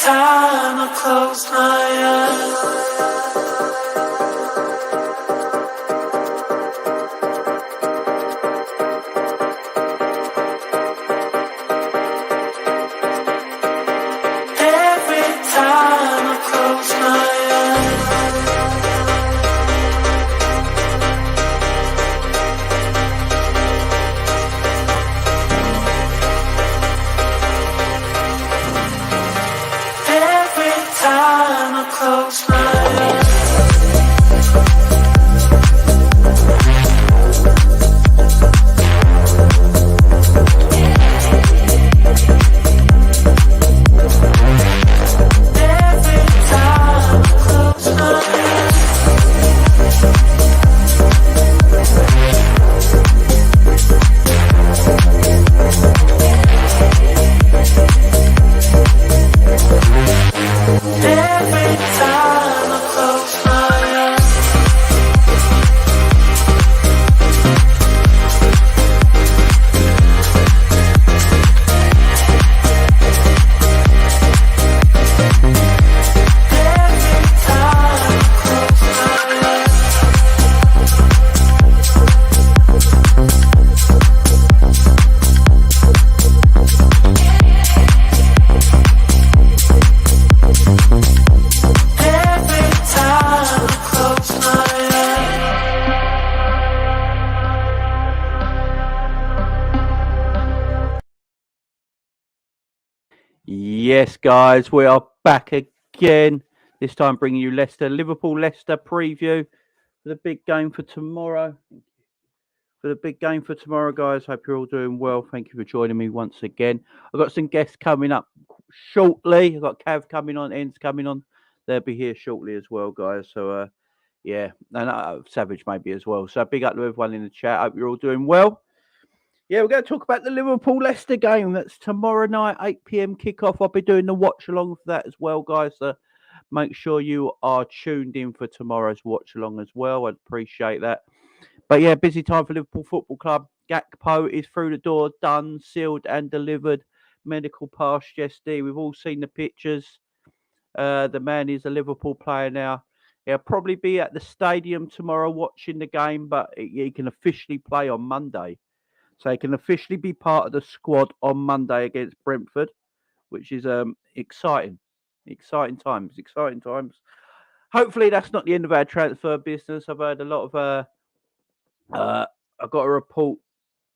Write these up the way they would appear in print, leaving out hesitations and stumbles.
time I close my eyes. Yes, guys, we are back again. This time bringing you Liverpool Leicester preview for the big game for tomorrow. Guys. Hope you're all doing well. Thank you for joining me once again. I've got some guests coming up shortly. I've got Cav coming on, Ends coming on. They'll be here shortly as well, guys. So, yeah, and Savage maybe as well. So, big up to everyone in the chat. Hope you're all doing well. Yeah, we're going to talk about the Liverpool-Leicester game. That's tomorrow night, 8 p.m. kickoff. I'll be doing the watch-along for that as well, guys. So make sure you are tuned in for tomorrow's watch-along as well. I'd appreciate that. But, yeah, busy time for Liverpool Football Club. Gakpo is through the door, done, sealed and delivered. Medical pass yesterday. We've all seen the pictures. The man is a Liverpool player now. He'll probably be at the stadium tomorrow watching the game, but he can officially play on Monday. So he can officially be part of the squad on Monday against Brentford, which is exciting. Exciting times. Hopefully that's not the end of our transfer business. I've heard a lot of... I got a report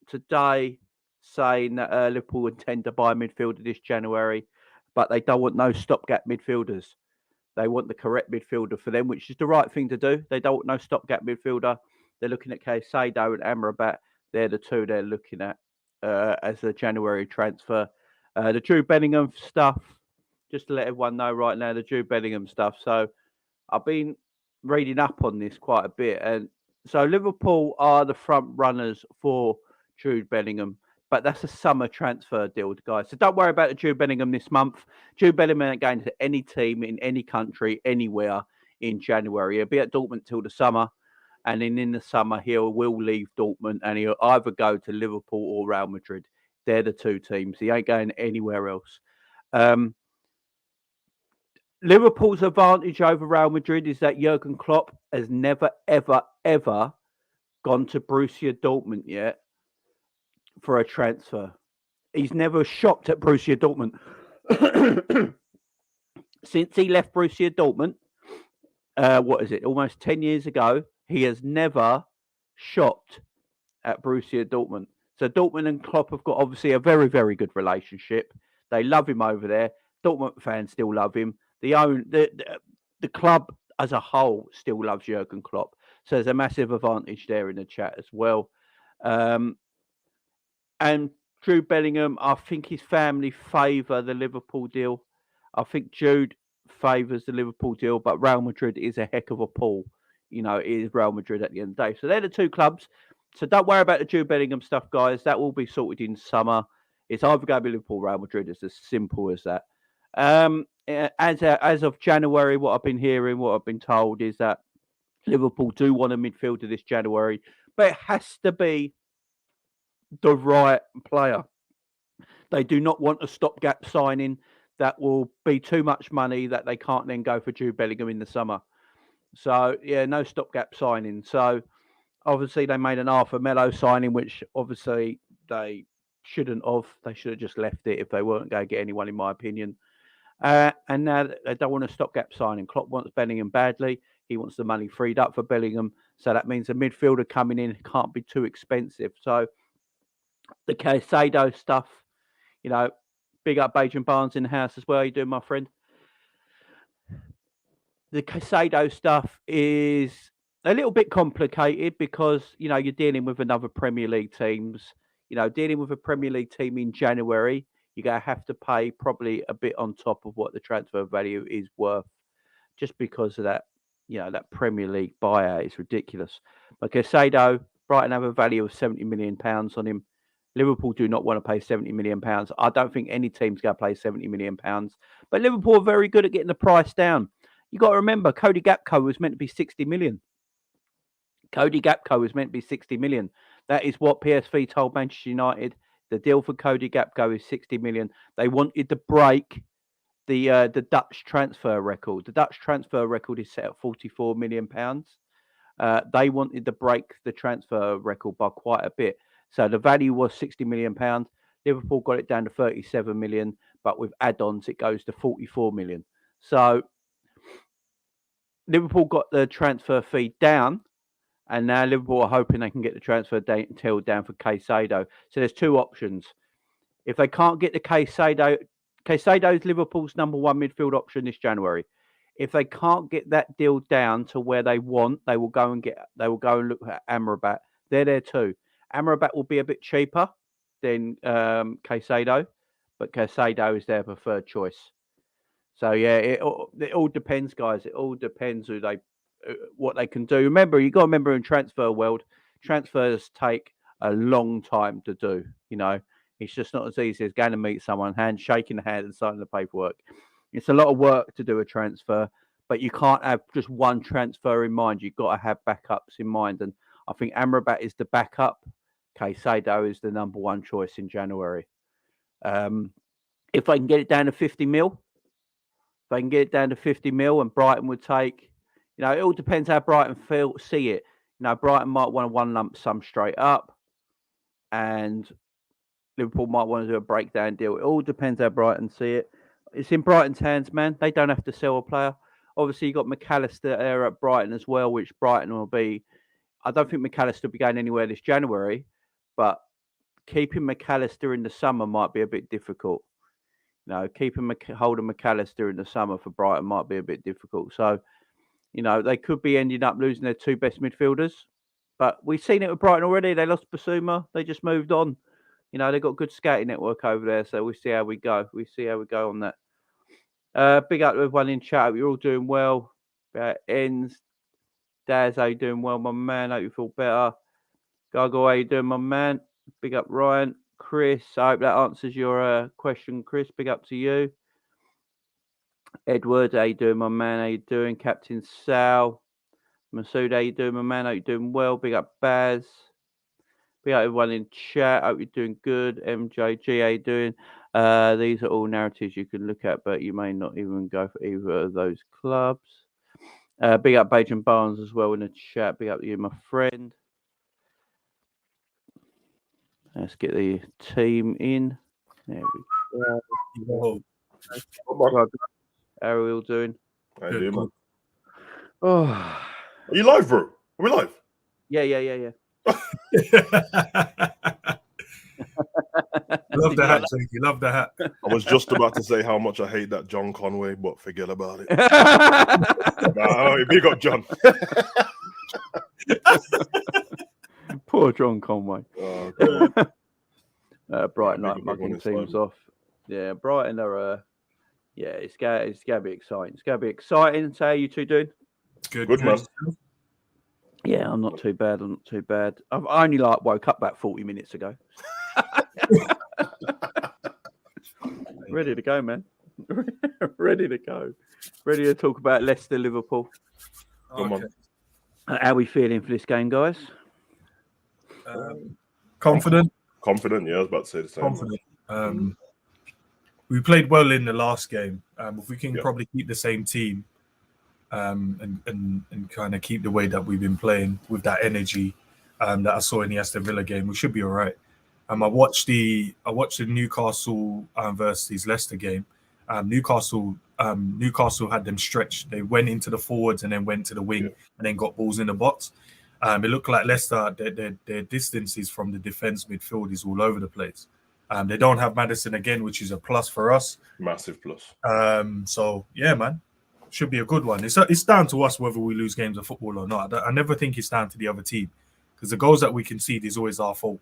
today saying that Liverpool intend to buy a midfielder this January, but they don't want no stopgap midfielders. They want the correct midfielder for them, which is the right thing to do. They don't want no stopgap midfielder. They're looking at Caicedo and Amrabat. They're the two they're looking at as a January transfer. The Jude Bellingham stuff, just to let everyone know right now, the Jude Bellingham stuff. So I've been reading up on this quite a bit. And so Liverpool are the front runners for Jude Bellingham, but that's a summer transfer deal, guys. So don't worry about the Jude Bellingham this month. Jude Bellingham ain't going to any team in any country, anywhere in January. He'll be at Dortmund till the summer. And then in the summer, will leave Dortmund and he'll either go to Liverpool or Real Madrid. They're the two teams. He ain't going anywhere else. Liverpool's advantage over Real Madrid is that Jurgen Klopp has never, ever, ever gone to Borussia Dortmund yet for a transfer. He's never shopped at Borussia Dortmund. Since he left Borussia Dortmund, almost 10 years ago, he has never shopped at Borussia Dortmund. So Dortmund and Klopp have got obviously a very, very good relationship. They love him over there. Dortmund fans still love him. The club as a whole still loves Jurgen Klopp. So there's a massive advantage there in the chat as well. And Jude Bellingham, I think his family favour the Liverpool deal. I think Jude favours the Liverpool deal, but Real Madrid is a heck of a pull. You know, it is Real Madrid at the end of the day. So they're the two clubs. So don't worry about the Jude Bellingham stuff, guys. That will be sorted in summer. It's either going to be Liverpool or Real Madrid. It's as simple as that. As of January, what I've been hearing, what I've been told is that Liverpool do want a midfielder this January, but it has to be the right player. They do not want a stopgap signing. that will be too much money that they can't then go for Jude Bellingham in the summer. So, yeah, no stopgap signing. So, obviously, they made an Arthur Melo signing, which obviously they shouldn't have. They should have just left it if they weren't going to get anyone, in my opinion. And now they don't want a stopgap signing. Klopp wants Bellingham badly. He wants the money freed up for Bellingham. So that means a midfielder coming in can't be too expensive. So the Caicedo stuff, big up Adrian Barnes in the house as well. How you doing, my friend? The Caicedo stuff is a little bit complicated because, you're dealing with another Premier League teams. Dealing with a Premier League team in January, you're going to have to pay probably a bit on top of what the transfer value is worth just because of that, that Premier League buyout is ridiculous. But Caicedo, Brighton have a value of £70 million on him. Liverpool do not want to pay £70 million. I don't think any team's going to pay £70 million. But Liverpool are very good at getting the price down. You got to remember, Cody Gakpo was meant to be 60 million. Cody Gakpo was meant to be 60 million. That is what PSV told Manchester United. The deal for Cody Gakpo is 60 million. They wanted to break the Dutch transfer record. The Dutch transfer record is set at £44 million. They wanted to break the transfer record by quite a bit. So the value was £60 million. Liverpool got it down to 37 million, but with add-ons, it goes to 44 million. So Liverpool got the transfer fee down, and now Liverpool are hoping they can get the transfer deal down for Caicedo. So there's two options. If they can't get the Caicedo is Liverpool's number one midfield option this January. If they can't get that deal down to where they want, they will go and look at Amrabat. They're there too. Amrabat will be a bit cheaper than Caicedo, but Caicedo is their preferred choice. So yeah, it all depends, guys. It all depends what they can do. Remember, you got to remember in transfer world, transfers take a long time to do. It's just not as easy as going to meet someone, shaking the hand and signing the paperwork. It's a lot of work to do a transfer, but you can't have just one transfer in mind. You've got to have backups in mind. And I think Amrabat is the backup. Caicedo is the number one choice in January. If they can get it down to 50 mil, and Brighton would take, it all depends how Brighton see it. Brighton might want a one lump sum straight up, and Liverpool might want to do a breakdown deal. It all depends how Brighton see it. It's in Brighton's hands, man. They don't have to sell a player. Obviously, you got McAllister there at Brighton as well, which Brighton will be. I don't think McAllister will be going anywhere this January, but keeping McAllister in the summer might be a bit difficult. Keeping hold of McAllister in the summer for Brighton might be a bit difficult. So, they could be ending up losing their two best midfielders. But we've seen it with Brighton already. They lost Basuma. They just moved on. They've got a good scouting network over there. So we'll see how we go. On that. Big up to everyone in chat. You're all doing well. Ends. Daz, how you doing? Well, my man. Hope you feel better. Gargle, how you doing, my man? Big up, Ryan. Chris, I hope that answers your question, Chris. Big up to you. Edward, how you doing, my man? How you doing? Captain Sal. Masood, how you doing, my man? Hope you're doing well. Big up, Baz. Big up everyone in chat. Hope you're doing good. MJG, how you doing? These are all narratives you can look at, but you may not even go for either of those clubs. Big up Adrian Barnes as well in the chat. Big up to you, my friend. Let's get the team in. There we go. How are we all doing? How you doing, man? Oh, are you live, bro? Are we live? Yeah. Love the hat, Jakey. Love the hat. I was just about to say how much I hate that John Conway, but forget about it. Big up, John. Poor John Conway. Brighton night mugging teams off. Yeah, Brighton are. It's going to be exciting. It's going to be exciting. So how you two doing? Good man. Yeah, I'm not too bad. I only woke up about 40 minutes ago. Ready to go, man. Ready to go. Ready to talk about Leicester Liverpool. Okay. How are we feeling for this game, guys? Confident. Confident, yeah. I was about to say the same. Confident. we played well in the last game. If we can Yeah. probably keep the same team, and kind of keep the way that we've been playing with that energy that I saw in the Aston Villa game, we should be all right. I watched the Newcastle versus Leicester game. Newcastle had them stretched. They went into the forwards and then went to the wing and then got balls in the box. It looked like Leicester, their distances from the defence midfield is all over the place. They don't have Maddison again, which is a plus for us. Massive plus. So yeah, man, should be a good one. It's down to us whether we lose games of football or not. I never think it's down to the other team, because the goals that we concede is always our fault.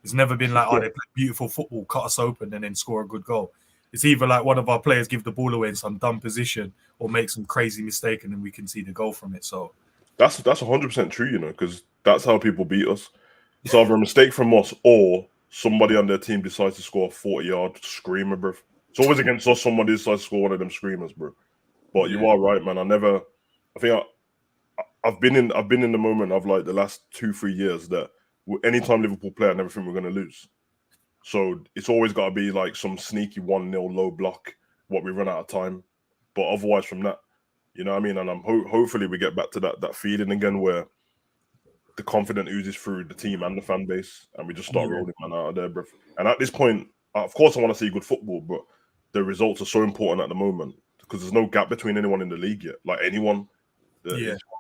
It's never been like, they play beautiful football, cut us open, and then score a good goal. It's either like one of our players give the ball away in some dumb position or make some crazy mistake, and then we concede a goal from it. So that's 100% true, you know, because that's how people beat us. It's either a mistake from us or somebody on their team decides to score a 40-yard screamer, bro. It's always against us. Somebody decides to score one of them screamers, bro. But you are right, man. I've been in the moment of like the last 2-3 years that anytime Liverpool play, I never think we're going to lose. So it's always got to be like some sneaky 1-0 low block, what we run out of time. But otherwise from that, you know what I mean? And hopefully we get back to that feeling again where the confidence oozes through the team and the fan base, and we just start rolling man out of there, bro. And at this point, of course I want to see good football, but the results are so important at the moment because there's no gap between anyone in the league yet. Like anyone,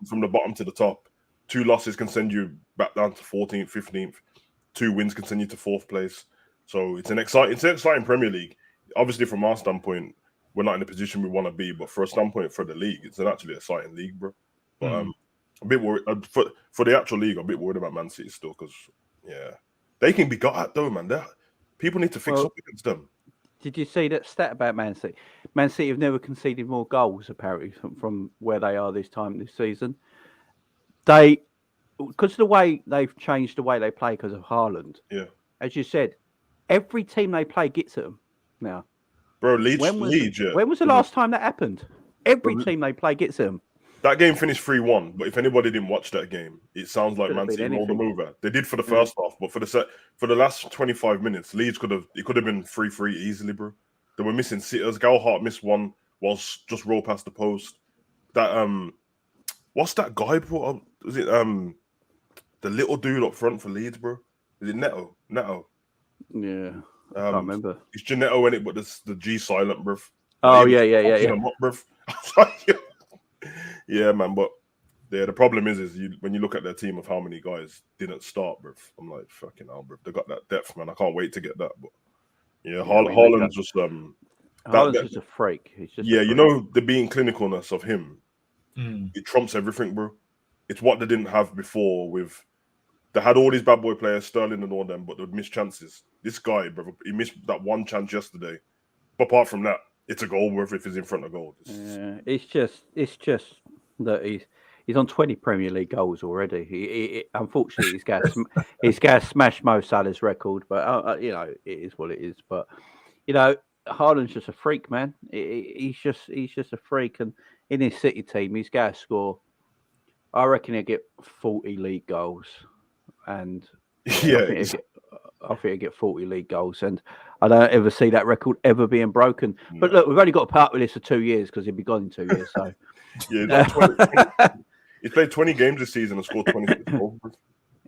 from the bottom to the top. 2 losses can send you back down to 14th, 15th. 2 wins can send you to 4th place. So it's an exciting Premier League. Obviously, from our standpoint, we're not in the position we want to be, but for a standpoint for the league, it's an actually exciting league, bro. But a bit worried for the actual league. I'm a bit worried about Man City still because they can be got at though, man. People need to fix up against them. Did you see that stat about Man City? Man City have never conceded more goals apparently from where they are this season. Because the way they've changed the way they play because of Haaland. Yeah, as you said, every team they play gets at them now. Bro, Leeds. When was the last time that happened? Every team they play gets at them. That game finished 3-1, but if anybody didn't watch that game, it sounds like Man City rolled them over. They did for the first half, but for the last 25 minutes, Leeds could have been 3-3 easily, bro. They were missing sitters. Galhart missed one whilst just roll past the post. That what's that guy brought up? Was it the little dude up front for Leeds, bro? Is it Neto? Yeah, I can't remember. It's Janetto in it, but the G silent, bro. Oh yeah. Yeah, man. But the problem is when you look at their team of how many guys didn't start, bro. I'm like, fucking hell, bro. They got that depth, man. I can't wait to get that. But Haaland's just Haaland's just a freak. He's just you know the being clinicalness of him. It trumps everything, bro. It's what they didn't have before. They had all these bad boy players, Sterling and all them, but they'd miss chances. This guy, bro, he missed that one chance yesterday. But apart from that, it's a goal worth if he's in front of goal. It's just that he's on 20 Premier League goals already. He unfortunately he's got to smash Mo Salah's record, but you know it is what it is. But you know Haaland's just a freak, man. He's just a freak, and in his City team, he's got to score. I reckon he'll get 40 league goals, and I think he'll get 40 league goals, and I don't ever see that record ever being broken. No. But look, we've only got to part with this for 2 years because he'll be gone in 2 years. So he's played 20 games this season and scored 26 goals.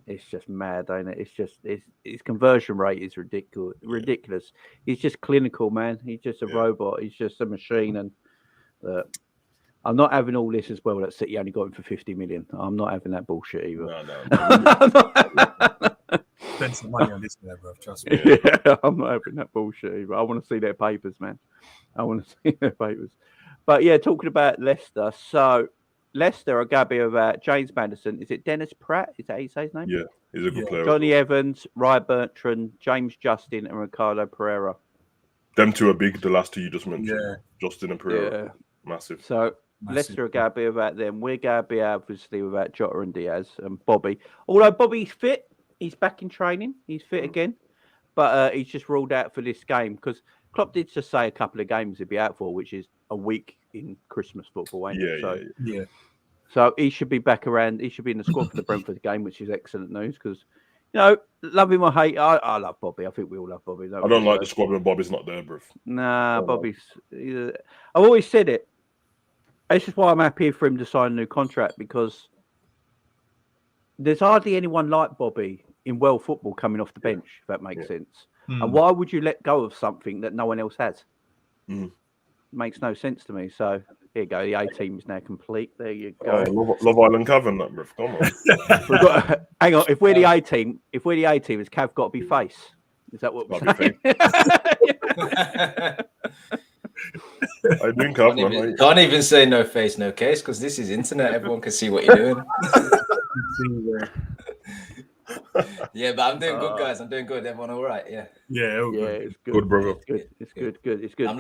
It's just mad, ain't it? It's just his conversion rate is ridiculous. He's just clinical, man. He's just a robot. He's just a machine, and I'm not having all this as well that City only got him for 50 million. I'm not having that bullshit either. No. Spend some money on this guy, bro. Trust me. Yeah, I'm not having that bullshit either. I want to see their papers, man. I want to see their papers. But yeah, talking about Leicester. So Leicester are going to be about James Maddison. Is it Dennis Pratt? Is that how you say his name? Yeah, he's a good player. Johnny Evans, Ryan Bertrand, James Justin, and Ricardo Pereira. Them two are big, the last two you just mentioned. Yeah. Justin and Pereira. Yeah. Massive. So Leicester are going to be about them. We're going to be obviously without Jota and Diaz and Bobby. Although Bobby's fit, he's back in training. He's fit again. But he's just ruled out for this game because Klopp did just say a couple of games he'd be out for, which is a week in Christmas football, ain't it? Yeah. So he should be back around. He should be in the squad for the Brentford game, which is excellent news because love him or hate, I love Bobby. I think we all love Bobby. I don't like the squad when Bobby's not there, bruv. Nah, Bobby's. I've always said it. This is why I'm happy for him to sign a new contract, because there's hardly anyone like Bobby in world football coming off the bench, if that makes sense. And why would you let go of something that no one else has? Makes no sense to me. So here you go. The A team is now complete. There you go. Love Island Cavern, that, bruv. Come on. We've got, hang on. If we're the A team, has Cav got to be face? Is that what we're saying? I think can't even say no face, no case, because this is internet. Everyone can see what you're doing. Yeah, but I'm doing good, guys. I'm doing good. Everyone all right? Yeah. Yeah, it's good. Good, brother. It's good. I'm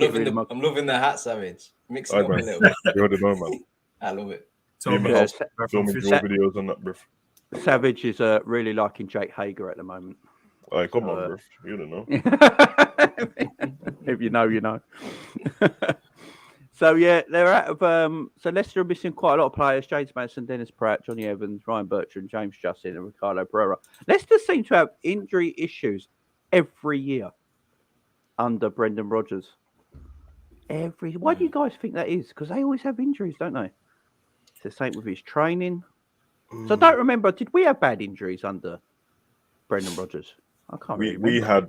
loving the hat, Savage. Mix it up a little bit. You already know, man. I love it. Filming your videos and that, bruv. Savage is really liking Jake Hager at the moment. All right, come on, bruv. You don't know. If you know, you know. So yeah, they're out of. So Leicester are missing quite a lot of players: James Maddison, Dennis Pratt, Johnny Evans, Ryan Bertrand, James Justin, and Ricardo Pereira. Leicester seem to have injury issues every year under Brendan Rodgers. Why do you guys think that is? Because they always have injuries, don't they? It's the same with his training. So I don't remember. Did we have bad injuries under Brendan Rodgers? I can't remember.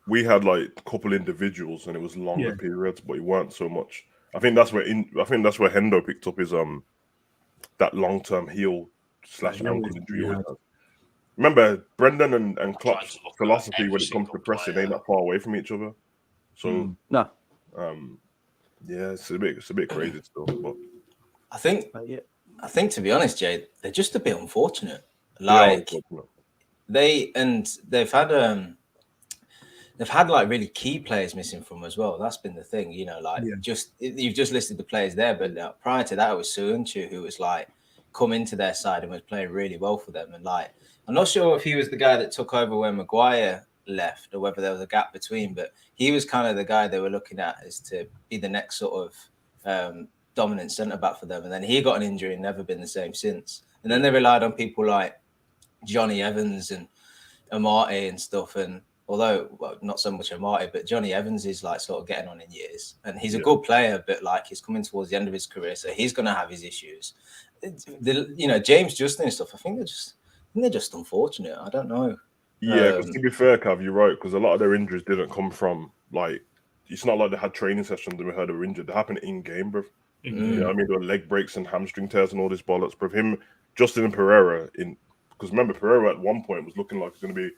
We had like a couple individuals, and it was longer periods, but it weren't so much. I think that's where Hendo picked up his that long-term heel / ankle injury. Remember, Brendan and Klopp's philosophy when it comes to pressing ain't that far away from each other. So no, yeah, it's a bit crazy still. But I think to be honest, Jay, they're just a bit unfortunate. Like they've had like really key players missing from as well. That's been the thing, you've just listed the players there, but prior to that, it was Suunchu who was like come into their side and was playing really well for them. And like, I'm not sure if he was the guy that took over when Maguire left or whether there was a gap between, but he was kind of the guy they were looking at as to be the next sort of dominant centre back for them. And then he got an injury and never been the same since. And then they relied on people like Johnny Evans and Amati and stuff. And although, well, not so much Amati, but Johnny Evans is like sort of getting on in years, and he's a good player, but like he's coming towards the end of his career, so he's going to have his issues. James Justin and stuff. I think they're just unfortunate. I don't know. Yeah, because to be fair, Cav, you're right, because a lot of their injuries didn't come from like. It's not like they had training sessions and we heard they were injured. They happened in game, bro. You know what I mean? There were leg breaks and hamstring tears and all this bollocks. Bro, him, Justin and Pereira because remember Pereira at one point was looking like he's going to be,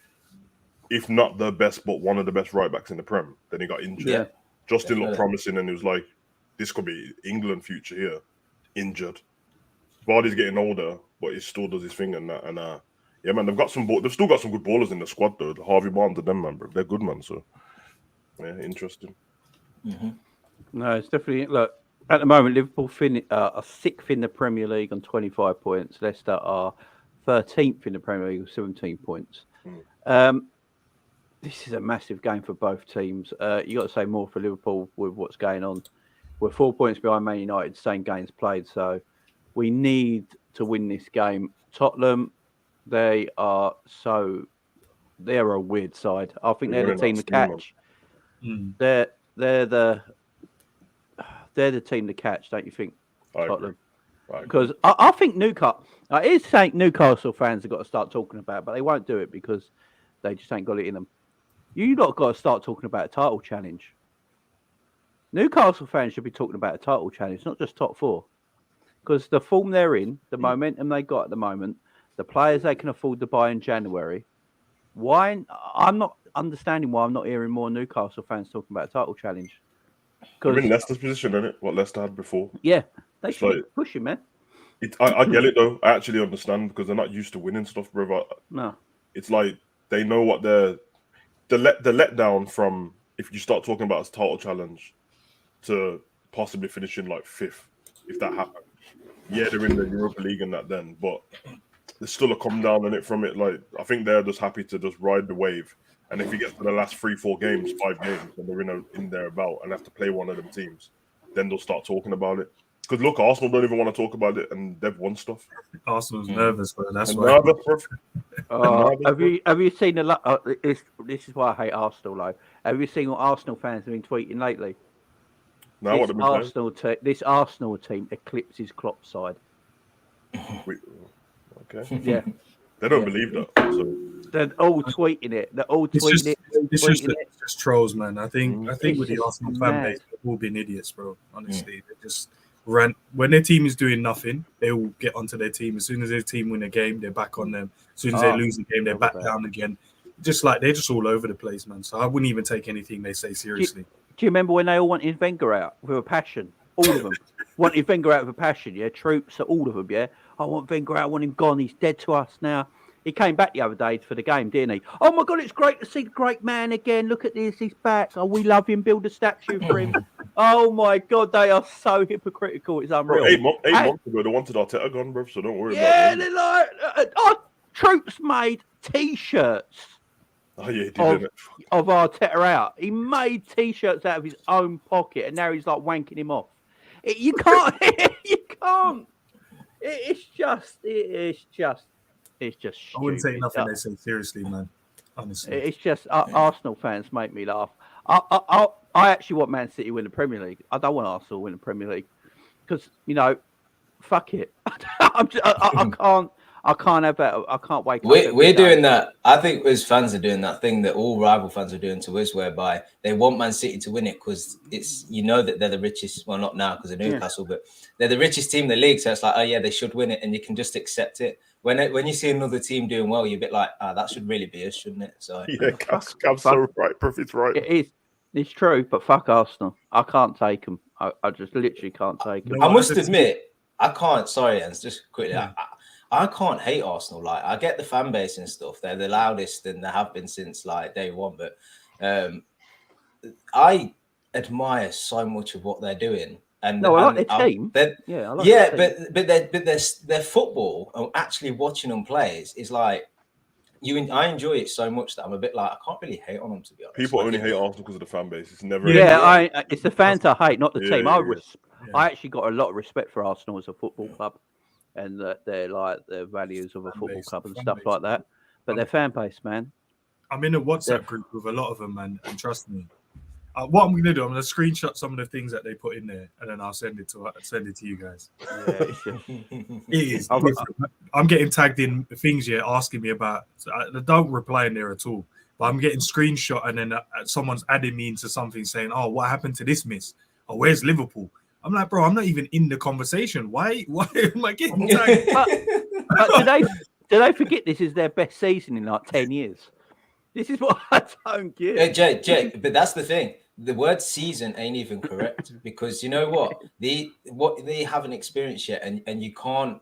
if not the best, but one of the best right backs in the Prem. Then he got injured. Yeah. Justin looked promising, and he was like, "This could be England future here." Injured. Vardy's getting older, but he still does his thing and that. And yeah, man, they've still got some good ballers in the squad though. Harvey Barnes and them, man, bro. They're good, man. So yeah, interesting. No, it's definitely look. At the moment, Liverpool are 6th in the Premier League on 25 points. Leicester are 13th in the Premier League with 17 points. This is a massive game for both teams. You got to say more for Liverpool with what's going on. We're 4 points behind Man United, same games played. So we need to win this game. Tottenham, they're a weird side. I think they're the team to catch. They're the team to catch, don't you think? Tottenham. Because I think Newcastle. It is saying Newcastle fans have got to start talking about it, but they won't do it because they just ain't got it in them. You lot got to start talking about a title challenge. Newcastle fans should be talking about a title challenge, not just top 4. Because the form they're in, the momentum they got at the moment, the players they can afford to buy in January. Why? I'm not understanding why I'm not hearing more Newcastle fans talking about a title challenge. You're in Leicester's position, isn't it? What Leicester had before. Yeah, they should be pushing, man. I get it though. I actually understand because they're not used to winning stuff, bro. No, it's like they know what the letdown from if you start talking about a title challenge to possibly finishing like 5th, if that happened. Yeah, they're in the Europa League and that then, but there's still a come down in it from it. Like I think they're just happy to just ride the wave. And if you get to the last 3-4 games, 5 games, and they're in there about and have to play one of them teams, then they'll start talking about it. Because look, Arsenal don't even want to talk about it, and they've won stuff. Arsenal's nervous, bro. That's And why. nervous, bro. Have you seen this is why I hate Arsenal, though. Have you seen what Arsenal fans have been tweeting lately? Now what This Arsenal team eclipses Klopp's side. Okay. Yeah. They don't believe that. So. They're all tweeting it. They're all tweeting it. It's just trolls, man. I think with the Arsenal fan base, they've all been idiots, bro. Honestly, they just rant when their team is doing nothing. They will get onto their team as soon as their team win a game. They're back on them. As soon as they lose a game, they're back down again. Just like they're just all over the place, man. So I wouldn't even take anything they say seriously. Do you remember when they all wanted Wenger out with a passion? All of them wanted Wenger out with a passion. Yeah, troops, all of them. Yeah, I want Wenger out. I want him gone. He's dead to us now. He came back the other day for the game, didn't he? Oh my God, it's great to see the great man again. Look at this, he's back. Oh, we love him. Build a statue for him. Oh my God, they are so hypocritical. It's unreal. Bro, 8 months ago, they wanted Arteta gone, bro. So don't worry about it. Yeah, they're like, our troops made T-shirts. Oh yeah, he did of Arteta out. He made T-shirts out of his own pocket, and now he's like wanking him off. You can't. You can't. It's just. I wouldn't take nothing they say seriously, man. Honestly, it's just Arsenal fans make me laugh. I actually want Man City win the Premier League. I don't want Arsenal win the Premier League because fuck it. I can't have that. I can't wake up. We're doing that. I think as fans are doing that thing that all rival fans are doing to us, whereby they want Man City to win it because it's that they're the richest. Well, not now because of Newcastle, but they're the richest team in the league. So it's like, oh yeah, they should win it, and you can just accept it. When you see another team doing well, you're a bit like, that should really be us, shouldn't it? So yeah, Cav's so right. Perfect's right. It is. It's true, but fuck Arsenal. I can't take them. I just literally can't take them. I must admit, I can't. Sorry, Jens, just quickly. Yeah. I can't hate Arsenal. Like, I get the fan base and stuff. They're the loudest and they have been since like day one. But I admire so much of what they're doing. And I like their team. I like their team. But their football and actually watching them play is like I enjoy it so much that I'm a bit like I can't really hate on them, to be honest. People only hate Arsenal because of the fan base. It's never. It's the fans I hate, not the team. I actually got a lot of respect for Arsenal as a football club. And they're like the values of a football club and stuff like that. But their fan base, man. I'm in a WhatsApp group with a lot of them, man. And trust me, what I'm going to do, I'm going to screenshot some of the things that they put in there, and then I'll send it to you guys. Yeah, it is. I'm getting tagged in things you're asking me about. So I don't reply in there at all. But I'm getting screenshot, and then someone's adding me into something saying, "Oh, what happened to this miss? Oh, where's Liverpool?" I'm like, bro, I'm not even in the conversation. Why am I getting tagged? but do they forget this is their best season in like 10 years? This is what I don't get. Jay, but that's the thing. The word season ain't even correct because you know what? What they haven't experienced yet, and you can't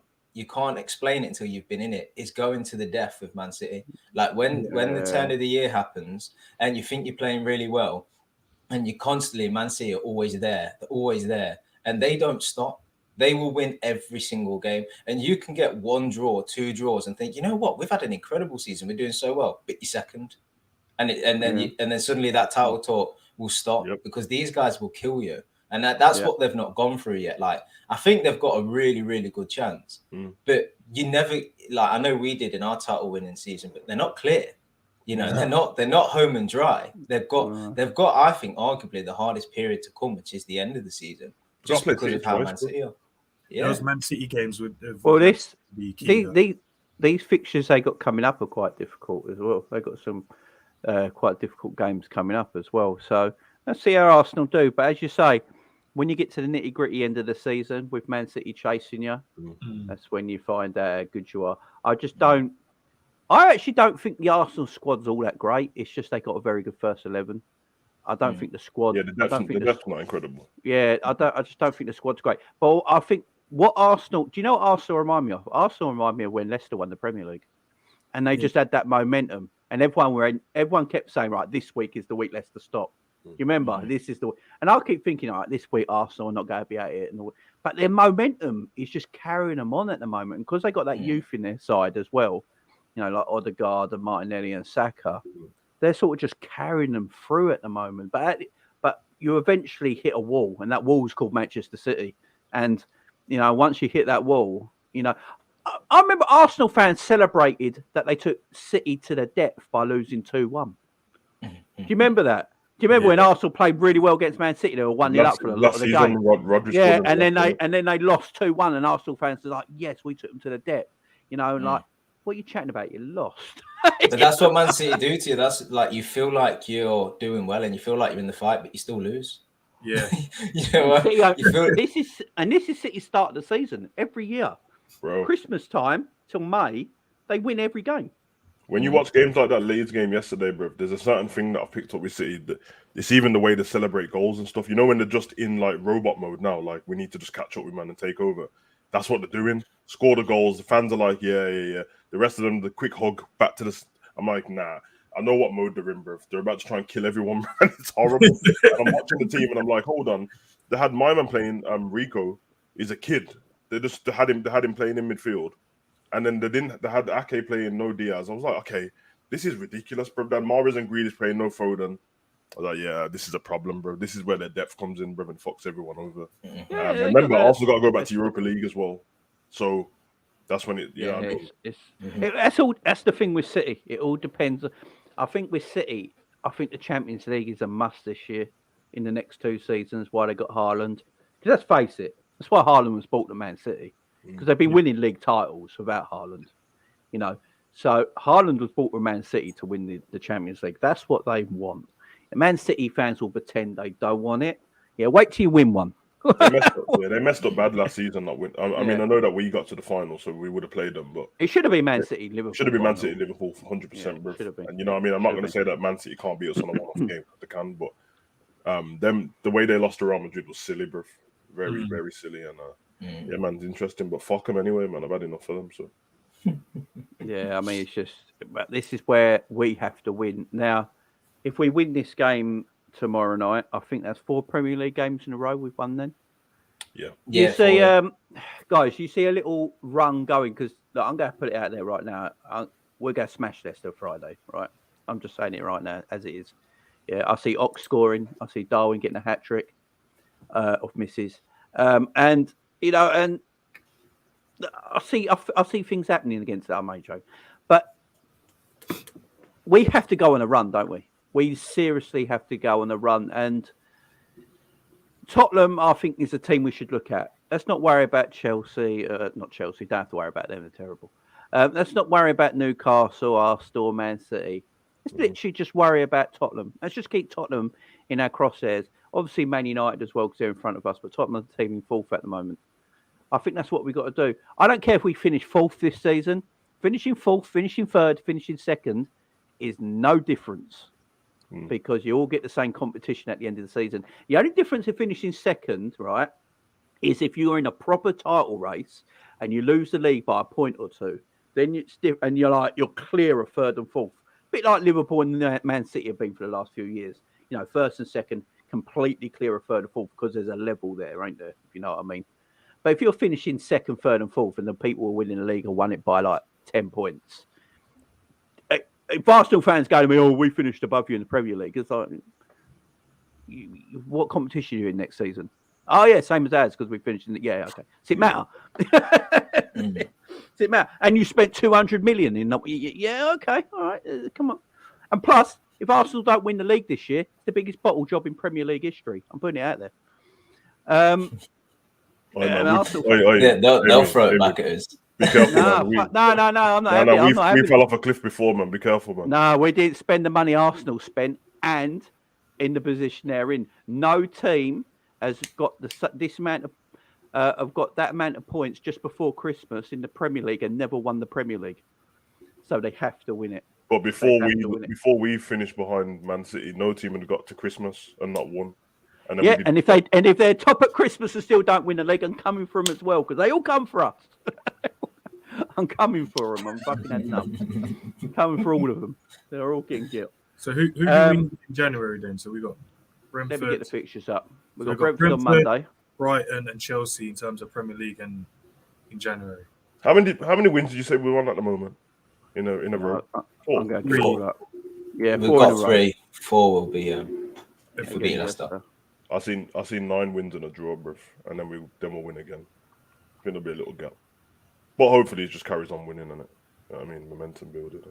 explain it until you've been in it, is going to the death with Man City. Like when the turn of the year happens and you think you're playing really well, and you constantly, Man City are always there. They're always there. And they don't stop. They will win every single game. And you can get 1 draw, 2 draws, and think, you know what? We've had an incredible season. We're doing so well. But you're second. And then suddenly that title talk will stop because these guys will kill you. And that's what they've not gone through yet. Like, I think they've got a really, really good chance. But you never, like, I know we did in our title winning season, but they're not clear. You know, they're not home and dry. They've got, I think, arguably the hardest period to come, which is the end of the season. Just because of how Man City are. Yeah. Those Man City games would. These fixtures they got coming up are quite difficult as well. They got some quite difficult games coming up as well. So let's see how Arsenal do. But as you say, when you get to the nitty gritty end of the season with Man City chasing you, that's when you find out how good you are. I actually don't think the Arsenal squad's all that great. It's just they got a very good first 11. I don't think the squad. Yeah, the depth's not incredible. Yeah, I just don't think the squad's great. But I think what Arsenal. Do you know what Arsenal remind me of? Arsenal remind me of when Leicester won the Premier League, and they just had that momentum, and everyone kept saying, right, this week is the week Leicester stop. You remember this is the week, and I keep thinking, all right, this week Arsenal are not going to be at it, but their momentum is just carrying them on at the moment, and because they got that youth in their side as well. You know, like Odegaard and Martinelli and Saka. They're sort of just carrying them through at the moment. But you eventually hit a wall, and that wall is called Manchester City. And, you know, once you hit that wall, you know, I remember Arsenal fans celebrated that they took City to the depth by losing 2-1. Do you remember that? Do you remember when Arsenal played really well against Man City? They were 1-0 up for a lot of the game. Rodgers and then they lost 2-1, and Arsenal fans were like, "Yes, we took them to the depth." You know, and like, what are you chatting about? You lost. But that's what Man City do to you. That's like, you feel like you're doing well and you feel like you're in the fight, but you still lose. Yeah. You know, this is City's start of the season every year. Bro. Christmas time till May, they win every game. When you watch games like that Leeds game yesterday, bro, there's a certain thing that I've picked up with City. That it's even the way they celebrate goals and stuff. You know, when they're just in like robot mode now, like we need to just catch up with man and take over. That's what they're doing. Score the goals. The fans are like, yeah. The rest of them, the quick hug back to the. I'm like, nah. I know what mode they're in, bro. They're about to try and kill everyone, man. It's horrible. And I'm watching the team and I'm like, hold on. They had my man playing. Rico is a kid. They had him playing in midfield. And then they had Ake playing no Diaz. I was like, okay, this is ridiculous, bro. Then Mahrez and Grealish playing no Foden. I was like, yeah, this is a problem, bro. This is where their depth comes in, bro, and fucks everyone over. Remember, I also got to go back to Europa League as well. So that's when that's the thing with City. It all depends. I think with City, the Champions League is a must this year in the next 2 seasons. Why they got Haaland? Because let's face it, that's why Haaland was bought to Man City. Because they've been winning league titles without Haaland, you know. So Haaland was bought with Man City to win the Champions League. That's what they want. And Man City fans will pretend they don't want it. Yeah, wait till you win one. They messed up bad last season. Not win. I mean, I know that we got to the final, so we would have played them. But it should have been Man City, Liverpool. Should have been Man City, Liverpool, 100%, bro. And you know, what I mean, I'm not going to say that Man City can't beat us on a one-off game. They can, but the way they lost to Real Madrid was silly, bro. Very, very silly. And yeah, man, it's interesting. But fuck them anyway, man. I've had enough of them. So yeah, I mean, it's just this is where we have to win now. If we win this game tomorrow night, I think that's 4 Premier League games in a row we've won then. Yeah. You see, guys, you see a little run going because I'm going to put it out there right now. We're going to smash Leicester Friday, right? I'm just saying it right now as it is. Yeah, I see Ox scoring. I see Darwin getting a hat trick of misses, and you know, and I see things happening against our Majo, but we have to go on a run, don't we? We seriously have to go on a run. And Tottenham, I think, is a team we should look at. Let's not worry about Chelsea. Not Chelsea. Don't have to worry about them. They're terrible. Let's not worry about Newcastle, Arsenal, Man City. Let's literally just worry about Tottenham. Let's just keep Tottenham in our crosshairs. Obviously, Man United as well because they're in front of us. But Tottenham are the team in 4th at the moment. I think that's what we've got to do. I don't care if we finish 4th this season. Finishing 4th, finishing 3rd, finishing 2nd is no difference. Because you all get the same competition at the end of the season. The only difference in finishing 2nd, right, is if you're in a proper title race and you lose the league by a point or 2, then you're clear of 3rd and 4th. A bit like Liverpool and Man City have been for the last few years. You know, 1st and 2nd, completely clear of 3rd and 4th because there's a level there, ain't there? If you know what I mean. But if you're finishing 2nd, 3rd and 4th and the people who are winning the league have won it by like 10 points, if Arsenal fans go to me, oh, we finished above you in the Premier League, it's like, what competition are you in next season? Oh, yeah, same as ours because we finished in the... Yeah, okay. Does it matter? Does it matter? And you spent 200 million in... Yeah, okay, all right, come on. And plus, if Arsenal don't win the league this year, it's the biggest bottle job in Premier League history. I'm putting it out there. They'll throw it back at us. Be careful, no, man. I'm not happy. We fell off a cliff before, man. Be careful, man. No, we didn't spend the money Arsenal spent, and in the position they're in, no team has got this amount of have got that amount of points just before Christmas in the Premier League and never won the Premier League, so they have to win it. But before we finished behind Man City, no team had got to Christmas and not won. And then if they're top at Christmas and still don't win the league, I'm coming for them as well because they all come for us. I'm coming for them. I'm fucking had enough. I'm coming for all of them. They're all getting guilt. So who do we win in January then? So we got Brentford. Let me get the fixtures up. We've got Brentford on Monday. Brighton and Chelsea in terms of Premier League and in January. How many wins did you say we won at the moment? In a row? 4. I'm going to 4. Yeah, we've 4 got in a row. 3. 4 will be if we beat Leicester. I seen 9 wins and a draw, bruv, and then we'll win again. I think there'll be a little gap, but hopefully it just carries on winning, innit? You know what I mean, momentum building.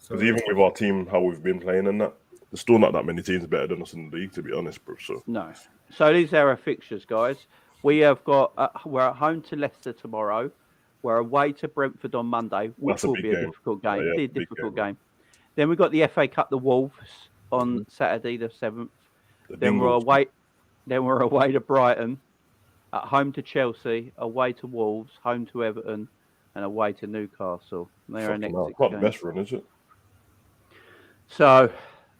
Because even with our team, how we've been playing and that, there's still not that many teams better than us in the league, to be honest, bro. So no. So these are our fixtures, guys. We have got we're at home to Leicester tomorrow. We're away to Brentford on Monday, which will be a difficult game. It'll be a difficult game. Then we've got the FA Cup, the Wolves, on Saturday the 7th. Then we're away. Then we're away to Brighton, at home to Chelsea, away to Wolves, home to Everton, and away to Newcastle. They're our next 6 not games. the best run, is it? So,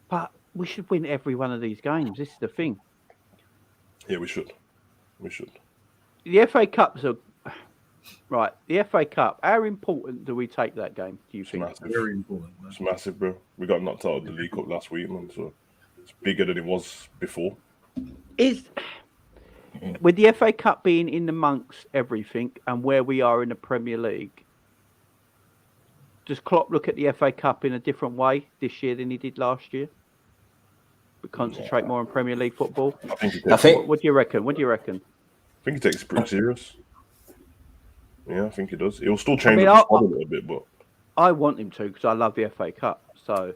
but we should win every one of these games. This is the thing. Yeah, we should. We should. The FA Cups are right. The FA Cup. How important do we take that game? Do you think? Massive. Very important. Man. It's massive, bro. We got knocked out of the League Cup last week, man. So it's bigger than it was before. Is with the FA Cup being in amongst everything and where we are in the Premier League, does Klopp look at the FA Cup in a different way this year than he did last year? We concentrate more on Premier League football. I think. What do you reckon? What do you reckon? I think he takes it pretty serious. Yeah, I think he does. He'll still change the squad a little bit, but I want him to because I love the FA Cup. So,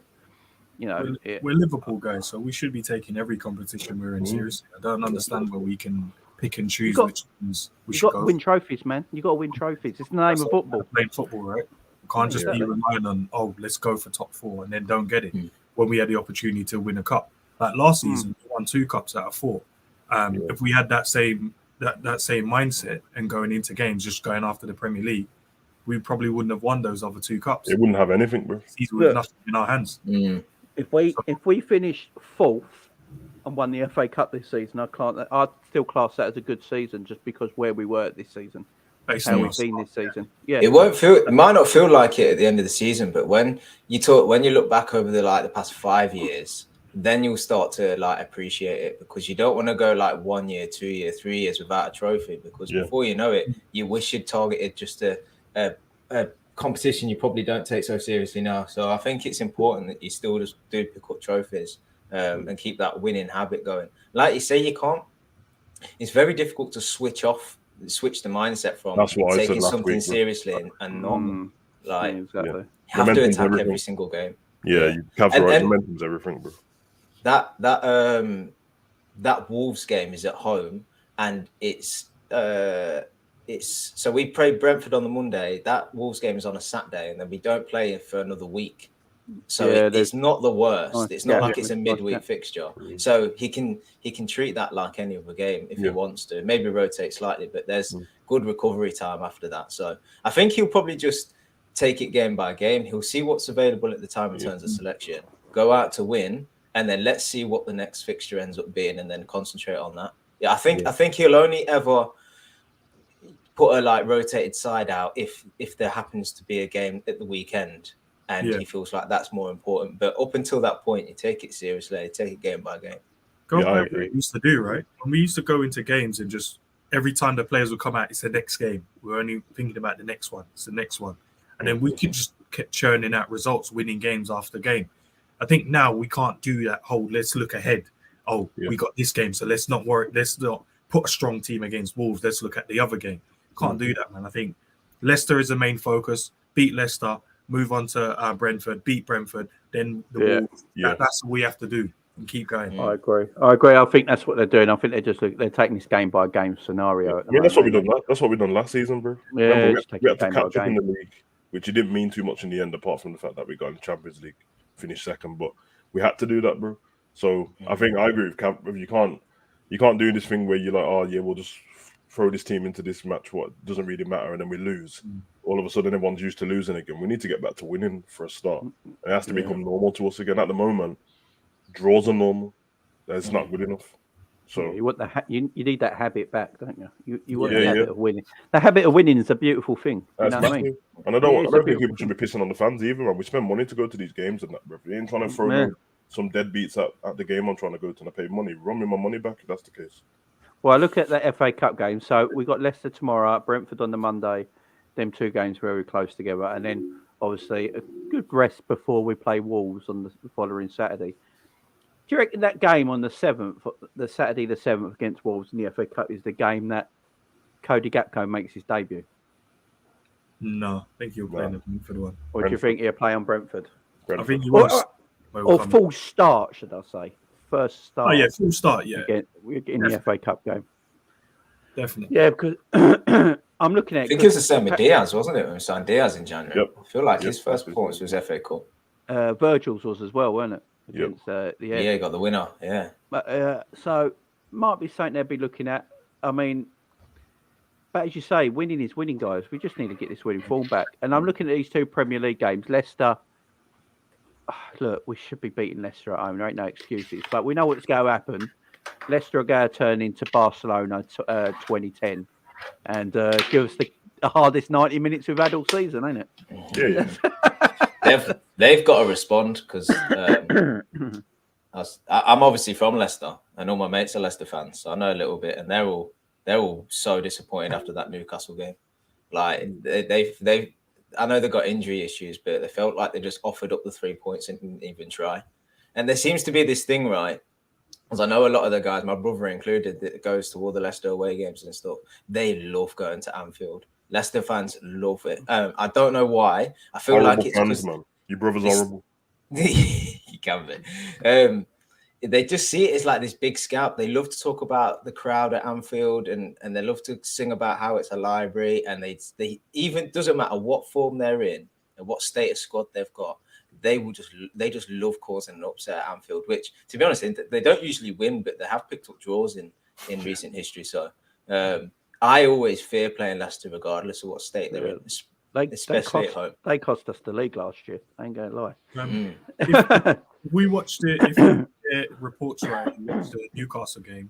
you know, we're Liverpool guys, so we should be taking every competition we're in seriously. I don't understand where we can pick and choose which ones we should go. You got to win trophies, man. You got to win trophies. It's the name of football. Playing football, right? You can't just be relying on let's go for top 4 and then don't get it when we had the opportunity to win a cup. Like last season, we won 2 cups out of 4. If we had that same mindset and going into games, just going after the Premier League, we probably wouldn't have won those other 2 cups. It wouldn't have anything, bro. Season with nothing in our hands. If we finished 4th and won the FA Cup this season, I'd still class that as a good season just because where we were this season. How we've been this season. Yeah. It might not feel like it at the end of the season, but when you look back over the past 5 years, then you'll start to appreciate it because you don't want to go 1 year, 2 year, 3 years without a trophy because before you know it, you wish you'd targeted just a competition you probably don't take so seriously now. So I think it's important that you still just do pick up trophies and keep that winning habit going. Like you say, it's very difficult to switch the mindset from taking something seriously and not exactly. You have to attack every single game. Yeah, you have the right momentum's everything, bro. That Wolves game is at home and it's so we play Brentford on the Monday. That Wolves game is on a Saturday and then we don't play it for another week. So it's not the worst. It's not like it's a midweek fixture. So he can treat that like any other game if he wants to. Maybe rotate slightly, but there's good recovery time after that. So I think he'll probably just take it game by game. He'll see what's available at the time in terms of selection, go out to win, and then let's see what the next fixture ends up being, and then concentrate on that. Yeah, I think he'll only ever put a rotated side out if there happens to be a game at the weekend. And he feels like that's more important. But up until that point, you take it seriously. You take it game by game. Go back what we used to do, right? When we used to go into games and just every time the players would come out, it's the next game. We're only thinking about the next one. It's the next one. And then we could just keep churning out results, winning games after game. I think now we can't do that whole let's look ahead. We got this game, so let's not worry. Let's not put a strong team against Wolves. Let's look at the other game. Can't do that, man. I think Leicester is the main focus. Beat Leicester. Move on to Brentford, beat Brentford, then the Wolves. That's what we have to do and keep going. I agree. I think that's what they're doing. I think they're taking this game by game scenario. That's what we done. That's what we done last season, bro. Yeah, we had to catch up in the league, which it didn't mean too much in the end, apart from the fact that we got in the Champions League, finished second. But we had to do that, bro. So I think I agree with Camp. You can't do this thing where you're like, we'll just throw this team into this match. What doesn't really matter, and then we lose. All of a sudden, everyone's used to losing again. We need to get back to winning for a start. It has to become normal to us again. At the moment, draws are normal. That's not good enough. So you want you need that habit back, don't you? You want the habit of winning. The habit of winning is a beautiful thing. You know what I mean? And I don't think people should be pissing on the fans either. Man. We spend money to go to these games and that, bro. You ain't trying to throw some deadbeats at the game I'm trying to go to and I pay money. Run me my money back if that's the case. Well, I look at the FA Cup game. So we got Leicester tomorrow, Brentford on the Monday. Them 2 games very close together, and then obviously a good rest before we play Wolves on the following Saturday. you reckon that game on the 7th, the Saturday the 7th against Wolves in the FA Cup is the game that Cody Gakpo makes his debut? No, I think he'll play in the Brentford one. Or do you think he'll play on Brentford? I think he wants. Or full start, should I say? First start. Oh yeah, full start. Yeah, in the FA Cup game. Definitely. Yeah, because I'm looking at. I think it was the same with Diaz, wasn't it? When we signed Diaz in January. Yep. I feel like his first performance was FA Cup. Virgil's was as well, wasn't it? Against, yeah, he got the winner. Yeah. But so might be something they'll be looking at. I mean, but as you say, winning is winning, guys. We just need to get this winning form back. And I'm looking at these 2 Premier League games. Leicester. Look, we should be beating Leicester at home. There ain't no excuses. But we know what's going to happen. Leicester are going to turn into Barcelona 2010 and give us the hardest 90 minutes we've had all season, ain't it? Yeah. They've got to respond because I'm obviously from Leicester and all my mates are Leicester fans, so I know a little bit, and they're all so disappointed after that Newcastle game. Like they've I know they've got injury issues, but they felt like they just offered up the 3 points and didn't even try. And there seems to be this thing, right? Because I know a lot of the guys, my brother included, that goes to all the Leicester away games and stuff. They love going to Anfield. Leicester fans love it. I don't know why. I feel horrible like it's fans, man. Your brother's horrible. You can be. They just see it as like this big scalp. They love to talk about the crowd at Anfield and they love to sing about how it's a library. And they even, doesn't matter what form they're in and what state of squad they've got, they just love causing an upset at Anfield, which, to be honest, they don't usually win, but they have picked up draws in recent history. So I always fear playing Leicester regardless of what state they're in. Especially at home. They cost us the league last year. I ain't going to lie. If we watched it, if reports right, we watched the Newcastle game.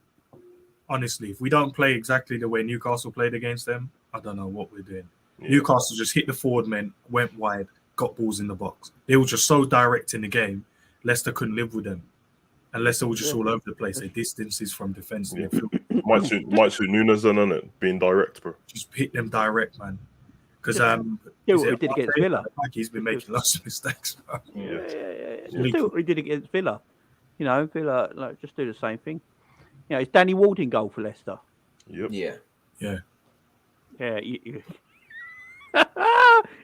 Honestly, if we don't play exactly the way Newcastle played against them, I don't know what we're doing. Yeah. Newcastle just hit the forward men, went wide, got balls in the box. They were just so direct in the game. Leicester couldn't live with them. And Leicester were just all over the place. Their distances from defence. Yeah. Might suit Nunes then, isn't it? Being direct, bro. Just hit them direct, man. Because what we did against Villa. Like he's been making lots of mistakes. Yeah. Just do what we did against Villa. You know, Villa, like, just do the same thing. You know, it's Danny Ward in goal for Leicester. Yep. Yeah.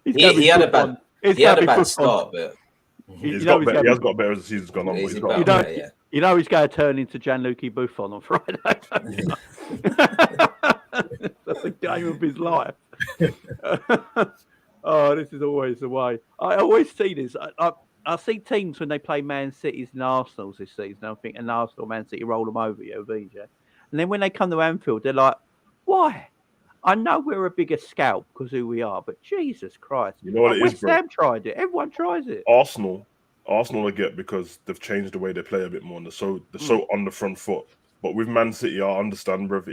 He had a bad start, but he has got better as the season's gone on. You know he's going to turn into Gianluigi Buffon on Friday. That's the game of his life. Oh, this is always the way. I always see this. I see teams when they play Man Cities and Arsenals this season. I think an Arsenal, Man City roll them over, yeah. And then when they come to Anfield, they're like, "Why? I know we're a bigger scalp because who we are, but Jesus Christ, you know what it is, bro? West Ham tried it. Everyone tries it. Arsenal I get because they've changed the way they play a bit more, and they're so on the front foot. But with Man City, I understand, bro.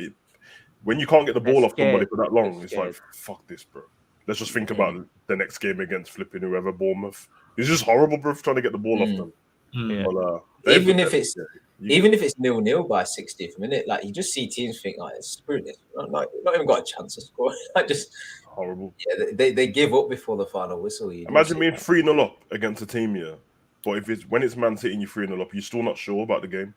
When you can't get the ball off somebody for that long, it's like, fuck this, bro. Let's just think about the next game against flipping whoever, Bournemouth. It's just horrible, bro, trying to get the ball off them. Yeah. But, even if it's 0-0 by 60th minute, like you just see teams think, like, screw this, not even got a chance to score. Like, just horrible. Yeah, they give up before the final whistle. Imagine being 3-0 up against a team, yeah. But when it's Man City and you're 3-0 up, you're still not sure about the game.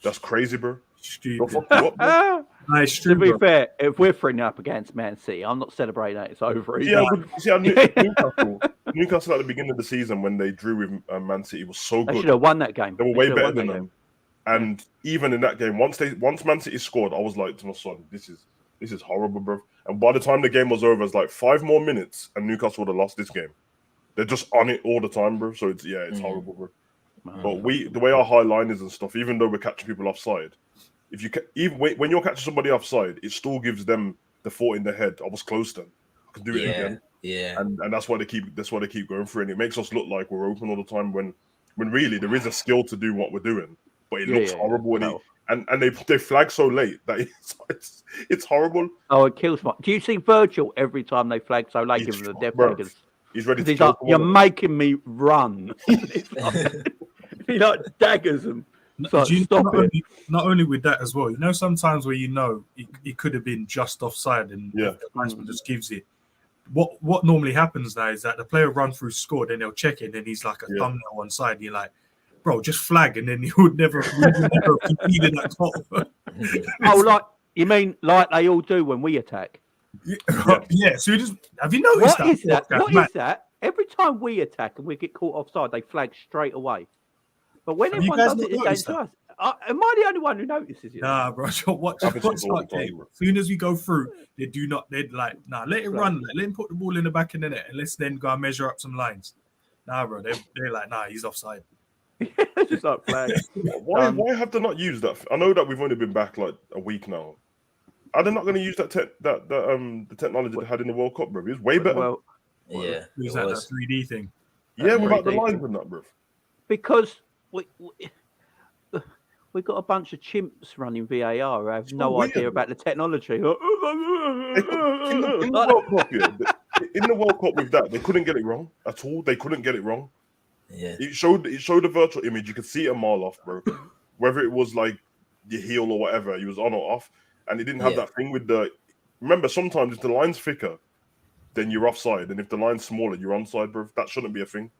That's crazy, bro. Stupid. To be fair, if we're 3-0 up against Man City, I'm not celebrating that it's over. Newcastle at the beginning of the season when they drew with Man City was so good. They should have won that game. They were way better than them. And even in that game, once Man City scored, I was like to my son, this is horrible, bro. And by the time the game was over, it's like 5 more minutes and Newcastle would have lost this game. They're just on it all the time, bro. So it's horrible, bro. But the way our high line is and stuff, even though we're catching people offside, when you're catching somebody offside, it still gives them the thought in their head. I was close then. I can do it again. Yeah. And that's why they keep going through it. And it makes us look like we're open all the time when really there is a skill to do what we're doing. But it looks horrible. And they flag so late that it's horrible. Oh, it kills me. Do you see Virgil every time they flag so late? Give them the death flaggers. He's ready to. He's like, you're making me run. He like daggers them. Like, not only with that as well, you know, sometimes where he could have been just offside and the linesman just gives it. What normally happens now is that the player run through score, then they'll check it, and then he's like a thumbnail on side. You're like, bro, just flag, and then he would never conceded that goal. Oh, like you mean like they all do when we attack? Yeah. So have you noticed What is that? What is that? Every time we attack and we get caught offside, they flag straight away. But when everyone does it against us, am I the only one who notices it? Nah, bro. Watch that game. As soon as we go through, they do not. They're like, nah, let it run. Let him put the ball in the back of the net, and let's then go and measure up some lines. Nah, bro. They're like, nah, he's offside. Just like flag. Why have they not used that? I know that we've only been back like a week now. Are they not going to use that the technology they had in the World Cup, bro? It was way better. Well, yeah, it was that 3D thing. Yeah, without the lines and that, bro. Because we got a bunch of chimps running VAR who have no idea about the technology. In the World Cup with that, they couldn't get it wrong at all. They couldn't get it wrong. Yeah, it showed the virtual image. You could see it a mile off, bro. Whether it was like your heel or whatever, he was on or off, and it didn't have that thing with the. Remember, sometimes if the line's thicker, then you're offside, and if the line's smaller, you're onside, bro. That shouldn't be a thing.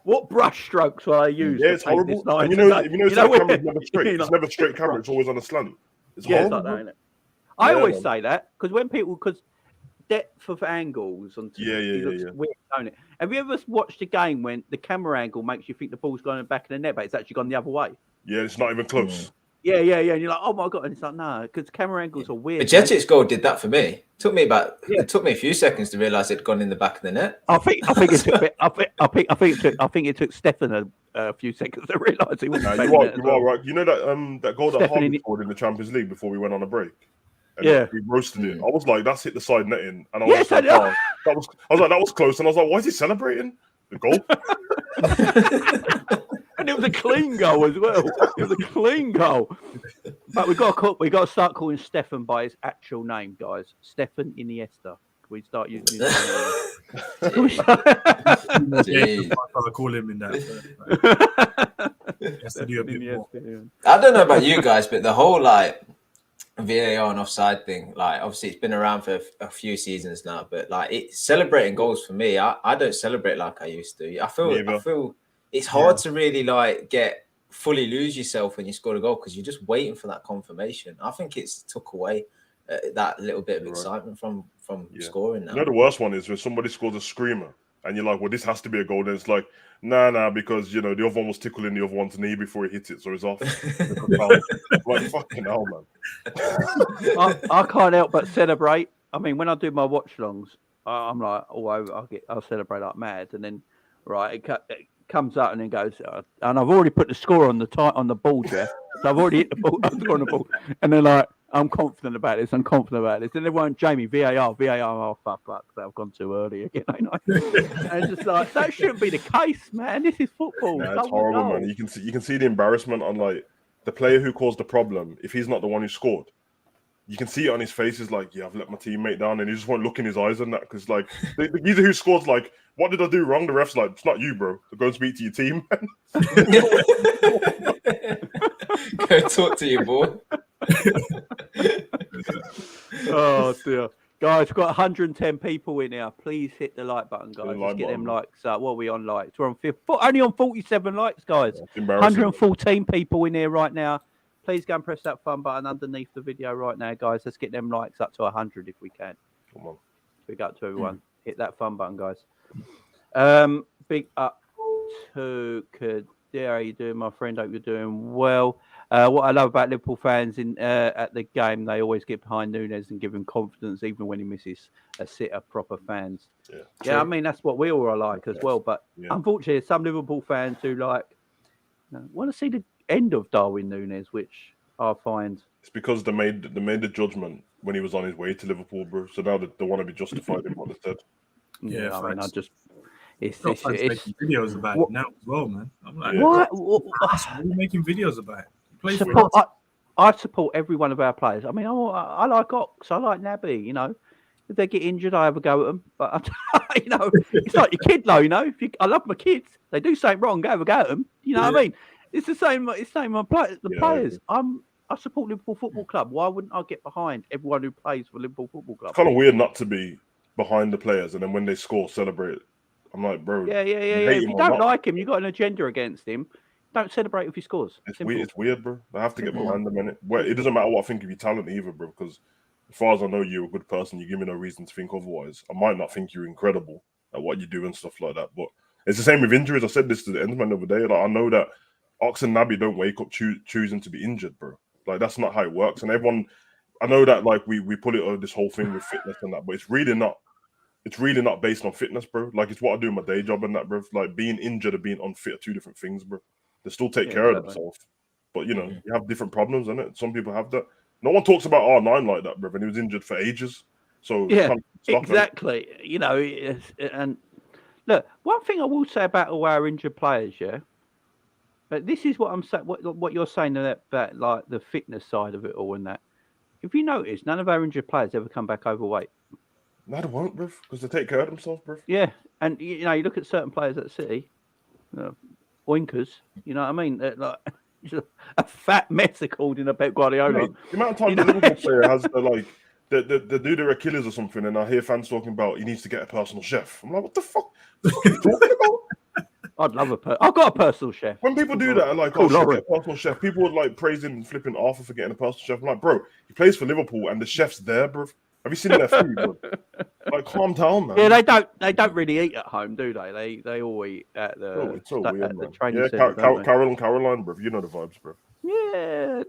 What brush strokes will I use? Yeah, it's horrible. And you know, camera's never straight. It's never straight camera. It's always on a slant. It's horrible. Like that, isn't it? I always say that because depth of angles on TV looks weird, don't it? Have you ever watched a game when the camera angle makes you think the ball's going in the back of the net, but it's actually gone the other way? Yeah, it's not even close. Yeah. And you're like, oh my god, and it's like, no, because camera angles are weird. Bajcetic's goal did that for me. It took me a few seconds to realise it'd gone in the back of the net. I think it took Stefan a few seconds to realise he wasn't. You are right. You know that goal that Haaland scored in the Champions League before we went on a break. And we roasted it. I was like, that's hit the side netting, and I was like, that was close, and I was like, why is he celebrating the goal? And it was a clean goal as well. It was a clean goal. But we got to start calling Stefan by his actual name, guys. Stefan Iniesta. We start using his name. I call him in that. I don't know about you guys, but the whole like VAR and offside thing, like obviously it's been around for a few seasons now, but like celebrating goals for me, I don't celebrate like I used to. I feel it's hard to really like fully lose yourself when you score a goal because you're just waiting for that confirmation. I think it's took away that little bit of excitement from scoring now. You know, the worst one is when somebody scores a screamer and you're like, well, this has to be a goal. Then it's like, nah, because, you know, the other one was tickling the other one's knee before he hits it, so he's off. Like, fucking hell, man. I can't help but celebrate. I mean, when I do my watch-longs, I'm like, I'll celebrate like mad. And then, it comes out and then goes, and I've already put the score on the ball, Jeff. So I've already hit the ball, I'm on the ball. And they're like, I'm confident about this. And then they won't, Jamie, VAR, oh, fuck, I've gone too early again, ain't I? And it's just like, that shouldn't be the case, man. This is football. Yeah, it's horrible, man. You can see the embarrassment on like the player who caused the problem. If he's not the one who scored, you can see it on his face. He's like, yeah, I've let my teammate down, and he just won't look in his eyes and that because like the geezer who scores like, what did I do wrong? The ref's like, it's not you, bro. So go and speak to your team. Go talk to your boy. Oh dear, guys, we've got 110 people in here. Please hit the like button, guys. Let's get them likes up. What are we on likes? We're on only on 47 likes, guys. 114 people in here right now. Please go and press that fun button underneath the video right now, guys. Let's get them likes up to 100 if we can. Come on, big up to everyone. Hit that fun button, guys. Big up to Cody. How you doing, my friend? Hope you're doing well. What I love about Liverpool fans at the game, they always get behind Nunez and give him confidence, even when he misses a sitter. Proper fans. Yeah, I mean that's what we all are like as well. But unfortunately, there's some Liverpool fans who want to see the end of Darwin Nunez, which I find it's because they made the judgment when he was on his way to Liverpool, bro. So now they want to be justified in what they said. Yeah, I mean, it's making videos about it now as well, man. I'm like, what are you making videos about it? I support every one of our players. I mean, I like Ox, I like Naby. You know, if they get injured, I have a go at them. But you know, it's like your kid, though. You know, I love my kids. They do something wrong, go have a go at them. You know what I mean? It's the same. It's the same. The players. I support Liverpool Football Club. Why wouldn't I get behind everyone who plays for Liverpool Football Club? It's kind of weird not to be behind the players, and then when they score, celebrate I'm like, bro. Yeah. hate If him you or don't not. like him, you got an agenda against him. Don't celebrate if he scores. It's Simple. weird. It's weird, bro. I have to get Simple. behind them in it. Well, it doesn't matter what I think of your talent either, bro. Because as far as I know, you're a good person. You give me no reason to think otherwise. I might not think you're incredible at what you do and stuff like that, but it's the same with injuries. I said this to the Enderman the other day. Like, I know that Ox and Naby don't wake up choosing to be injured, bro. Like, that's not how it works. And everyone, I know that like we pull it over this whole thing with fitness and that, but it's really not. It's really not based on fitness, bro. Like, it's what I do in my day job and that, bro. Like, being injured or being unfit are two different things, bro. They still take care of themselves, but you know, you have different problems, innit? Some people have that. No one talks about R9 like that, bro. And he was injured for ages, so yeah, exactly. You know, and look, one thing I will say about all our injured players, yeah. But this is what I'm saying. What you're saying about like the fitness side of it all, and that. If you notice, none of our injured players ever come back overweight. No, they won't, bro, because they take care of themselves, bro. Yeah, and you know, you look at certain players at City, oinkers. You know what I mean? They're like just a fat mess according to Pep Guardiola. Mate, the amount of time the Liverpool player has they do their Achilles or something, and I hear fans talking about he needs to get a personal chef. I'm like, what the fuck? What are you talking about? I'd love I've got a personal chef. When people do that, like, cool, oh, shit, personal chef, people would like praising and flipping Arthur for getting a personal chef. I'm like, bro, he plays for Liverpool, and the chef's there, bro. Have you seen their food, bro? Like, calm down, man. Yeah, they don't really eat at home, do they? They all eat at the weird, the training yeah, centre. Carol and Caroline, bro. You know the vibes, bro. Yeah,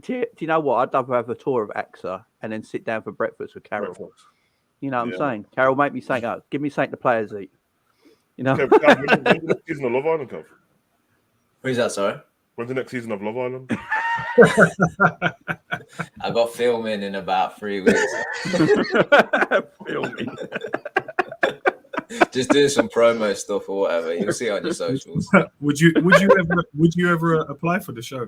do you know what? I'd love to have a tour of AXA and then sit down for breakfast with Carol. Breakfast. You know what I'm saying? Carol, make me something up. Give me something the players eat. You know? Kev, when's the next season of Love Island, Kev? Who's that, sorry? When's the next season of Love Island? I got filming in about 3 weeks. Filming. Just doing some promo stuff or whatever. You'll see on your socials. Would you ever apply for the show?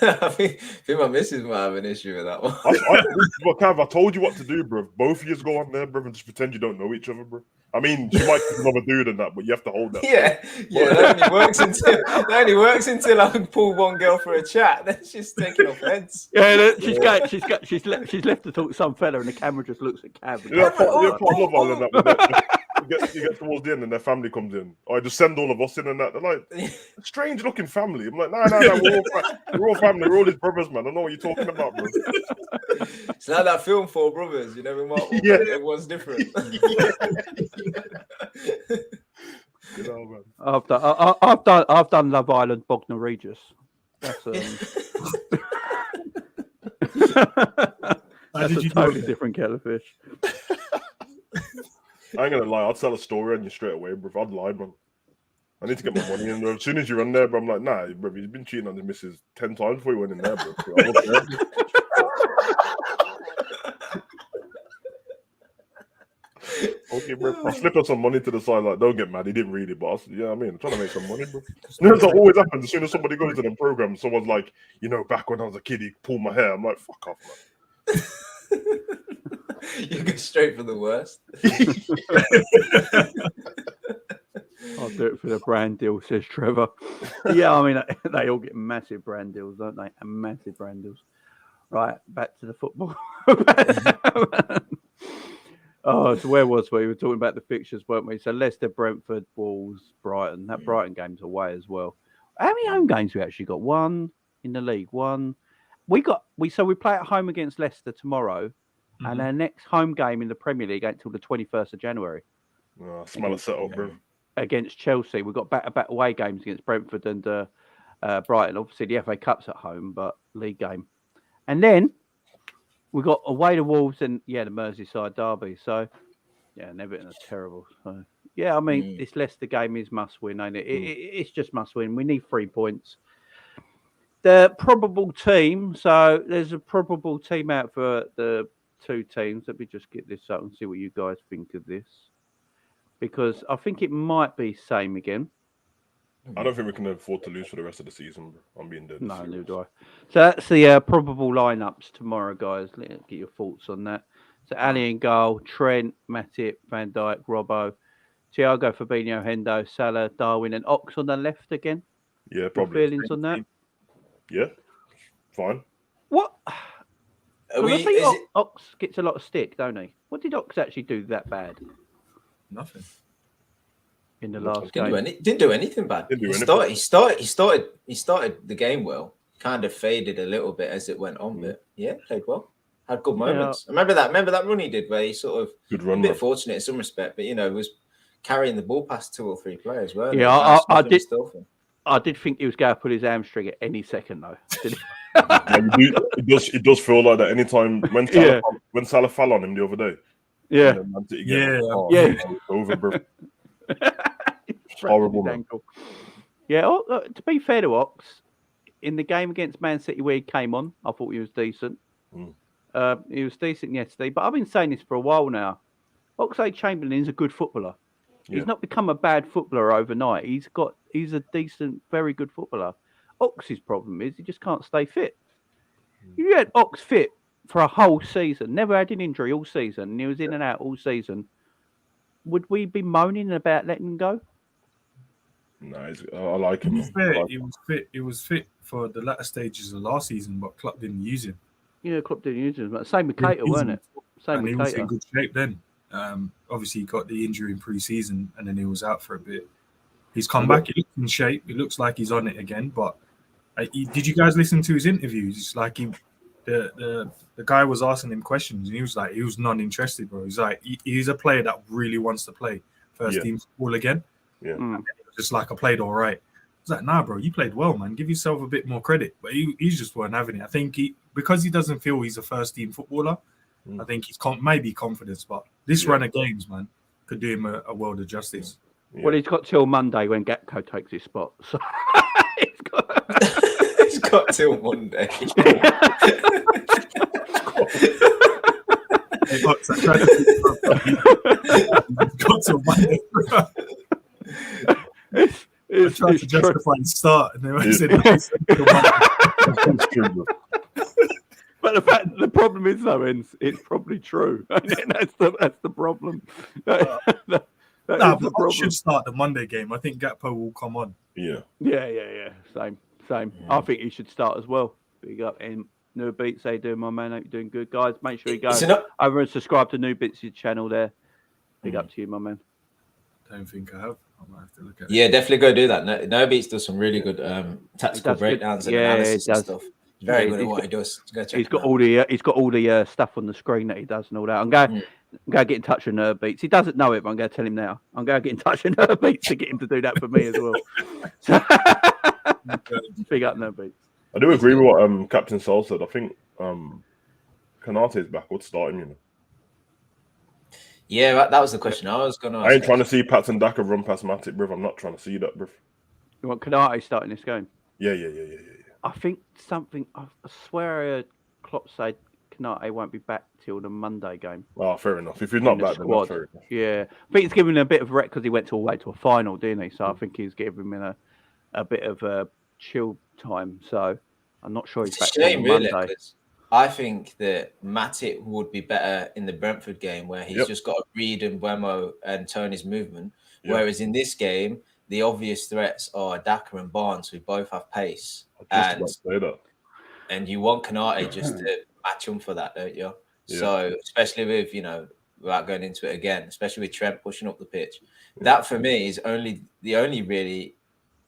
I think my missus might have an issue with that one. But Cav, I told you what to do, bro. Both of you go on there, bro, and just pretend you don't know each other, bro. I mean, she might be another dude and that, but you have to hold that. Yeah. That only works until I can pull one girl for a chat. Then she's taking offence. Yeah, she's left to talk to some fella, and the camera just looks at Cav. You know, Love Island, that. You get towards the end and their family comes in. I just send all of us in and that. They're like, strange looking family. I'm like, no, we're all family. We're all his brothers, man. I know what you're talking about, bro. It's like that film Four Brothers. You know, everyone's different. You know, man. I've done Love Island Bognor Regis. That's that's a totally different kettle of fish. I ain't gonna lie, I'd tell a story on you straight away, bro. I'd lie, man. I need to get my money in, bro. As soon as you're in there, bro, I'm like, nah, bro, he's been cheating on his missus 10 times before he went in there, bro. I wasn't there. Okay, bro. I'll slip her some money to the side, like, don't get mad, he didn't read it, but you know what I mean? I'm trying to make some money, bro. You know, that always happens. As soon as somebody goes to them programs, someone's like, you know, back when I was a kid, he pulled my hair. I'm like, fuck off, man. You go straight for the worst. I'll do it for the brand deal, says Trevor. Yeah, I mean, they all get massive brand deals, don't they? And massive brand deals. Right, back to the football. So where was we? We were talking about the fixtures, weren't we? So Leicester, Brentford, Wolves, Brighton. That Brighton game's away as well. How many home games we actually got? One in the league. One. We play at home against Leicester tomorrow. And our next home game in the Premier League ain't until the 21st of January. Oh, smell a setup, bro. Against Chelsea. We've got back away games against Brentford and Brighton. Obviously, the FA Cup's at home, but league game. And then we got away to Wolves and, the Merseyside derby. So, and Everton are terrible. So, I mean, this Leicester game is must-win, ain't it? It's just must-win. We need 3 points. The probable team. So, there's a probable team out for the 2 teams. Let me just get this up and see what you guys think of this, because I think it might be same again. I don't think we can afford to lose for the rest of the season, bro. I'm being dead. No, neither do I. So that's the probable lineups tomorrow, guys. Let's get your thoughts on that. So Ali in goal, Trent, Matip, Van Dijk, Robbo, Thiago, Fabinho, Hendo, Salah, Darwin, and Ox on the left again. Yeah, probably. Your feelings on that? Yeah, fine. What? Ox gets a lot of stick, don't he? What did Ox actually do that bad? Nothing. in the last Didn't game. didn't do anything bad. He started the game well. Kind of faded a little bit as it went on, but yeah, played well. Had good moments. I remember that run he did where he sort of Good run, a bit man. fortunate in some respect, but was carrying the ball past 2 or 3 players, weren't Yeah, I did think he was going to pull his hamstring at any second though. It does feel like that anytime when Salah fell on him the other day. Yeah. It's over, bro. Horrible, man. Yeah, to be fair to Ox, in the game against Man City where he came on, I thought he was decent. He was decent yesterday, but I've been saying this for a while now. Oxlade-Chamberlain is a good footballer. Yeah. He's not become a bad footballer overnight. He's a decent, very good footballer. Ox's problem is he just can't stay fit. If you had Ox fit for a whole season, never had an injury all season, and he was in and out all season, would we be moaning about letting him go? No, I like him. He was fit for the latter stages of last season, but Klopp didn't use him. Yeah, Klopp didn't use him. But same with Caicedo, weren't it? He was in good shape then. Obviously, he got the injury in pre-season, and then he was out for a bit. He's come back. He looks in shape. He looks like he's on it again. But did you guys listen to his interviews? It's like the guy was asking him questions, and he was non-interested, bro. He's like, he's a player that really wants to play first team football again. Yeah. Just like I played all right. I was like, nah, bro, you played well, man. Give yourself a bit more credit. But he just weren't having it. I think because he doesn't feel he's a first team footballer, I think he's maybe confidence. But this run of games, man, could do him a world of justice. Yeah. Well, he's got till Monday when Gakpo takes his spot. So he's got till Monday. Got till Monday. I tried to justify his start, and then I said, but the problem is, though, it's probably true. That's the problem. I should start the Monday game. I think Gakpo will come on. Yeah. Same. Yeah. I think he should start as well. Big up in New Beats. How you doing, my man? Hope you're doing good, guys. Make sure you go over and subscribe to New Beats' channel there. Big up to you, my man. Don't think I have. I might have to look at it. Yeah, definitely go do that. No Beats does some really good tactical breakdowns and analysis and stuff. Very good at what he does. He's got all the stuff on the screen that he does and all that. I'm going to get in touch with Nerd Beats. He doesn't know it, but I'm going to tell him now. I'm going to get in touch with Nerd Beats to get him to do that for me as well. Big up Nerd Beats. I do agree with what Captain Sol said. I think Kanate is back. Would start him, Yeah, that was the question I was going to ask. I ain't trying to see Pats and Daka run past Matic, bruv. I'm not trying to see that, bruv. You want Kanate starting this game? Yeah. I think something. I swear I heard Klopp say Kanate won't be back till the Monday game. Oh, fair enough. If he's not back, then that's fair enough. Yeah, I think it's giving him a bit of rec because he went all the way to a final, didn't he? So I think he's giving him a bit of chill time. So I'm not sure he's back till Monday. I think that Matic would be better in the Brentford game where he's just got to read and Wemo and Tony's movement. Yep. Whereas in this game, the obvious threats are Daka and Barnes, who both have pace. And you want Kanate just to match him for that, don't you? Yeah. So especially with, without going into it again, especially with Trent pushing up the pitch, that for me is the only really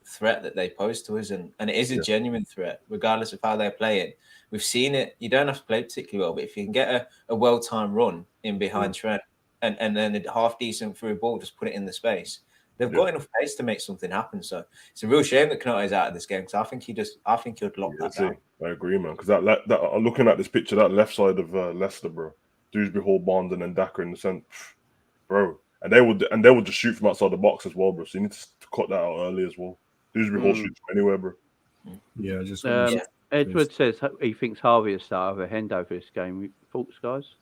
threat that they pose to us. And it is a genuine threat, regardless of how they're playing. We've seen it. You don't have to play particularly well, but if you can get a well-timed run in behind Trent and then a half decent through ball, just put it in the space. They've got enough pace to make something happen. So it's a real shame that Kanate is out of this game because I think he'd lock that down. I agree, man. Because that looking at this picture, that left side of Leicester, bro, Dewsbury Hall, Barnes, and then Daka in the centre, bro, and they would just shoot from outside the box as well, bro. So you need to cut that out early as well. Dewsbury Hall shoots from anywhere, bro. Yeah, just. Edward says he thinks Harvey is star over Hendo for this game. Thoughts, guys?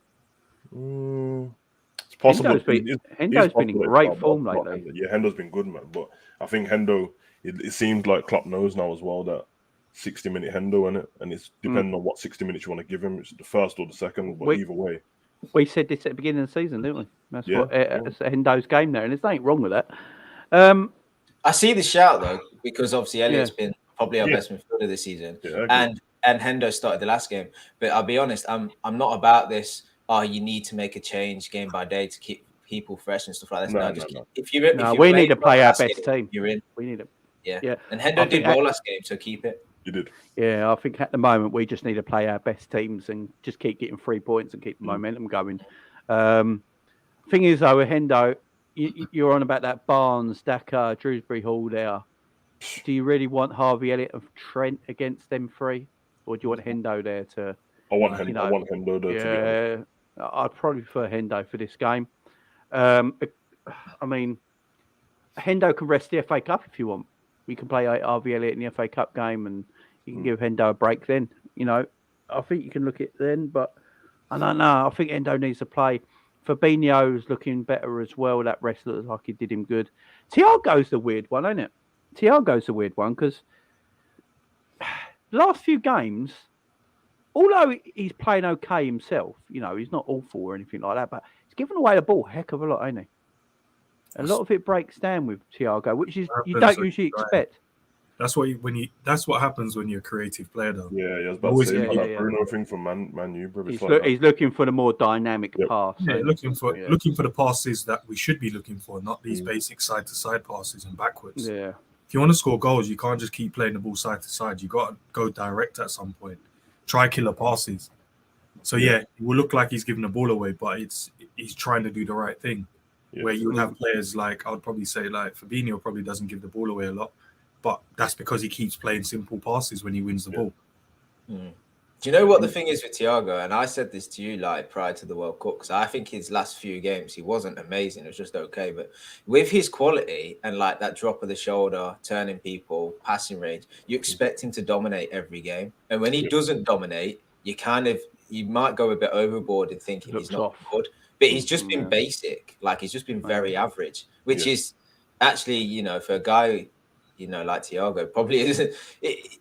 It's possible. Hendo's been in great form lately. Yeah, Hendo's been good, man. But I think Hendo, it seems like Klopp knows now as well that 60-minute Hendo in it, and it's depending on what 60 minutes you want to give him. It's the first or the second, but either way. We said this at the beginning of the season, didn't we? That's what it's Hendo's game there, and there's nothing wrong with that. I see the shout though, because obviously Elliott's been probably our best midfielder this season, and Hendo started the last game. But I'll be honest, I'm not about this. You need to make a change game by day to keep people fresh and stuff like that. No. If you're we need to play our game, best team. You're in. We need it. Yeah. And Hendo did well last game, so keep it. You did. Yeah, I think at the moment we just need to play our best teams and just keep getting 3 points and keep the momentum going. Thing is, though, with Hendo, you're on about that Barnes, Daka, Shrewsbury Hall there. Do you really want Harvey Elliott and Trent against them three? Or do you want Hendo there to... I want Hendo there. Yeah, I'd probably prefer Hendo for this game. I mean, Hendo can rest the FA Cup if you want. We can play Harvey Elliott in the FA Cup game and you can give Hendo a break then. You know, I think you can look at it then, but I don't know. I think Hendo needs to play. Fabinho's looking better as well. That rest looks like he did him good. Thiago's the weird one, ain't it? Thiago's the weird one because the last few games, although he's playing okay himself, you know, he's not awful or anything like that, but he's giving away the ball a heck of a lot, ain't he? A lot of it breaks down with Thiago, which is you don't usually expect. That's what that's what happens when you're a creative player, though. Yeah, I was about to say that Bruno thing from Man U, bro. He's looking for the more dynamic pass. Yeah, looking for the passes that we should be looking for, not these basic side to side passes and backwards. Yeah. If you want to score goals, you can't just keep playing the ball side to side. You got to go direct at some point. Try killer passes. So it will look like he's giving the ball away, but he's trying to do the right thing. Yeah. Where you would have players like, I would probably say like Fabinho probably doesn't give the ball away a lot, but that's because he keeps playing simple passes when he wins the ball. Do you know what the thing is with Thiago? And I said this to you like prior to the World Cup, because I think his last few games, he wasn't amazing. It was just okay. But with his quality and like that drop of the shoulder, turning people, passing range, you expect him to dominate every game. And when he doesn't dominate, you might go a bit overboard in thinking he's not good. But he's just been basic. Like he's just been very average, which is actually, you know, for a guy, you know, like Thiago, probably isn't.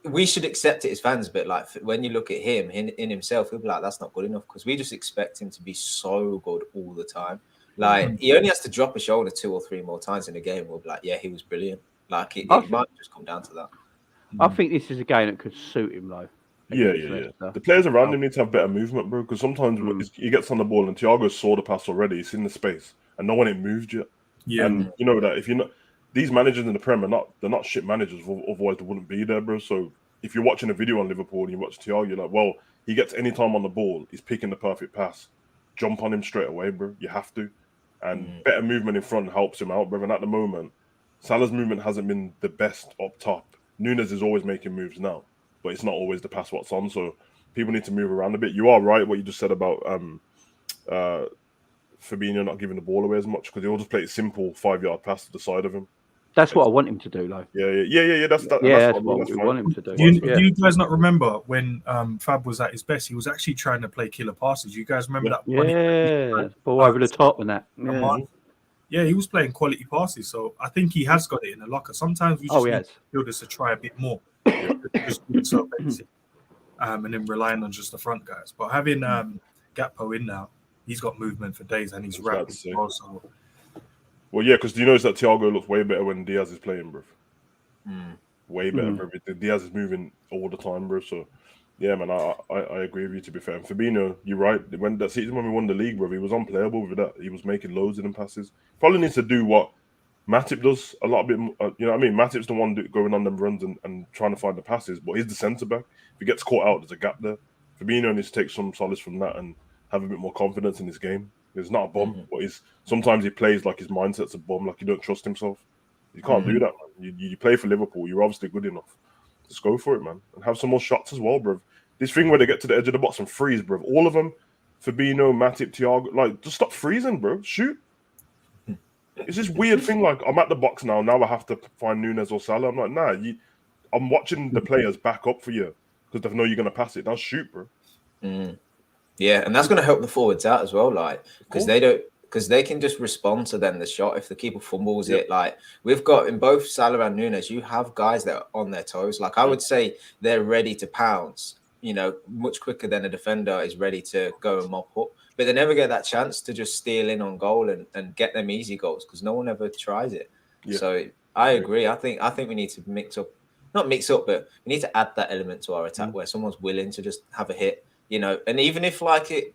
We should accept it as fans, but like when you look at him in himself, he'll be like, that's not good enough because we just expect him to be so good all the time. Like he only has to drop a shoulder 2 or 3 more times in a game. We'll be like, yeah, he was brilliant. Like it might just come down to that. I think this is a game that could suit him though. Yeah. The players around him need to have better movement, bro. Because sometimes he gets on the ball and Thiago saw the pass already. He's in the space and no one ain't moved yet. Yeah, and you know that if you're not, these managers in the Prem they're not shit managers. Otherwise, they wouldn't be there, bro. So if you're watching a video on Liverpool and you watch Thiago, you're like, well, he gets any time on the ball, he's picking the perfect pass. Jump on him straight away, bro. You have to. And better movement in front helps him out, bro. And at the moment, Salah's movement hasn't been the best up top. Núñez is always making moves now, but it's not always the pass what's on. So people need to move around a bit. You are right what you just said about Fabinho not giving the ball away as much because he'll just play a simple 5-yard pass to the side of him. That's what I want him to do, though. Yeah. That's what we want him to do. Do you guys not remember when Fab was at his best? He was actually trying to play killer passes. You guys remember that? Yeah, ball over the top and that. Yeah, he was playing quality passes. So I think he has got it in the locker. Sometimes we just need builders to try a bit more. Just do it so basic, and then relying on just the front guys. But having Gakpo in now, he's got movement for days and he's rapid also. Well, yeah, because do you notice that Thiago looks way better when Diaz is playing, bro? Way better for everything. Diaz is moving all the time, bro. So, yeah, man, I agree with you, to be fair. And Fabinho, you're right. When that season when we won the league, bro, he was unplayable with that. He was making loads of them passes. Probably needs to do what Matip does a lot bit. You know what I mean? Matip's the one going on them runs and trying to find the passes, but he's the centre back. If he gets caught out, there's a gap there. Fabinho needs to take some solace from that and have a bit more confidence in his game. He's not a bum, but sometimes he plays like his mindset's a bum, like he don't trust himself. You can't do that, man. You play for Liverpool. You're obviously good enough. Just go for it, man, and have some more shots as well, bro. This thing where they get to the edge of the box and freeze, bro. All of them, Fabinho, Matip, Thiago, like just stop freezing, bro. Shoot. It's this weird thing. Like I'm at the box now. Now I have to find Núñez or Salah. I'm like, nah. I'm watching the players back up for you because they know you're gonna pass it. Now shoot, bro. Yeah, and that's going to help the forwards out as well, like because they can just respond to then the shot if the keeper fumbles it. Like we've got in both Salah and Núñez, you have guys that are on their toes. Like I would say they're ready to pounce, you know, much quicker than a defender is ready to go and mop up. But they never get that chance to just steal in on goal and get them easy goals because no one ever tries it. Yeah. So I agree. I think we need to not mix up, but we need to add that element to our attack where someone's willing to just have a hit. You know, and even if like it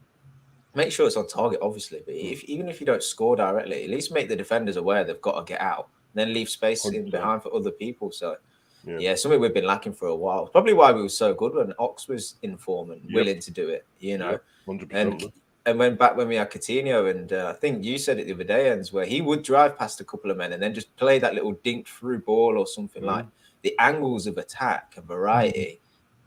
make sure it's on target, obviously. But even if you don't score directly, at least make the defenders aware they've got to get out. Then leave space 100%. in behind for other people. So, yeah, something we've been lacking for a while. Probably why we were so good when Ox was in form and willing to do it, you know. 100%. And when we had Coutinho, and I think you said it the other day, Ends, where he would drive past a couple of men and then just play that little dink through ball or something like the angles of attack and variety.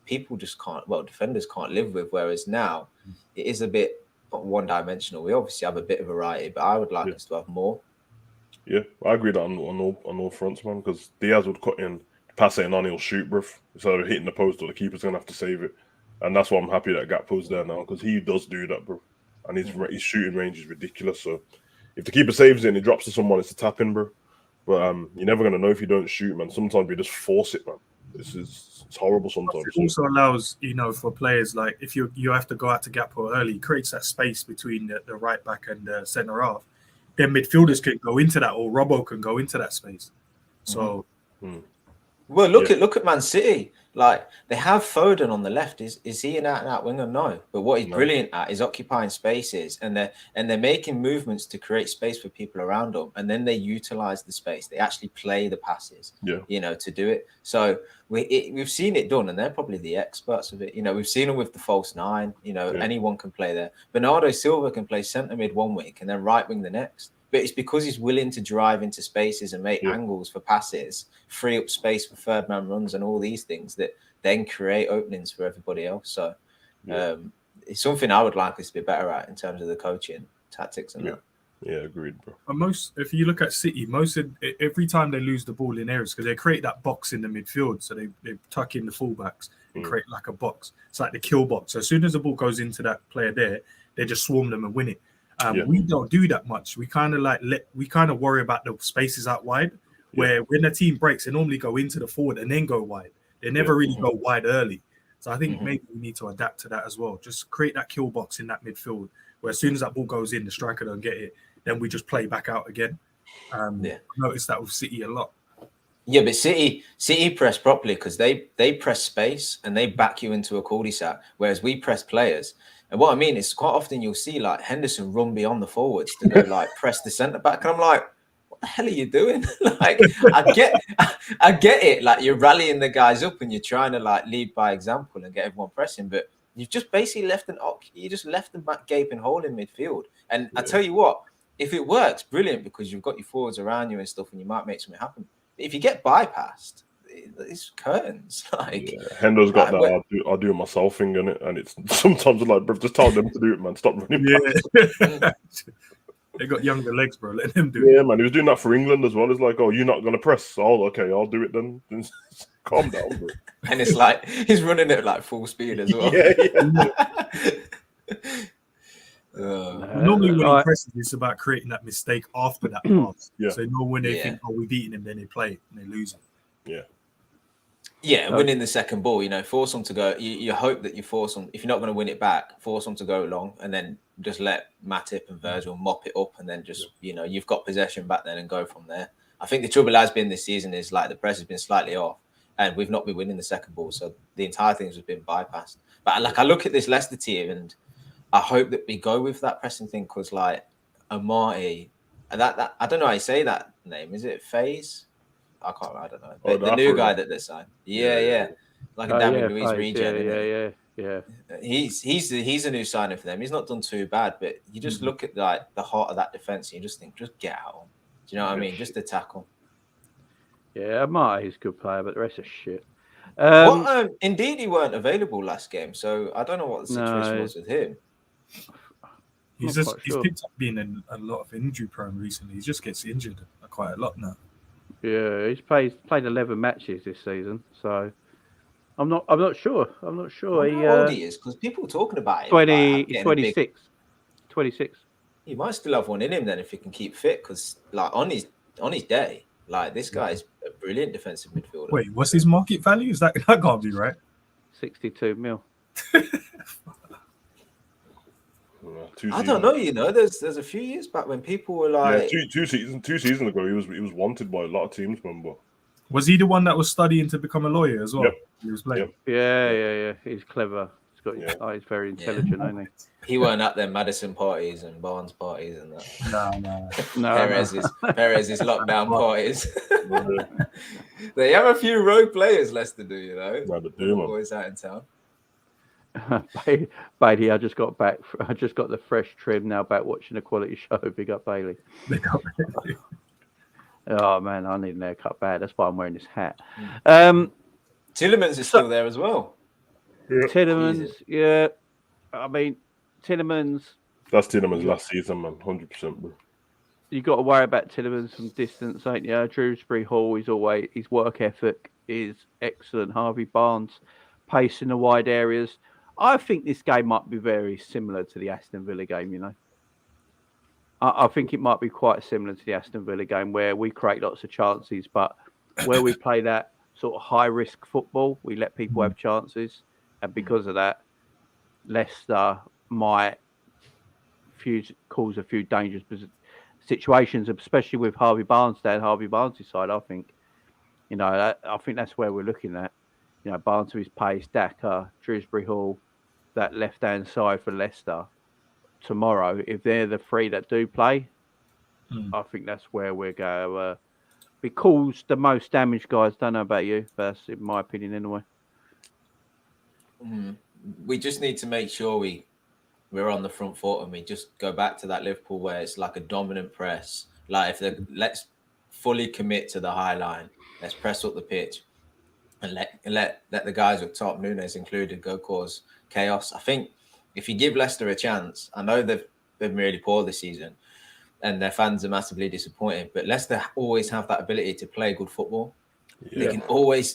People just can't, defenders can't live with. Whereas now it is a bit one-dimensional. We obviously have a bit of variety, but I would like us to have more. Yeah, I agree that on all fronts, man. Because Diaz would cut in, pass it, and on he'll shoot, bruv. Instead of hitting the post, or the keeper's gonna have to save it. And that's why I'm happy that Gakpo's there now, because he does do that, bro. And his shooting range is ridiculous. So if the keeper saves it and it drops to someone, it's a tap in, bro. But you're never gonna know if you don't shoot, man. Sometimes we just force it, man. It's horrible sometimes. It also allows, for players, like if you have to go out to Gakpo early, it creates that space between the right back and the centre half. Then midfielders can go into that, or Robbo can go into that space. So, well, look at Man City. Like, they have Foden on the left. Is he an out-and-out winger? No. But what he's brilliant at is occupying spaces, and they're making movements to create space for people around them, and then they utilize the space. They actually play the passes, to do it. So we've seen it done, and they're probably the experts of it. We've seen them with the false nine. Anyone can play there. Bernardo Silva can play centre mid one week and then right wing the next. But it's because he's willing to drive into spaces and make angles for passes, free up space for third man runs and all these things that then create openings for everybody else. So it's something I would like us to be better at in terms of the coaching tactics and that. Yeah, agreed, bro. And if you look at City, every time they lose the ball in areas, because they create that box in the midfield, so they tuck in the fullbacks and create like a box. It's like the kill box. So as soon as the ball goes into that player there, they just swarm them and win it. We don't do that much. We kind of worry about the spaces out wide, where when the team breaks, they normally go into the forward and then go wide. They never really go wide early. So I think maybe we need to adapt to that as well. Just create that kill box in that midfield, where as soon as that ball goes in, the striker don't get it, then we just play back out again. I noticed that with City a lot. Yeah, but City press properly because they press space and they back you into a cul-de-sac, whereas we press players. And what I mean is quite often you'll see like Henderson run beyond the forwards to go like press the centre back. And I'm like, what the hell are you doing? Like, I get it. Like, you're rallying the guys up and you're trying to like lead by example and get everyone pressing. But you've just basically left them back gaping hole in midfield. And I tell you what, if it works, brilliant, because you've got your forwards around you and stuff and you might make something happen. But if you get bypassed, it's curtains. Like, Hendo's got that I'll do it myself thing in it, and it's sometimes like, bro, just tell them to do it, man. Stop running back. They got younger legs, bro. Let them do it. Yeah, man. He was doing that for England as well. It's like, oh, you're not gonna press. Oh, okay, I'll do it then. Calm down, bro. And it's like he's running at like full speed as well. Normally when he presses, it's about creating that mistake after that pass. So when they think, oh, we're beating him, then they play it and they lose it. Winning the second ball, force them to go. You hope that you force them. If you're not going to win it back, force them to go long, and then just let Matip and Virgil mop it up, and then just you've got possession back then and go from there. I think the trouble has been this season is like the press has been slightly off, and we've not been winning the second ball, so the entire thing has been bypassed. But like I look at this Leicester team, and I hope that we go with that pressing thing because like Amati, that I don't know how you say that name. Is it FaZe? I don't know. The new guy that they signed. Like a David Luiz regen. Yeah. He's a new signing for them. He's not done too bad, but you just look at like the heart of that defense and you just think, just get out. Do you know what I mean? Just to tackle. Yeah, Marty's a good player, but the rest are shit. Indeed, he weren't available last game, so I don't know what the situation was with him. He's picked up being a lot of injury prone recently. He just gets injured quite a lot now. Yeah, he's played 11 matches this season, so I'm not sure. I'm not sure. How old he is, because people are talking about it. 26. 26. He might still have one in him then if he can keep fit, because like on his day, like this guy is a brilliant defensive midfielder. Wait, what's his market value? Is that can't be right? 62 mil. I don't know. There's a few years back when people were like, two seasons ago, he was wanted by a lot of teams. Remember? Was he the one that was studying to become a lawyer as well? Yep. He was playing. Yeah. He's clever. He's very intelligent, isn't he weren't at them Madison parties and Barnes parties and that. No. Perez's lockdown parties. They have a few rogue players, Leicester do, you know. Always out in town. Bailey, I just got the fresh trim now. Back watching a quality show. Big up, Bailey. Oh man, I need an haircut bad. That's why I'm wearing this hat. Tielemans is still there as well. Yeah. Tielemans, yeah. I mean, Tielemans. That's Tielemans last season, man. 100%, bro. You got to worry about Tielemans from distance, ain't you? Shrewsbury Hall is always his work ethic is excellent. Harvey Barnes, pace in the wide areas. I think this game might be very similar to the Aston Villa game, you know. I think it might be quite similar to the Aston Villa game where we create lots of chances, but where we play that sort of high-risk football, we let people have chances. And because of that, Leicester might cause a few dangerous situations, especially with Harvey Barnes down Harvey Barnes' side. I think that's where we're looking at. You know, Barnes with his pace, Daka, Shrewsbury Hall, that left-hand side for Leicester tomorrow. If they're the three that do play, I think that's where we're going to be caused the most damage, guys. Don't know about you, but that's in my opinion anyway. We just need to make sure we're on the front foot and we just go back to that Liverpool where it's like a dominant press. Like let's fully commit to the high line. Let's press up the pitch and let the guys up top, Nunes included, go cause chaos. I think if you give Leicester a chance, I know they've been really poor this season and their fans are massively disappointed, but Leicester always have that ability to play good football. Yeah.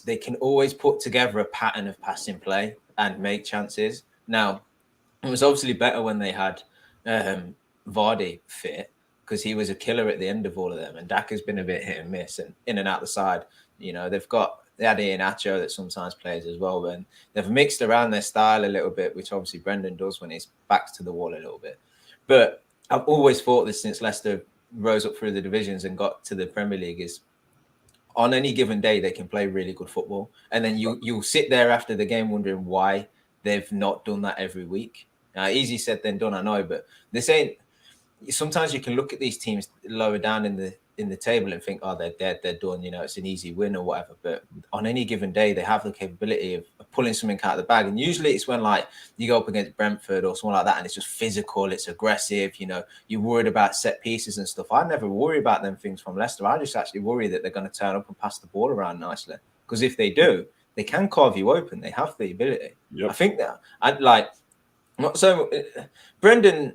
They can always put together a pattern of passing play and make chances. Now, it was obviously better when they had Vardy fit because he was a killer at the end of all of them, and Daka's been a bit hit and miss and in and out the side. You know, they had Iheanacho that sometimes plays as well, and they've mixed around their style a little bit, which obviously Brendan does when he's back to the wall a little bit. But I've always thought this since Leicester rose up through the divisions and got to the Premier League is on any given day they can play really good football, and then you'll sit there after the game wondering why they've not done that every week. Now, easy said than done, I know, but this ain't. Sometimes you can look at these teams lower down in the table and think, oh, they're dead, they're done. You know, it's an easy win or whatever. But on any given day, they have the capability of pulling something out of the bag. And usually, it's when like you go up against Brentford or someone like that, and it's just physical, it's aggressive. You know, you're worried about set pieces and stuff. I never worry about them things from Leicester. I just actually worry that they're going to turn up and pass the ball around nicely. Because if they do, they can carve you open. They have the ability. Yep. I think that not so Brendan.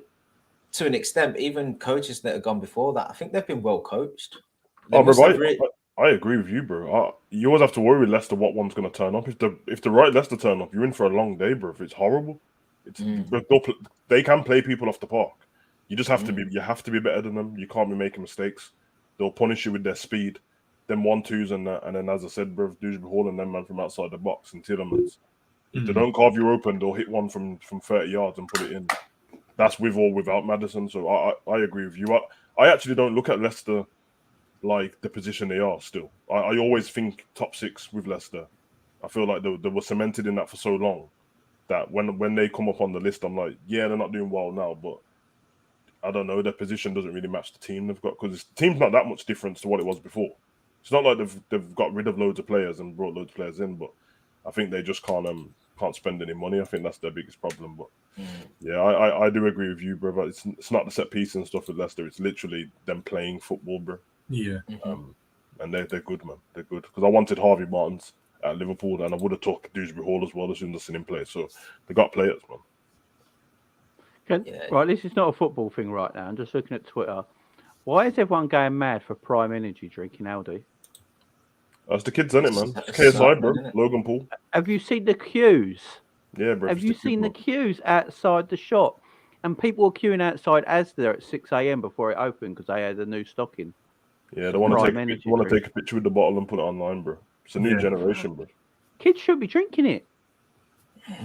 To an extent, even coaches that have gone before that, I think they've been well coached. I agree with you, bro. You always have to worry with Leicester what one's going to turn up. If the right Leicester turn up, you're in for a long day, bro. If it's horrible, they can play people off the park. You just have to be. You have to be better than them. You can't be making mistakes. They'll punish you with their speed. Them 1-2s and then, as I said, bro, Dewsbury Hall and them man from outside the box and Tielemans. If they don't carve you open, they'll hit one from 30 yards and put it in. That's with or without Maddison. So I agree with you. I actually don't look at Leicester like the position they are still. I always think top 6 with Leicester. I feel like they were cemented in that for so long that when they come up on the list, I'm like, yeah, they're not doing well now, but I don't know. Their position doesn't really match the team they've got because the team's not that much different to what it was before. It's not like they've got rid of loads of players and brought loads of players in, but I think they just can't spend any money. I think that's their biggest problem. But yeah, I do agree with you, bro. But it's not the set piece and stuff with Leicester. It's literally them playing football, bro. Yeah. And they're good, man. They're good. Because I wanted Harvey Barnes at Liverpool, and I would have took Dewsbury Hall as well as soon as I seen him play. So they got players, man. Right, this is not a football thing right now. I'm just looking at Twitter. Why is everyone going mad for Prime Energy drinking Aldi? That's the kids, isn't it, man? KSI, bro. Logan Paul. Have you seen the queues? Yeah, bro. Have you seen the queues outside the shop? And people were queuing outside Asda at 6 a.m. before it opened because they had a new stock in. Yeah, they want to take a picture with the bottle and put it online, bro. It's a new generation, bro. Kids should be drinking it.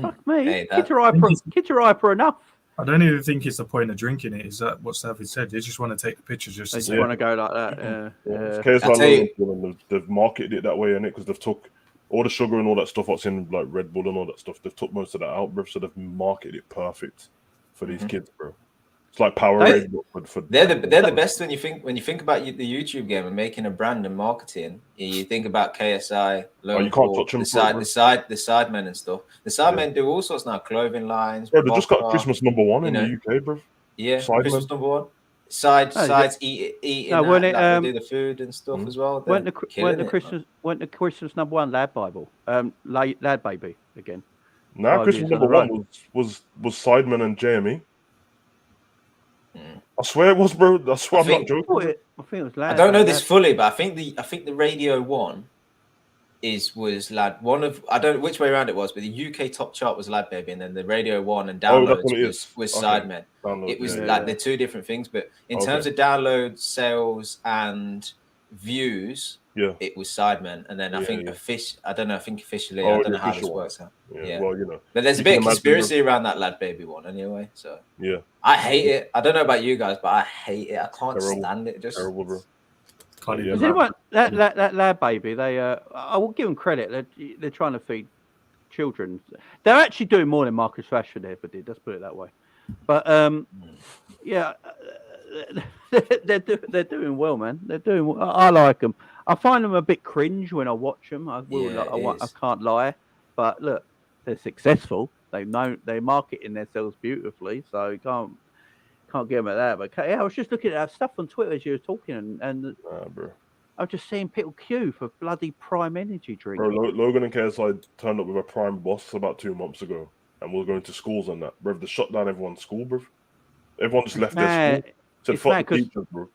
Fuck me. Hey, kids are hyper enough. I don't even think it's the point of drinking it. Is that what Savage said? They just want to take the picture. They just want to go like that. It's KSI Logan Paul, and they've marketed it that way, innit? Because they've took all the sugar and all that stuff what's in like Red Bull and all that stuff, they've took most of that out, bro. So they've marketed it perfect for these kids, bro. It's like Powerade, but for they're the best when you think about the YouTube game and making a brand and marketing. You think about KSI, you can't touch them. the Sidemen and stuff. The Sidemen do all sorts now, clothing lines. Bro, they just got Christmas #1 in the UK, bro. Yeah, Sidemen. Christmas #1. Sides eating. No, when they do the food and stuff as well. Went the Christmas #1 Lad Bible, Lad Baby again. Nah, Christmas #1 was Sidemen and JME. I swear it was, bro. I swear I'm not joking. I think it was Lad. I don't know this fully, but I think the Radio One was Lad. One of I don't know which way around it was, but the UK top chart was Lad Baby, and then the Radio One and downloads was Sidemen. It was they're two different things, but in terms of downloads, sales, and views, it was Sidemen, and then I think I don't know. I think officially, I don't know how this works out. Yeah, well, you know, but there's a bit of conspiracy around that Lad Baby one, anyway. So I hate it. I don't know about you guys, but I hate it. I can't stand it. Just terrible, bro. That Lad Baby, they I will give them credit. They're trying to feed children. They're actually doing more than Marcus Rashford ever did. Let's put it that way. But they're doing well, man. They're doing well. I like them. I find them a bit cringe when I watch them. I can't lie. But look, they're successful. They're marketing themselves beautifully, so you can't get them at that. But I was just looking at stuff on Twitter as you were talking, and bro, I was just seeing people queue for bloody Prime Energy drink. Bro, Logan and KSI turned up with a Prime boss about 2 months ago, and we were going to schools and that. Bro, they shut down everyone's school, bro. Everyone just left their school. Said fuck the teachers, bro.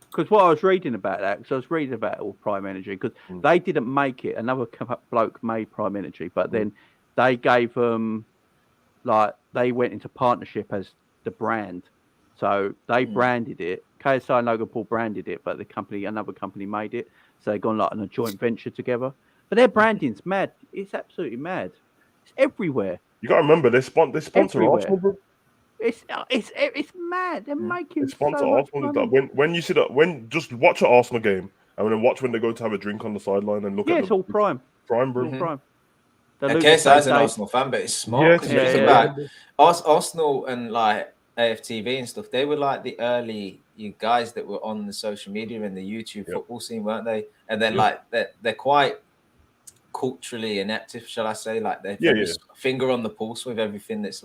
Because what I was reading about that, because I was reading about all Prime Energy, because they didn't make it. Another bloke made Prime Energy, but then they gave them, they went into partnership as the brand. So they branded it. KSI and Logan Paul branded it, but another company made it. So they've gone on a joint venture together. But their branding's mad. It's absolutely mad. It's everywhere. You got to remember, they sponsor Arsenal, bro. It's mad. They're making sponsor so Arsenal. That when you see that, just watch an Arsenal game and then watch when they go to have a drink on the sideline and look at it's all Prime. Prime, bro. Prime. KSI's an Arsenal fan, but it's smart. Arsenal and AFTV and stuff, they were like the early guys that were on the social media and the YouTube football scene, weren't they? And then they're quite culturally inept, shall I say? Like they're finger on the pulse with everything that's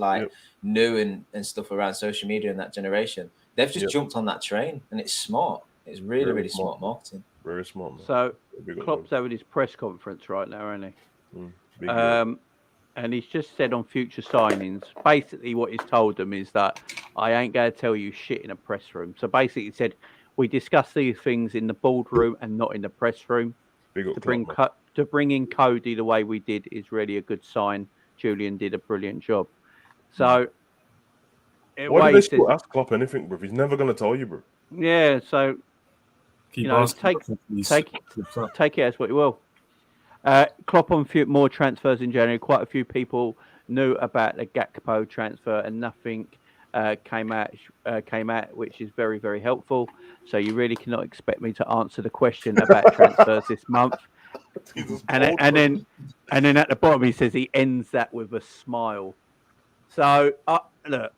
new and stuff around social media in that generation. They've just jumped on that train, and it's smart. It's really, really smart marketing. Very smart, man. So Klopp's having his press conference right now, isn't he? And he's just said on future signings, basically what he's told them is that I ain't going to tell you shit in a press room. So basically he said, we discuss these things in the boardroom and not in the press room. To bring in Cody the way we did is really a good sign. Julian did a brilliant job. So why do they still ask Klopp anything, bro? He's never going to tell you, bro. Yeah, so take it as what you will. Klopp on more transfers in January. Quite a few people knew about the Gakpo transfer, and nothing came out, which is very, very helpful. So you really cannot expect me to answer the question about transfers this month. And then at the bottom he says he ends that with a smile. So look,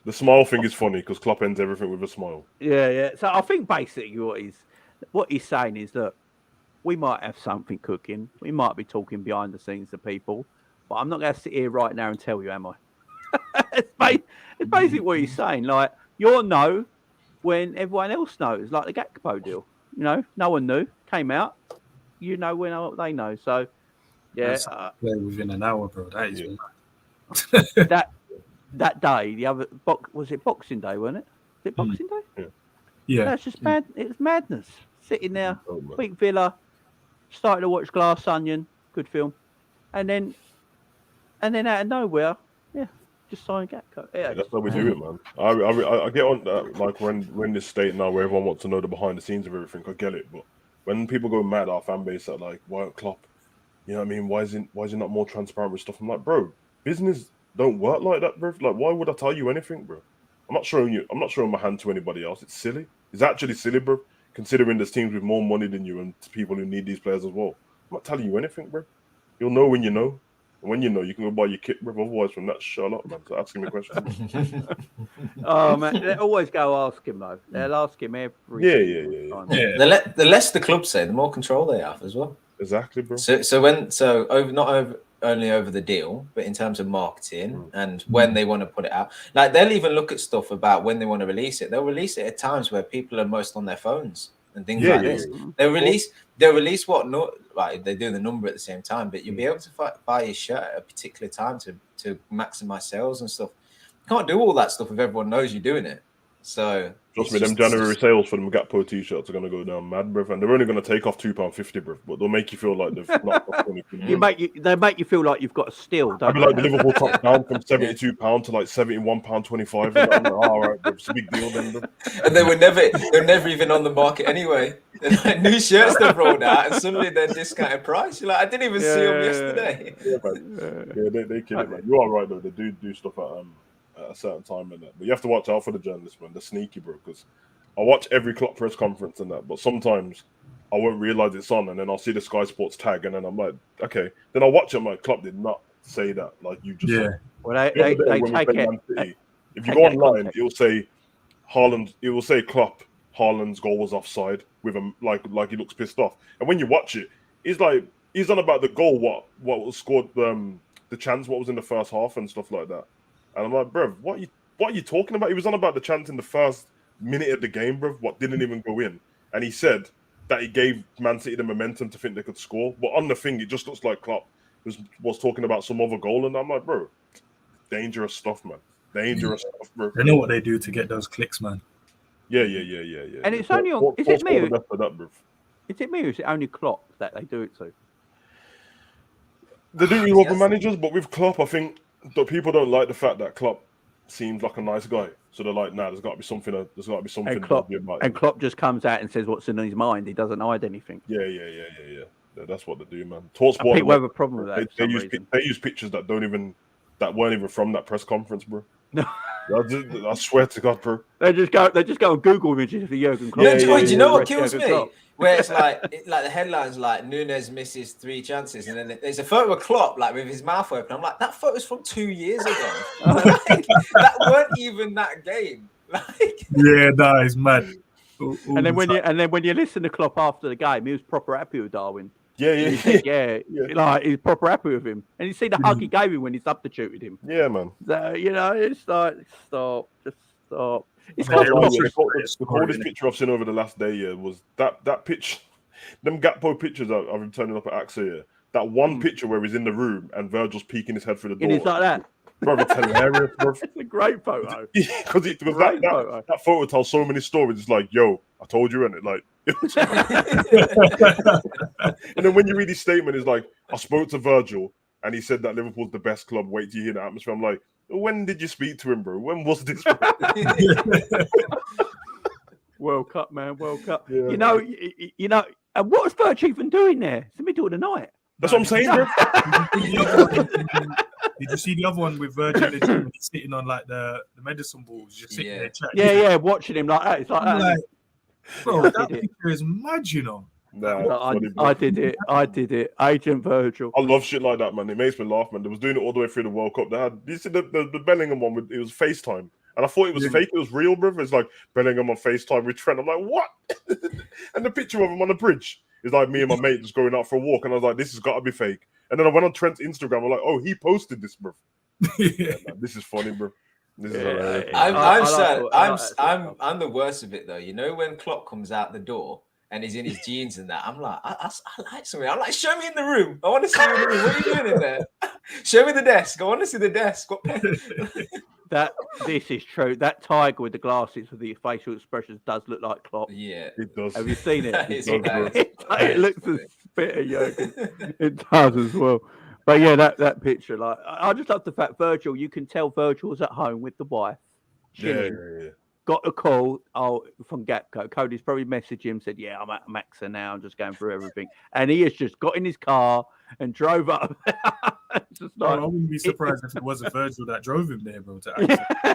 the smile thing is funny because Klopp ends everything with a smile. Yeah. So I think basically what he's saying is that we might have something cooking. We might be talking behind the scenes to people, but I'm not going to sit here right now and tell you, am I? It's basically what he's saying. Like, you'll know when everyone else knows, like the Gakpo deal. You know, no one knew. Came out. You know when they know. So, yeah. Within an hour, bro. That is that day, the other was it Boxing Day, wasn't it? Was it Boxing Day? Yeah. That's just mad. It was madness. Sitting there, beat Villa. Started to watch Glass Onion, good film, and then out of nowhere, just sign Gakpo. Yeah, that's how we do it, man. I get on that, like when this state now where everyone wants to know the behind the scenes of everything. I get it, but when people go mad, our fan base are like, "Why Klopp? You know what I mean? Why is he not more transparent with stuff?" I'm like, bro, business don't work like that, bro. Like, why would I tell you anything, bro? I'm not showing my hand to anybody else. It's silly. It's actually silly, bro. Considering there's teams with more money than you and people who need these players as well. I'm not telling you anything, bro. You'll know when you know. And when you know, you can go buy your kit, bruv. Otherwise, from that, shut up, man. So asking me questions. Oh man, they always go ask him though. They'll ask him every time. The less the club say, the more control they have as well. Exactly, bro. So only over the deal, but in terms of marketing and when they want to put it out, like they'll even look at stuff about when they want to release it. They'll release it at times where people are most on their phones and things like this. They'll release what not like they do the number at the same time, but you'll be able to buy your shirt at a particular time to maximize sales and stuff. You can't do all that stuff if everyone knows you're doing it. So trust me, them January sales for them Gakpo t-shirts are gonna go down mad, bruv, and they're only gonna take off £2.50, bruv, but they'll make you feel like they've not cost anything. They make you feel like you've got a steal. I'd be like the Liverpool top down from £72 to like £71.25. And I'm like, all right, bruv, it's a big deal then, bruv. And they're never even on the market anyway. They're like new shirts they've rolled out, and suddenly they're discounted price. You're like, I didn't even see them yesterday. They kill it, man. You are right though. They do stuff at a certain time and that, but you have to watch out for the journalists, man. They're sneaky, bro. Because I watch every Klopp press conference and that, but sometimes I won't realize it's on, and then I'll see the Sky Sports tag, and then I'm like, okay. Then I watch it. I'm like, Klopp did not say that, like you just said. Well, they take it. If you go online, it'll say Haaland. It will say Klopp. Haaland's goal was offside with him, like he looks pissed off. And when you watch it, he's on about the goal, what was scored, the chance, what was in the first half and stuff like that. And I'm like, bruv, what are you talking about? He was on about the chance in the first minute of the game, bruv, what didn't even go in. And he said that he gave Man City the momentum to think they could score. But on the thing, it just looks like Klopp was talking about some other goal. And I'm like, bro, dangerous stuff, man. Dangerous stuff, bro. They know what they do to get those clicks, man. Yeah. And it's only on... Is it me? Is it me or is it only Klopp that they do it to? They do it with other managers, but with Klopp, I think that people don't like the fact that Klopp seems like a nice guy. So they're like, nah, there's got to be something. There's got to be something. And Klopp just comes out and says what's in his mind. He doesn't hide anything. Yeah. That's what they do, man. TalkSport. People have a problem with that. They use pictures that weren't even from that press conference, bro. No. I swear to God, bro. They just go on Google images for Jurgen Klopp. Do you know what kills me? Where it's like the headlines like Nunes misses 3 chances, and then there's a photo of Klopp like with his mouth open. I'm like, that photo's from 2 years ago. That weren't even that game. That is mad. And then when you listen to Klopp after the game, he was proper happy with Darwin. Yeah. Like he's proper happy with him, and you see the hug he gave him when he substituted him. Yeah, man. So, it's like stop. It's the coldest picture I've seen over the last day was that pitch. Them Gakpo pictures I've been turning up at AXA. That one picture where he's in the room and Virgil's peeking his head through the door. And it's like that. Bro, it's hilarious, bro. It's a great photo. Because that photo tells so many stories. It's like, yo, I told you, and it like. And then when you read his statement, it's like, I spoke to Virgil and he said that Liverpool's the best club. Wait till you hear the atmosphere. I'm like, when did you speak to him, bro? When was this? World Cup, man. World Cup. Yeah, you know. And what was Virgil even doing there? It's the middle of the night. That's what I'm saying, bro. Did you see the other one with Virgil when he's sitting on like the medicine balls, just sitting there chatting? Yeah, watching him like that. It's like that. Like, bro, that picture is mad, you know. Nah, I did it. Agent Virgil. I love shit like that, man. It makes me laugh, man. They was doing it all the way through the World Cup. They had, you see the Bellingham one, it was FaceTime. And I thought it was fake. It was real, bro. It's like Bellingham on FaceTime with Trent. I'm like, what? And the picture of him on the bridge is like me and my mate just going out for a walk. And I was like, this has got to be fake. And then I went on Trent's Instagram. I'm like, oh, he posted this, bro. Yeah, man, this is funny, bro. This is hilarious. I'm the worst of it, though. You know, when Klopp comes out the door and he's in his jeans and that, I'm like, I like something. I'm like, show me in the room. I want to see you in the room. What are you doing in there? Show me the desk. I want to see the desk. This is true. That tiger with the glasses with the facial expressions does look like Klopp. Yeah, it does. Have you seen it? It looks a bit of Jurgen. It does as well. But yeah, that picture, like, I just love the fact Virgil. You can tell Virgil's at home with the wife, chilling. Yeah. Got a call from Gakpo. Cody's probably messaged him, said, yeah, I'm at Maxa now. I'm just going through everything. And he has just got in his car and drove up. Just like, I wouldn't be surprised if it wasn't Virgil that drove him there, bro.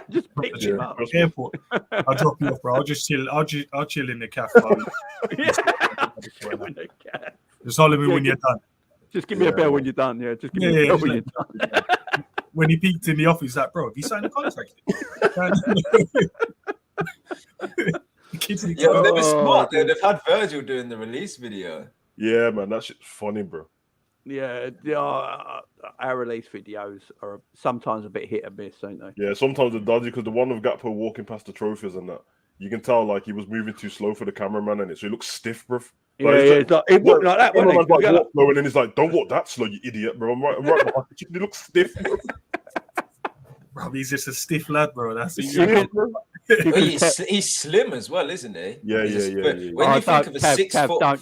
Just pick him up. Airport. I'll drop you off, bro. I'll just chill. I'll chill in the cafe. Just follow me when you're done. Just give me a bell when you're done. Yeah, just give me a bell when you're done. When he peeked in the office, like, bro, have you signed a contract? They were smart. They've had Virgil doing the release video. Yeah, man, that shit's funny, bro. Yeah, our release videos are sometimes a bit hit and miss, don't they? Yeah, sometimes they're dodgy because the one of Gakpo walking past the trophies and that, you can tell like he was moving too slow for the cameraman and so he looks stiff, bro. It walked like that, wasn't it? Like, walk slow, and then he's like, "Don't walk that slow, you idiot, bro." I'm right behind you. He looks stiff, bro. Bro, he's just a stiff lad, bro. That's He's slim as well, isn't he? Yeah. When you think of a 6'4" guy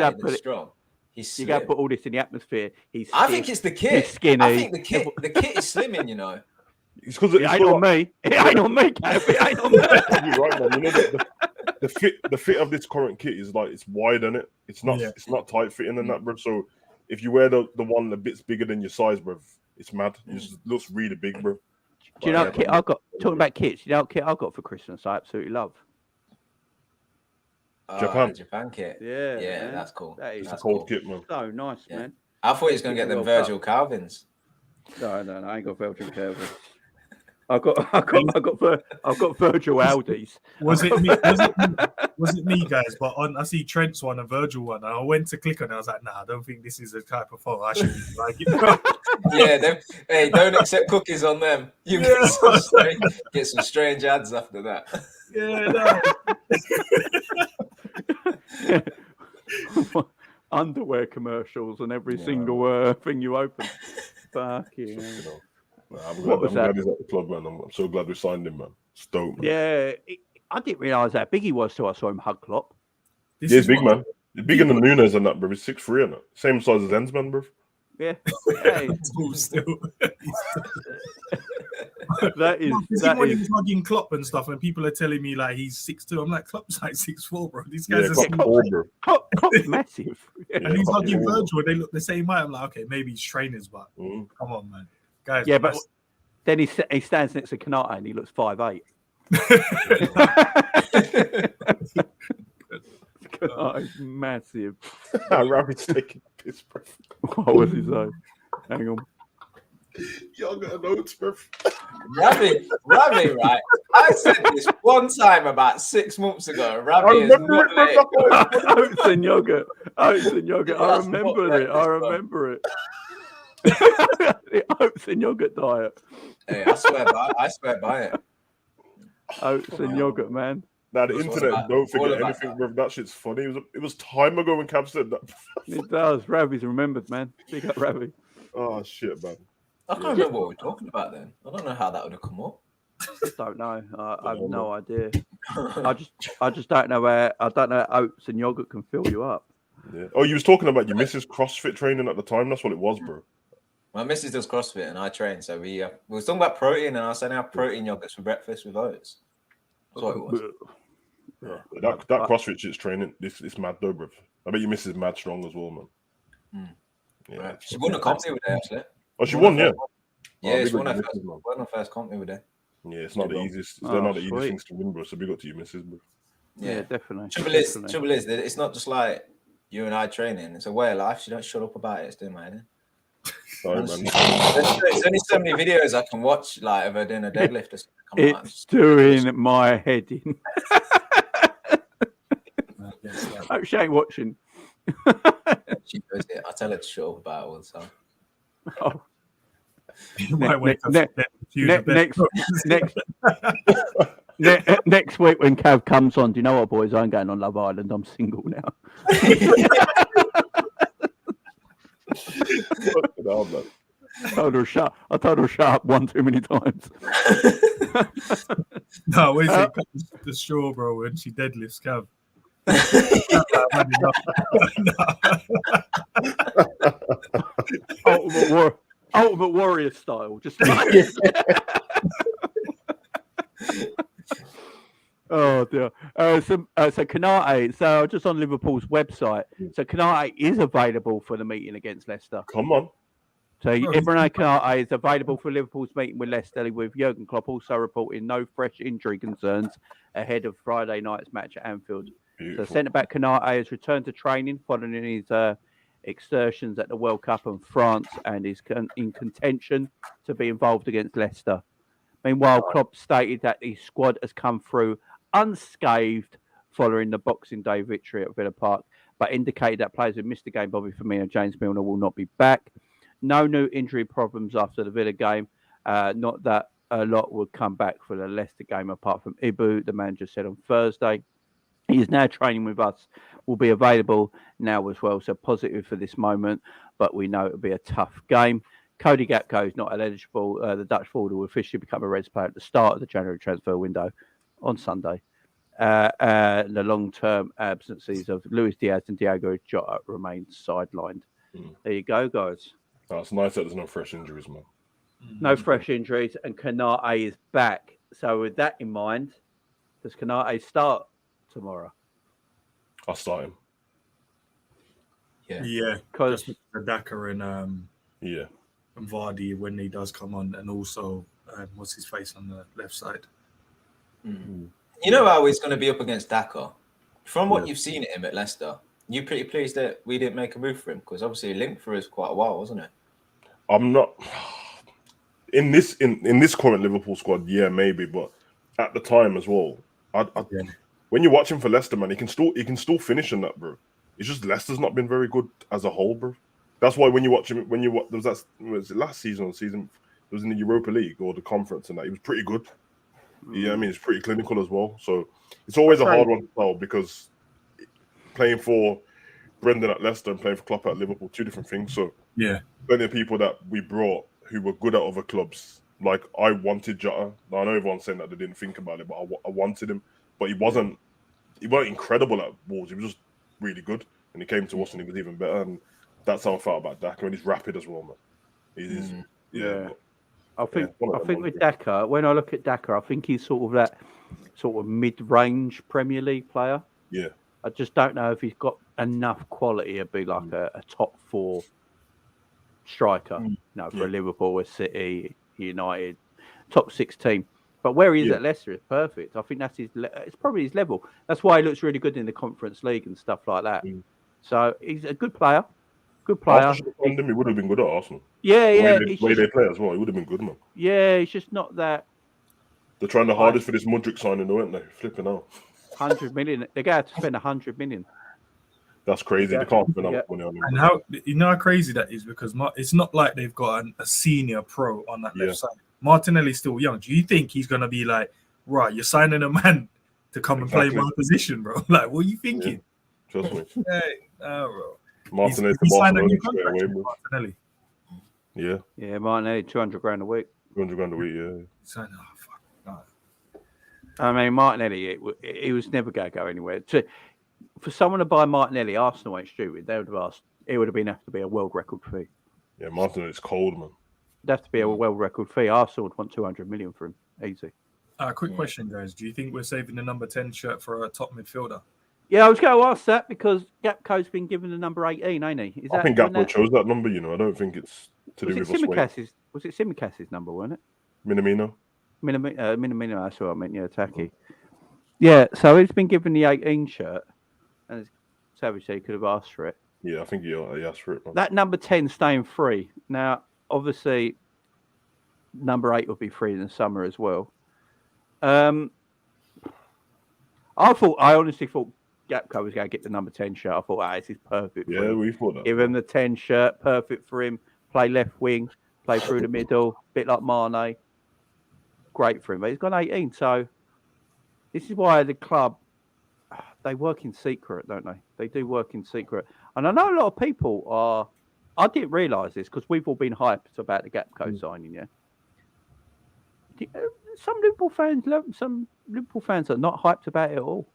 and strong, he's slim. You got to put all this in the atmosphere. I think it's the kit. He's skinny. I think the kit is slimming, you know. It's because it ain't on me. It ain't on me, Kev. It ain't on me. You're right, man. You know the fit of this current kit is like it's wide, isn't it? It's not tight fitting and that, bro. So if you wear the one a bit bigger than your size, bro, it's mad. It just looks really big, bro. Do you know what kit I got? Talking about kits, you know what kit I got for Christmas? I absolutely love. Japan kit. Yeah, that's cool. That is a cool kit, man. So nice, man. I thought he was going to get them Virgil Calvins. No, I ain't got Virgil Calvins. I've got Virgil Aldi's. Was it me, guys? But I see Trent's one, a Virgil one, and I went to click on it. I was like, nah, I don't think this is the type of photo I should be like it. Hey, don't accept cookies on them. You get some strange ads after that. Yeah, Underwear commercials and every single thing you open. Fucking hell. I'm glad he's at the club, man. I'm so glad we signed him, man. It's dope, man. Yeah, I didn't realise how big he was till I saw him hug Klopp. He's big, man. He's bigger than Nunes and that, bro. He's 6'3" and that. Same size as Ensman, bro. Yeah. Still. That is. When he was hugging Klopp and stuff, and people are telling me like he's 6'2", I'm like, Klopp's like 6'4", bro. These guys are small, bro. Klopp's massive. And he's hugging Virgil. They look the same height. I'm like, okay, maybe he's trainers, but come on, man. Guys, yeah, but then he stands next to Kanata and he looks 5'8". Kanata's massive. Rabbit's taking a piss, bro. What was his name? Hang on. Y'all got notes, bro. Ravi, right? I said this one time about 6 months ago. Ravi is Oats and yogurt. I remember it. The oats and yogurt diet. Hey, I swear by it. Oats and yogurt, man. Now the internet don't forget anything, bro. That shit's funny. It was time ago when Cam said that. It does. Ravi's remembered, man. Big up Ravi. Oh shit, man. I can't remember what we were talking about then. I don't know how that would have come up. I don't know. I have no idea. I just don't know where. I don't know how oats and yogurt can fill you up. Yeah. Oh, you was talking about your missus CrossFit training at the time. That's what it was, bro. My missus does CrossFit and I train, so we was talking about protein, and I was saying how protein yogurts for breakfast with oats. That's what it was. Yeah. That CrossFit shit's training. It's mad though, bro. I bet your missus is mad strong as well, man. Yeah, right. She won a comp the other day, actually. Oh, she won, yeah. Yeah, she won her first comp the other day. Yeah, it's not the easiest. They're not the easiest things to win, bro. So big up to your missus, bro. Yeah, definitely. Trouble is, it's not just like you and I training. It's a way of life. She don't shut up about it. It's doing my head in. Sorry, man. There's only so many videos I can watch, like of her doing a deadlift or something. It's doing my head in. Oh, she ain't watching. She does it. I tell her to shut up about it all the time. Oh. Next week when Cav comes on, do you know what, boys? I'm going on Love Island. I'm single now. I told her shut up one too many times. No, wait a the straw, bro, when she deadlifts Cav. Ultimate warrior style, just like oh dear. So Kanate. So just on Liverpool's website. So Kanate is available for the meeting against Leicester. Come on. So Ibrahim Kanate is available for Liverpool's meeting with Leicester, with Jurgen Klopp also reporting no fresh injury concerns ahead of Friday night's match at Anfield. Beautiful. So centre-back Kanate has returned to training following his exertions at the World Cup in France and is in contention to be involved against Leicester. Meanwhile, Klopp stated that his squad has come through unscathed following the Boxing Day victory at Villa Park, but indicated that players who missed the game, Bobby Firmino and James Milner, will not be back. No new injury problems after the Villa game. Not that a lot will come back for the Leicester game, apart from Ibu, the manager said on Thursday. He is now training with us, will be available now as well. So positive for this moment, but we know it'll be a tough game. Cody Gakpo is not eligible. The Dutch forward will officially become a Reds player at the start of the January transfer window on Sunday. The long-term absences of Luis Diaz and Thiago Jota remain sidelined. There you go, guys. It's nice that there's no fresh injuries, man. No fresh injuries, and Kanate is back. So with that in mind, does Kanate start tomorrow? I'll start him. Yeah, because the Daka and and Vardy when he does come on, and also what's his face on the left side. You know how he's going to be up against Daka. From what you've seen at him at Leicester, you pretty pleased that we didn't make a move for him, because obviously he linked for us quite a while, wasn't it? I'm not in this current Liverpool squad. Yeah, maybe, but at the time as well, when you watch him for Leicester, man, he can still finish in that, bro. It's just Leicester's not been very good as a whole, bro. That's why when you watch him, was it last season or season? It was in the Europa League or the conference, and that he was pretty good. Yeah, I mean, it's pretty clinical as well. So it's always a hard one to tell, because playing for Brendan at Leicester and playing for Klopp at Liverpool, two different things. So plenty of people that we brought who were good at other clubs. Like, I wanted Jota. Now, I know everyone's saying that they didn't think about it, but I wanted him. But he wasn't incredible at Wolves. He was just really good. And he came to us and he was even better. And that's how I felt about Daka. And he's rapid as well, man. He's I think with Daka, when I look at Daka, I think he's sort of that sort of mid-range Premier League player. Yeah. I just don't know if he's got enough quality to be like a top 4 striker. For Liverpool, a City, United, top 6 team. But where he is at Leicester is perfect. I think it's probably his level. That's why he looks really good in the Conference League and stuff like that. So he's a good player. Good player. He would have been good at Arsenal. The way they play as well, he would have been good, man. Yeah, he's just not that. They're trying the hardest for this Mudryk signing, though, aren't they? Flipping out. 100 million. They're going to have to spend 100 million. That's crazy. They can't spend that money on him. And how crazy that is, because it's not like they've got a senior pro on that left side. Martinelli's still young. Do you think he's going to be like, right, you're signing a man to come and play my position, bro? Like, what are you thinking? Trust me. Bro. Martinelli he signed a new contract with Martinelli. Yeah, Martinelli, 200 grand a week. 200 grand a week, I mean, Martinelli, he was never going to go anywhere. For someone to buy Martinelli, Arsenal ain't stupid. They would have asked. It would have to be a world record fee. Yeah, Martinelli's cold, man. It'd have to be a world record fee. Arsenal would want 200 million for him, easy. Quick question, guys. Do you think we're saving the number 10 shirt for a top midfielder? Yeah, I was going to ask that, because Gakpo's been given the number 18, ain't he? I think Gakpo chose that number, I don't think it's to do with us. Was it Simicast's number, wasn't it? Minamino, that's what I meant, Taki. Yeah, so he's been given the 18 shirt, and Savage said he could have asked for it. Yeah, I think he asked for it, man. That number 10 staying free. Now, obviously, number 8 will be free in the summer as well. I honestly thought Gakpo was going to get the number 10 shirt. I thought, this is perfect for him. We thought that. Give him the 10 shirt, perfect for him. Play left wing, play through the middle, bit like Mane. Great for him. But he's got 18, so this is why the club, they work in secret, don't they? They do work in secret. And I know a lot of people are, I didn't realise this, because we've all been hyped about the Gakpo signing, Some Liverpool fans are not hyped about it at all.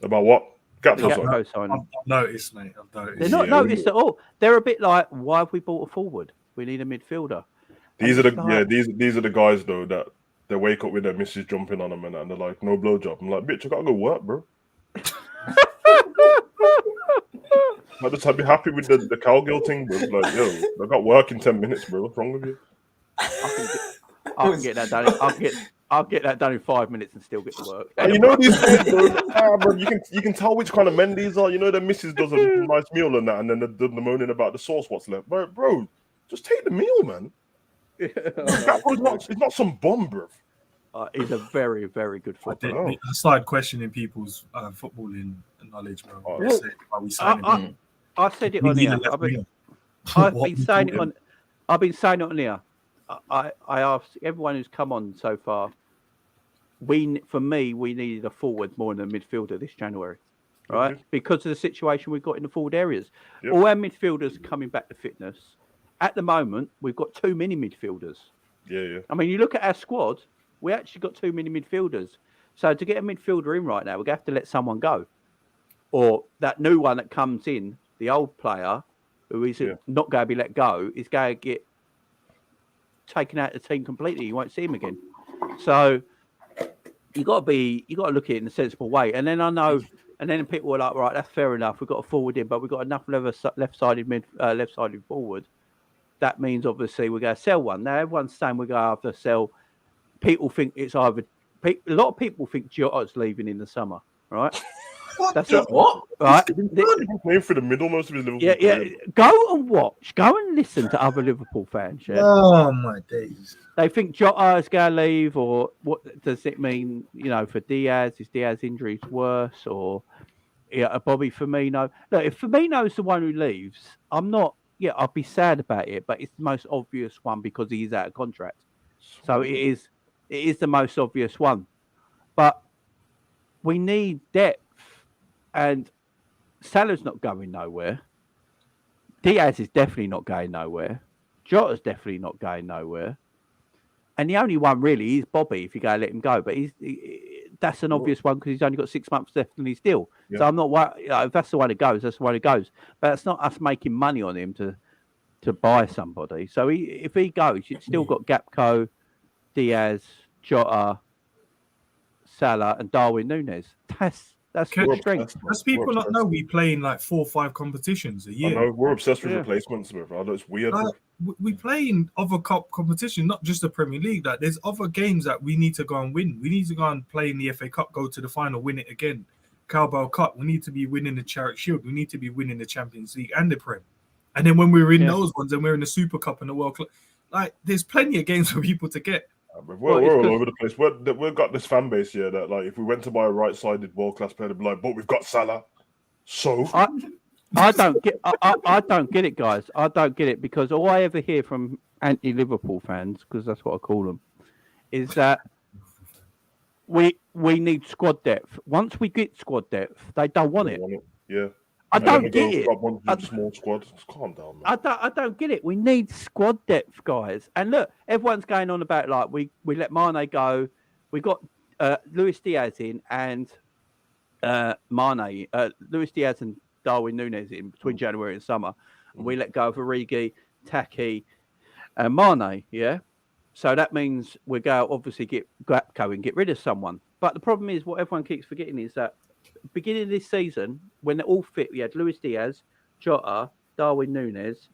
About what? Gakpo signing. I've noticed, mate. They're not noticed at all. They're a bit like, why have we bought a forward? We need a midfielder. These are the guys though that they wake up with their missus jumping on them and they're like, no blowjob. I'm like, bitch, I gotta go work, bro. I just be happy with the cowgirl thing, bro. Like, I got work in 10 minutes, bro. What's wrong with you? I can get that done. I'll get that done in 5 minutes and still get to work. And you know these guys, bro, you can tell which kind of men these are. You know, the missus does a nice meal and that, and then the moaning about the sauce, what's left. Bro, just take the meal, man. It's not some bomb, bro. He's a very, very good footballer. I started questioning people's footballing knowledge, bro. I said it on here. I've been saying it on here. I asked everyone who's come on so far. We needed a forward more than a midfielder this January, right? Because of the situation we've got in the forward areas. Yep. All our midfielders are coming back to fitness. At the moment, we've got too many midfielders. Yeah. I mean, you look at our squad, we actually got too many midfielders. So to get a midfielder in right now, we're going to have to let someone go. Or that new one that comes in, the old player, who is not going to be let go, is going to get taken out of the team completely. You won't see him again. So you got to look at it in a sensible way. And then then people were like, right, that's fair enough. We've got a forward in, but we've got enough left-sided forward. That means obviously we're going to sell one. Now everyone's saying we're going to have to sell. People think it's either. A lot of people think Jota's leaving in the summer, right? What? Right? Playing for the middle most of his Liverpool. Yeah. Go and watch. Go and listen to other Liverpool fans. Yeah? Oh my days! They think Jota is going to leave, or what does it mean? You know, for Diaz, is Diaz injuries worse, or Bobby Firmino? Look, if Firmino's the one who leaves, I'm not. Yeah, I'll be sad about it, but it's the most obvious one because he is out of contract. So it is the most obvious one. But we need depth, and Salah's not going nowhere. Diaz is definitely not going nowhere. Jota's definitely not going nowhere. And the only one really is Bobby if you go let him go. But that's an obvious one because he's only got 6 months left in his deal. Yeah. So I'm not worried. If that's the one that goes, that's the one that goes. But it's not us making money on him to buy somebody. So if he goes, you've still got Gakpo, Diaz, Jota, Salah, and Darwin Núñez. That's good strength. Does people not know we play in like 4 or 5 competitions a year? I know, we're obsessed with replacements, bro. It's weird. We play in other cup competition, not just the Premier League. Like, there's other games that we need to go and win. We need to go and play in the FA Cup, go to the final, win it again. Carabao Cup, we need to be winning the Charity Shield. We need to be winning the Champions League and the Prem. And then when we're in those ones and we're in the Super Cup and the World Cup, like, there's plenty of games for people to get. We're all over the place. We've got this fan base here that, like, if we went to buy a right-sided world-class player, they'd be like, but we've got Salah. So I don't get it, guys. I don't get it because all I ever hear from anti-Liverpool fans, because that's what I call them, is that we need squad depth. Once we get squad depth, they don't want it. Yeah. I don't get it. Small squad. Just calm down, man. I don't get it. We need squad depth, guys. And look, everyone's going on about like we let Mane go. We got Luis Diaz in and Mane. Luis Diaz and Darwin Núñez in between January and summer. And we let go of Origi, Taki, and Mane. Yeah. So that means we're going to obviously get Gakpo and get rid of someone. But the problem is, what everyone keeps forgetting is that beginning of this season, when they're all fit, we had Luis Diaz, Jota, Darwin Núñez,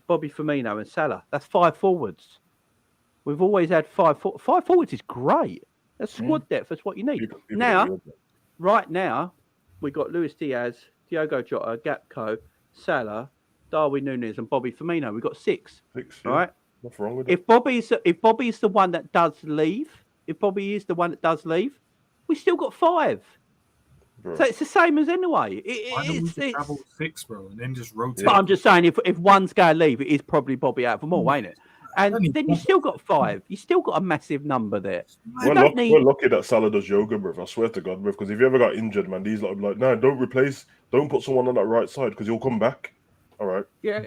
Bobby Firmino, and Salah. That's 5 forwards. We've always had 5 forwards is great. That's squad depth. That's what you need. Right now, we've got Luis Diaz, Thiago Jota, Gakpo, Salah, Darwin Núñez, and Bobby Firmino. We've got 6. Right? What's wrong with it? If Bobby's the one that does leave, we still got 5. Bro. So it's the same as anyway. It's travel 6, bro, and then just rotate. But I'm just saying, if one's going to leave, it is probably Bobby out for more, ain't it? And then you still got 5. You still got a massive number there. We're lucky that Salah does yoga, bro. I swear to God, bro. Because if you ever got injured, man, these lot would be like, no, don't put someone on that right side because he'll come back. All right. Yeah,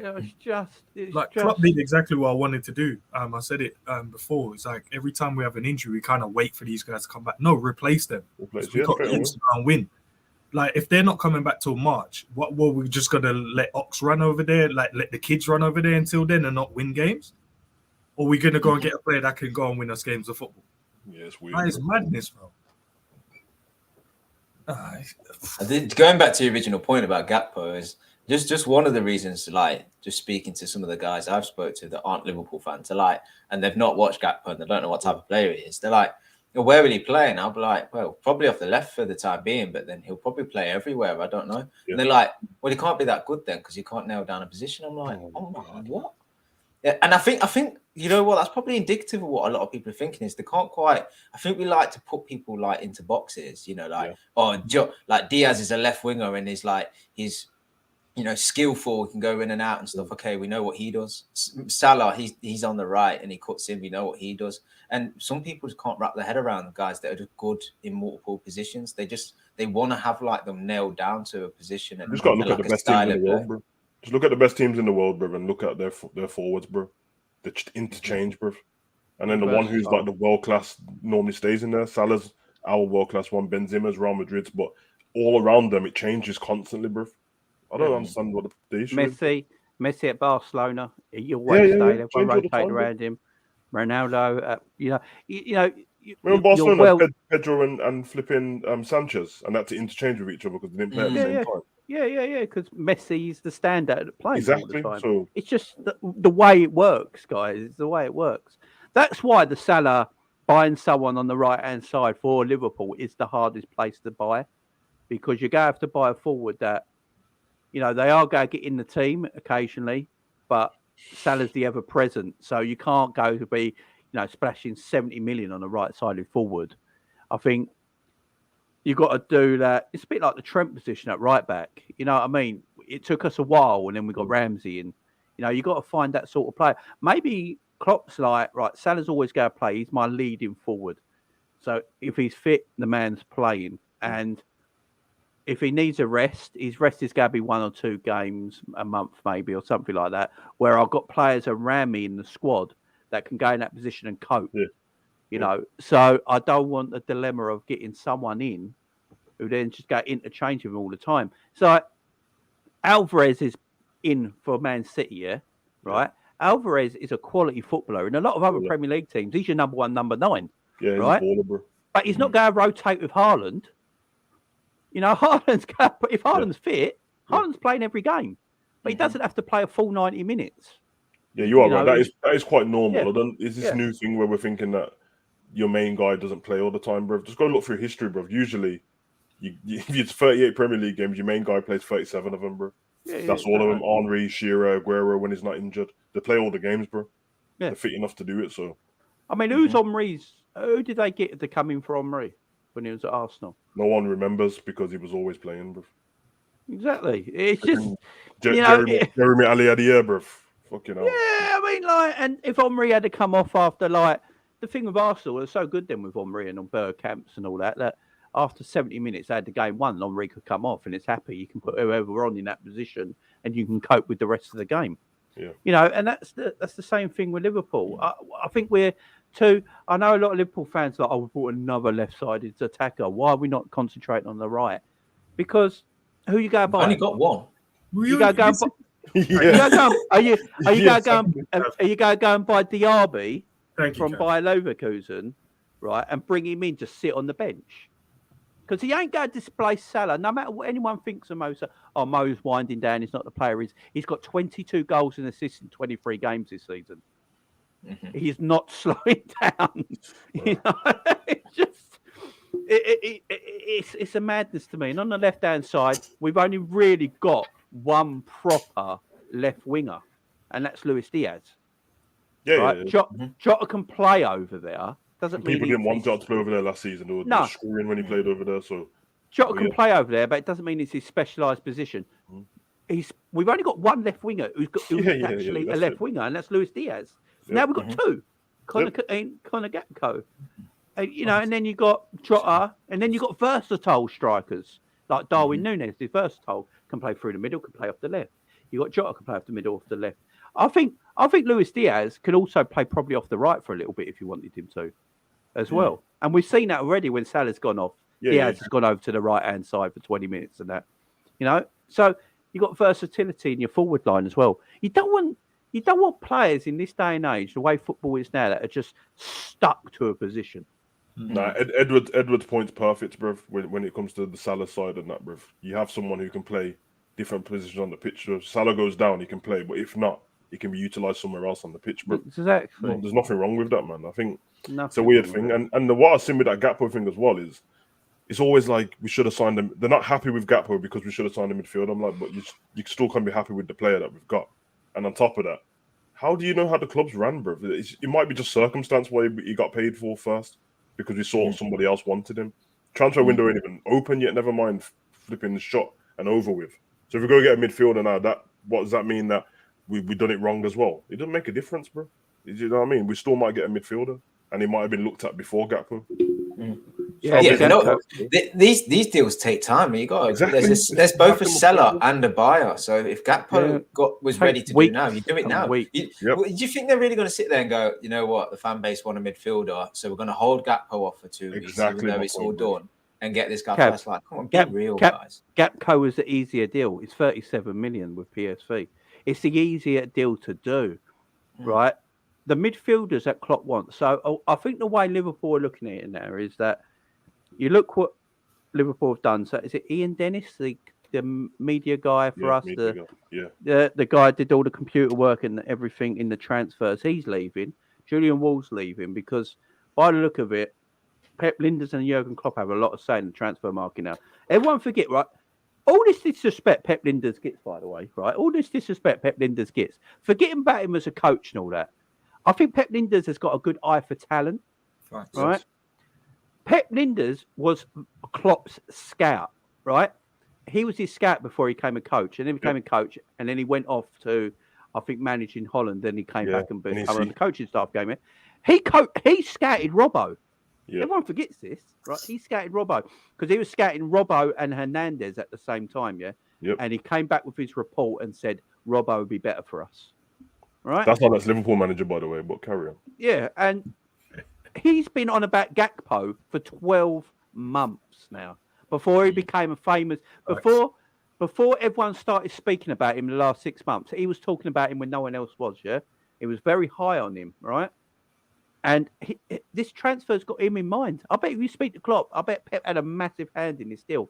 it's Klopp did exactly what I wanted to do. I said it before. It's like every time we have an injury, we kind of wait for these guys to come back. No, replace them. We've got games to go and win. Like, if they're not coming back till March, what were we just gonna let Ox run over there, like let the kids run over there until then and not win games? Or are we gonna go and get a player that can go and win us games of football? Yeah, it's weird. That is madness, bro. I think going back to the original point about Gakpo is just one of the reasons, like, just speaking to some of the guys I've spoke to that aren't Liverpool fans, and they've not watched Gakpo and they don't know what type of player he is. They're like, where will he play? And I'll be like, well, probably off the left for the time being, but then he'll probably play everywhere. I don't know. Yeah. And they're like, well, he can't be that good then because he can't nail down a position. I'm like, oh my God, what? Yeah, and I think you know what? That's probably indicative of what a lot of people are thinking is they can't quite. I think we like to put people like into boxes, you know, like like Diaz is a left winger and he's skillful, he can go in and out and stuff. Okay, we know what he does. Salah, he's on the right and he cuts in. We know what he does. And some people just can't wrap their head around the guys that are just good in multiple positions. They want to have like them nailed down to a position. And you just got to look at like the best teams in the world, bro. Just look at the best teams in the world, bro, and look at their forwards, bro. The interchange, bro. And then the one who's like the world class normally stays in there. Salah's our world class one, Benzema's Real Madrid's, but all around them it changes constantly, bro. I don't understand what the issue is. Messi at Barcelona, you always stay there. Everyone rotate around him. Ronaldo, Remember Barcelona, Pedro and flipping Sanchez, and had to interchange with each other because they didn't play at the same time. Yeah, because Messi is the standard that plays all the time. So it's just the way it works, guys. It's the way it works. That's why the Salah buying someone on the right-hand side for Liverpool is the hardest place to buy, because you're going to have to buy a forward that, they are going to get in the team occasionally, but Salah's the ever-present. So you can't go to be, splashing 70 million on the right-sided forward. I think you've got to do that. It's a bit like the Trent position at right back. You know what I mean? It took us a while, and then we got Ramsey in. You've got to find that sort of player. Maybe Klopp's like, right, Salah's always going to play. He's my leading forward. So if he's fit, the man's playing. And if he needs a rest, his rest is going to be 1 or 2 games a month maybe, or something like that, where I've got players around me in the squad that can go in that position and cope. Yeah. So I don't want the dilemma of getting someone in who then just go interchange with him all the time. So Alvarez is in for Man City, yeah, right? Yeah. Alvarez is a quality footballer. In a lot of other Premier League teams, he's your number 1, number 9. Yeah, right? He's a baller, bro. But he's not going to rotate with Haaland. If Haaland's fit, Haaland's playing every game. But he doesn't have to play a full 90 minutes. Yeah, you are right. That is quite normal. Yeah. Is this new thing where we're thinking that your main guy doesn't play all the time, bro? Just go look through history, bro. Usually, if it's 38 Premier League games, your main guy plays 37 of them, bro. That's all of them. Henry, Shearer, Aguero, when he's not injured. They play all the games, bro. Yeah. They're fit enough to do it, so. I mean, who did they get to come in for Henry when he was at Arsenal? No one remembers because he was always playing, bro. Exactly. It's just, Jeremy Aliadier, bro. Fucking hell. Yeah, I mean, and if Henry had to come off after, the thing with Arsenal was so good then with Henry and on Bergkamps and all that after 70 minutes they had the game won, Henry could come off and it's happy. You can put whoever on in that position and you can cope with the rest of the game. Yeah. And that's the same thing with Liverpool. I think we're too. I know a lot of Liverpool fans we brought another left-sided attacker. Why are we not concentrating on the right? Because who you go by? Only got one. You go and buy. Are you going to go and buy Diaby from Bayer Leverkusen, right, and bring him in to sit on the bench? Because he ain't going to displace Salah. No matter what anyone thinks of Mo, Mo's winding down. He's not the player. He's got 22 goals and assists in 23 games this season. Mm-hmm. He's not slowing down. It's a madness to me. And on the left-hand side, we've only really got one proper left winger, and that's Luis Diaz. Yeah, right? Jota can play over there. Doesn't mean people didn't want Jota to play over there last season. They were screwing when he played over there. So Jota can play over there, but it doesn't mean it's his specialised position. We've only got one left winger who's actually a left winger, and that's Luis Diaz. So now we've got 2, Connor Gakpo. And then you got Jota, and then you got versatile strikers like Darwin Núñez. Is versatile, can play through the middle, can play off the left. You got Jota can play off the middle, off the left. I think Luis Diaz can also play probably off the right for a little bit if you wanted him to, as well. And we've seen that already when Salah's gone off. Diaz has gone over to the right hand side for 20 minutes and that. So you got versatility in your forward line as well. You don't want players in this day and age, the way football is now, that are just stuck to a position. Nah, Edward's point's perfect, bruv. When it comes to the Salah side and that, bruv, you have someone who can play different positions on the pitch. So if Salah goes down, he can play, but if not, he can be utilised somewhere else on the pitch. But Exactly. there's nothing wrong with that, man. I think Nothing it's a weird wrong thing. with And what I've seen with that Gakpo thing as well is it's always like we should have signed him. They're not happy with Gakpo because we should have signed a midfield. I'm like, but you still can't be happy with the player that we've got. And on top of that, how do you know how the club's ran, bro? It might be just circumstance why he got paid for first because we saw somebody else wanted him. Transfer window ain't even open yet. Never mind flipping the shot and over with. So if we go get a midfielder now, what does that mean that we done it wrong as well? It doesn't make a difference, bro. You know what I mean? We still might get a midfielder, and he might have been looked at before Gakpo. These deals take time. You got there's both a seller and a buyer. So if Gakpo was ready to do now, you do it now. Do you think they're really going to sit there and go, you know what, the fan base want a midfielder, so we're going to hold Gakpo off for 2 weeks, even though it's all done, and get this guy first? Like, come on, be real, guys. Gakpo was the easier deal. It's 37 million with PSV. It's the easier deal to do, right? The midfielders that Klopp wants. So I think the way Liverpool are looking at it now is that you look what Liverpool have done. So is it Ian Dennis, the media guy for us? The guy who did all the computer work and everything in the transfers. He's leaving. Julian Wall's leaving because by the look of it, Pep Lijnders and Jurgen Klopp have a lot of say in the transfer market now. Everyone forget, right? All this disrespect Pep Lijnders gets, by the way, right? All this disrespect Pep Lijnders gets. Forgetting about him as a coach and all that. I think Pep Lijnders has got a good eye for talent, right? Pep Lijnders was Klopp's scout, right? He was his scout before he became a coach, and then became a coach, and then he went off to, I think, managing Holland. Then he came back and became on the coaching staff game. He scouted Robbo. Everyone forgets this, right? He scouted Robbo because he was scouting Robbo and Hernandez at the same time, and he came back with his report and said Robbo would be better for us. Right, that's Liverpool manager, by the way. But carry on. Yeah, and he's been on about Gakpo for 12 months now before he became a famous. Before everyone started speaking about him in the last 6 months, he was talking about him when no one else was. Yeah, he was very high on him, right? And this transfer's got him in mind. I bet if you speak to Klopp, I bet Pep had a massive hand in this deal.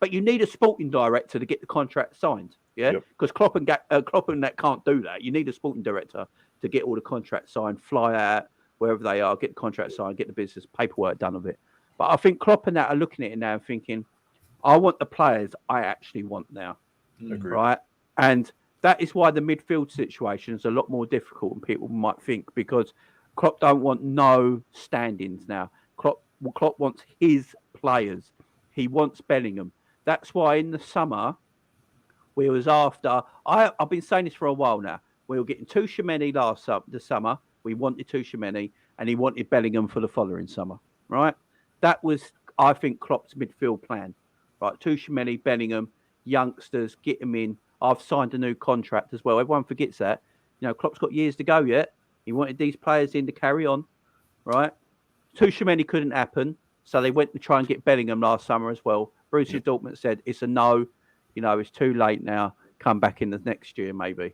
But you need a sporting director to get the contract signed. Yeah, because Klopp and that can't do that. You need a sporting director to get all the contracts signed, fly out wherever they are, get the contract signed, get the business paperwork done of it. But I think Klopp and that are looking at it now and thinking, I want the players I actually want now, right? And that is why the midfield situation is a lot more difficult than people might think, because Klopp don't want no stand-ins now. Klopp wants his players. He wants Bellingham. That's why in the summer, we was after. I've been saying this for a while now. We were getting Tielemans the summer. We wanted Tielemans, and he wanted Bellingham for the following summer. Right? That was, I think, Klopp's midfield plan. Right? Tielemans, Bellingham, youngsters, get them in. I've signed a new contract as well. Everyone forgets that. You know, Klopp's got years to go yet. He wanted these players in to carry on. Right? Tielemans couldn't happen, so they went to try and get Bellingham last summer as well. Borussia Dortmund said it's a no. You know, it's too late now. Come back in the next year, maybe.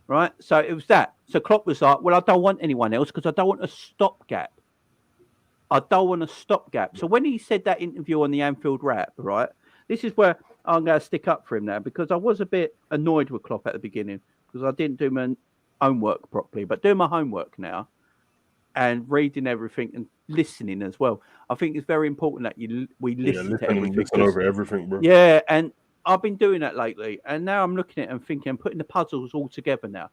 Right? So it was that. So Klopp was like, well, I don't want anyone else because I don't want a stopgap. I don't want a stopgap. So when he said that interview on the Anfield Wrap, right, this is where I'm going to stick up for him now, because I was a bit annoyed with Klopp at the beginning because I didn't do my homework properly. But doing my homework now and reading everything and listening as well, I think it's very important that we listen to everything. Listen over everything, bro. Yeah, and I've been doing that lately, and now I'm looking at it and thinking, I'm putting the puzzles all together now.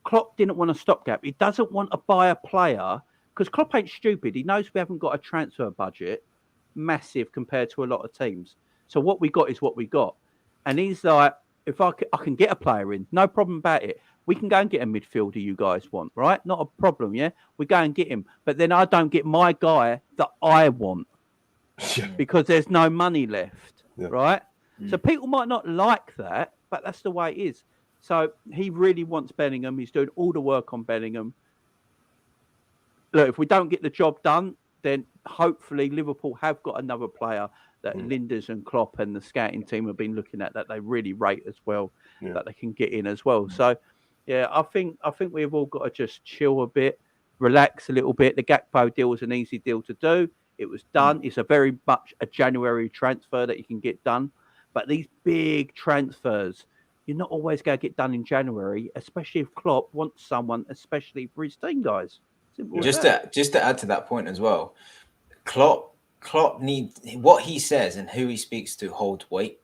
Klopp didn't want a stopgap. He doesn't want to buy a player, because Klopp ain't stupid. He knows we haven't got a transfer budget massive compared to a lot of teams. So what we got is what we got. And he's like, if I can get a player in, no problem about it. We can go and get a midfielder you guys want, right? Not a problem, yeah? We go and get him. But then I don't get my guy that I want because there's no money left, right? So people might not like that, but that's the way it is. So he really wants Bellingham. He's doing all the work on Bellingham. Look, if we don't get the job done, then hopefully Liverpool have got another player that Lijnders and Klopp and the scouting team have been looking at that they really rate as well, that they can get in as well. So, yeah, I think we've all got to just chill a bit, relax a little bit. The Gakpo deal was an easy deal to do. It was done. It's a very much a January transfer that you can get done. But these big transfers, you're not always going to get done in January, especially if Klopp wants someone, especially for his team, guys. Simple as that. Just to add to that point as well, Klopp needs what he says and who he speaks to holds weight.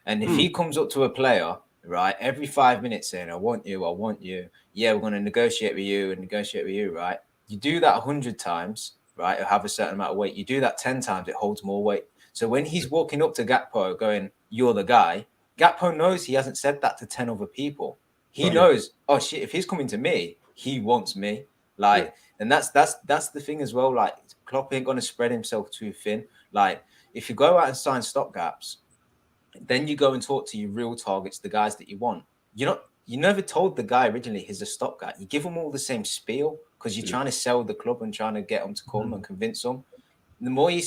And if he comes up to a player, right, every 5 minutes saying, I want you, yeah, we're going to negotiate with you, right? You do that 100 times, right, it'll have a certain amount of weight. You do that 10 times, it holds more weight. So when he's walking up to Gakpo going, you're the guy, Gakpo knows he hasn't said that to 10 other people. He knows, oh shit, if he's coming to me, he wants me. Like, and that's the thing as well. Like, Klopp ain't going to spread himself too thin. Like, if you go out and sign stopgaps, then you go and talk to your real targets, the guys that you want. You never told the guy originally he's a stopgap. You give them all the same spiel because you're trying to sell the club and trying to get them to come and convince them. The more you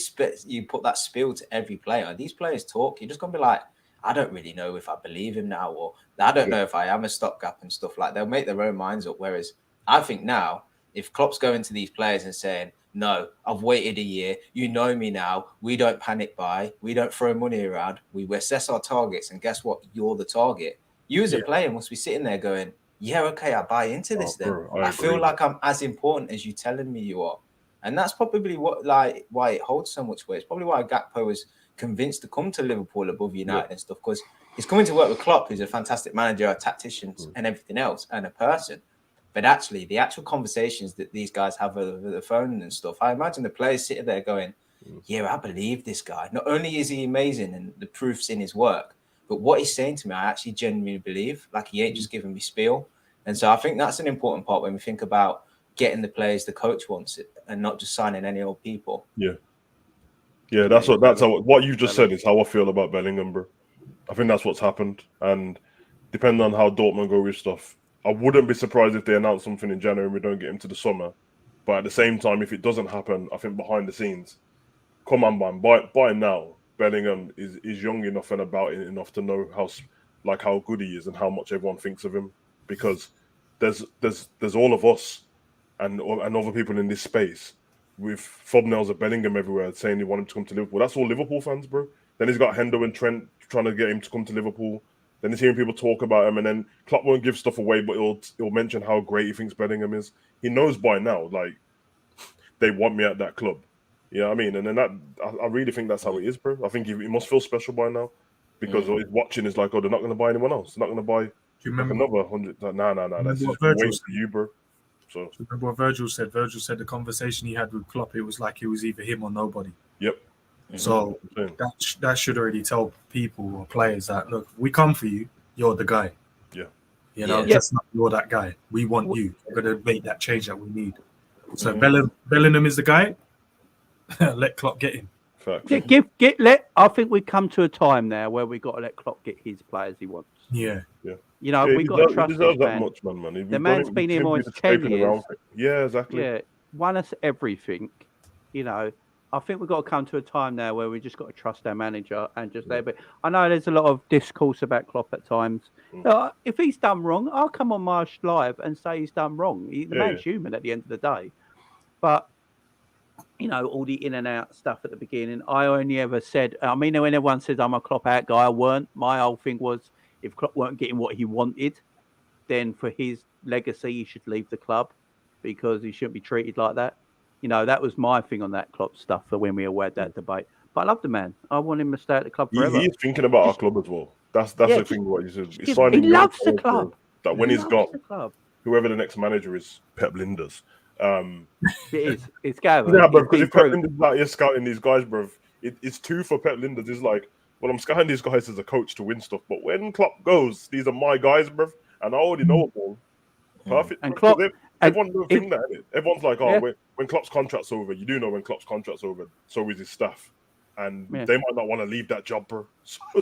put that spiel to every player, these players talk. You're just going to be like, I don't really know if I believe him now, or I don't know if I am a stopgap and stuff like that. They'll make their own minds up. Whereas I think now, if Klopp's going to these players and saying, no, I've waited a year, you know me now, we don't panic buy, we don't throw money around, we assess our targets, and guess what? You're the target. You as a player must be sitting there going, yeah, okay, I buy into this then. Bro, I feel like I'm as important as you telling me you are. And that's probably why it holds so much weight. It's probably why Gakpo was convinced to come to Liverpool above United and stuff, because he's coming to work with Klopp, who's a fantastic manager, a tactician, and everything else, and a person. But actually, the actual conversations that these guys have over the phone and stuff, I imagine the players sitting there going, yeah, I believe this guy. Not only is he amazing and the proof's in his work, but what he's saying to me, I actually genuinely believe. Like, he ain't just giving me spiel. And so I think that's an important part when we think about getting the players the coach wants it and not just signing any old people. Yeah, that's what you just said is how I feel about Bellingham, bro. I think that's what's happened. And depending on how Dortmund go with stuff, I wouldn't be surprised if they announce something in January and we don't get him to the summer. But at the same time, if it doesn't happen, I think behind the scenes, come on, man, by now, Bellingham is young enough and about it enough to know how good he is and how much everyone thinks of him. Because there's all of us and other people in this space with thumbnails of Bellingham everywhere saying they want him to come to Liverpool. That's all Liverpool fans, bro. Then he's got Hendo and Trent trying to get him to come to Liverpool. Then he's hearing people talk about him, and then Klopp won't give stuff away, but he'll mention how great he thinks Bellingham is. He knows by now, like, they want me at that club. You know what I mean? And then I really think that's how it is, bro. I think he must feel special by now because he's watching is like, oh, they're not going to buy anyone else. They're not going to buy another 100. Nah. That's just waiting for you, bro. So remember what Virgil said? Virgil said the conversation he had with Klopp, it was like it was either him or nobody. Yep. So that should already tell people or players that, look, we come for you, you're the guy. Yeah. You know, just not you're that guy. We want you. We're going to make that change that we need. So Bellingham is the guy. Let Klopp get him. I think we've come to a time now where we've got to let Klopp get his players he wants. Yeah. You know, we've got to trust this man. Much, man. The man's been here almost 10 years. Yeah, exactly. Yeah, won us everything. You know, I think we've got to come to a time now where we just got to trust our manager and just there. But I know there's a lot of discourse about Klopp at times. If he's done wrong, I'll come on Marsh Live and say he's done wrong. The man's human at the end of the day. But, you know, all the in and out stuff at the beginning, I only ever said, I mean, when everyone says I'm a Klopp out guy, I weren't. My whole thing was, if Klopp weren't getting what he wanted, then for his legacy, he should leave the club because he shouldn't be treated like that. You know, that was my thing on that Klopp stuff for when we had that debate. But I love the man. I want him to stay at the club forever. He's thinking about our club as well. That's the thing. What he says. He loves the club. That when he's got whoever the next manager is, Pep Lijnders. It is. It's Gavin. Yeah, bro. Because if Pep Lijnders like you're scouting these guys, bro, it's two for Pep Lijnders. It's like, well, I'm scouting these guys as a coach to win stuff, but when Klopp goes, these are my guys, bro, and I already know them all. Perfect. And Klopp, everyone don't think that, innit? Everyone's like, oh, when Klopp's contract's over, you do know when Klopp's contract's over, so is his staff, and they might not want to leave that job, bro.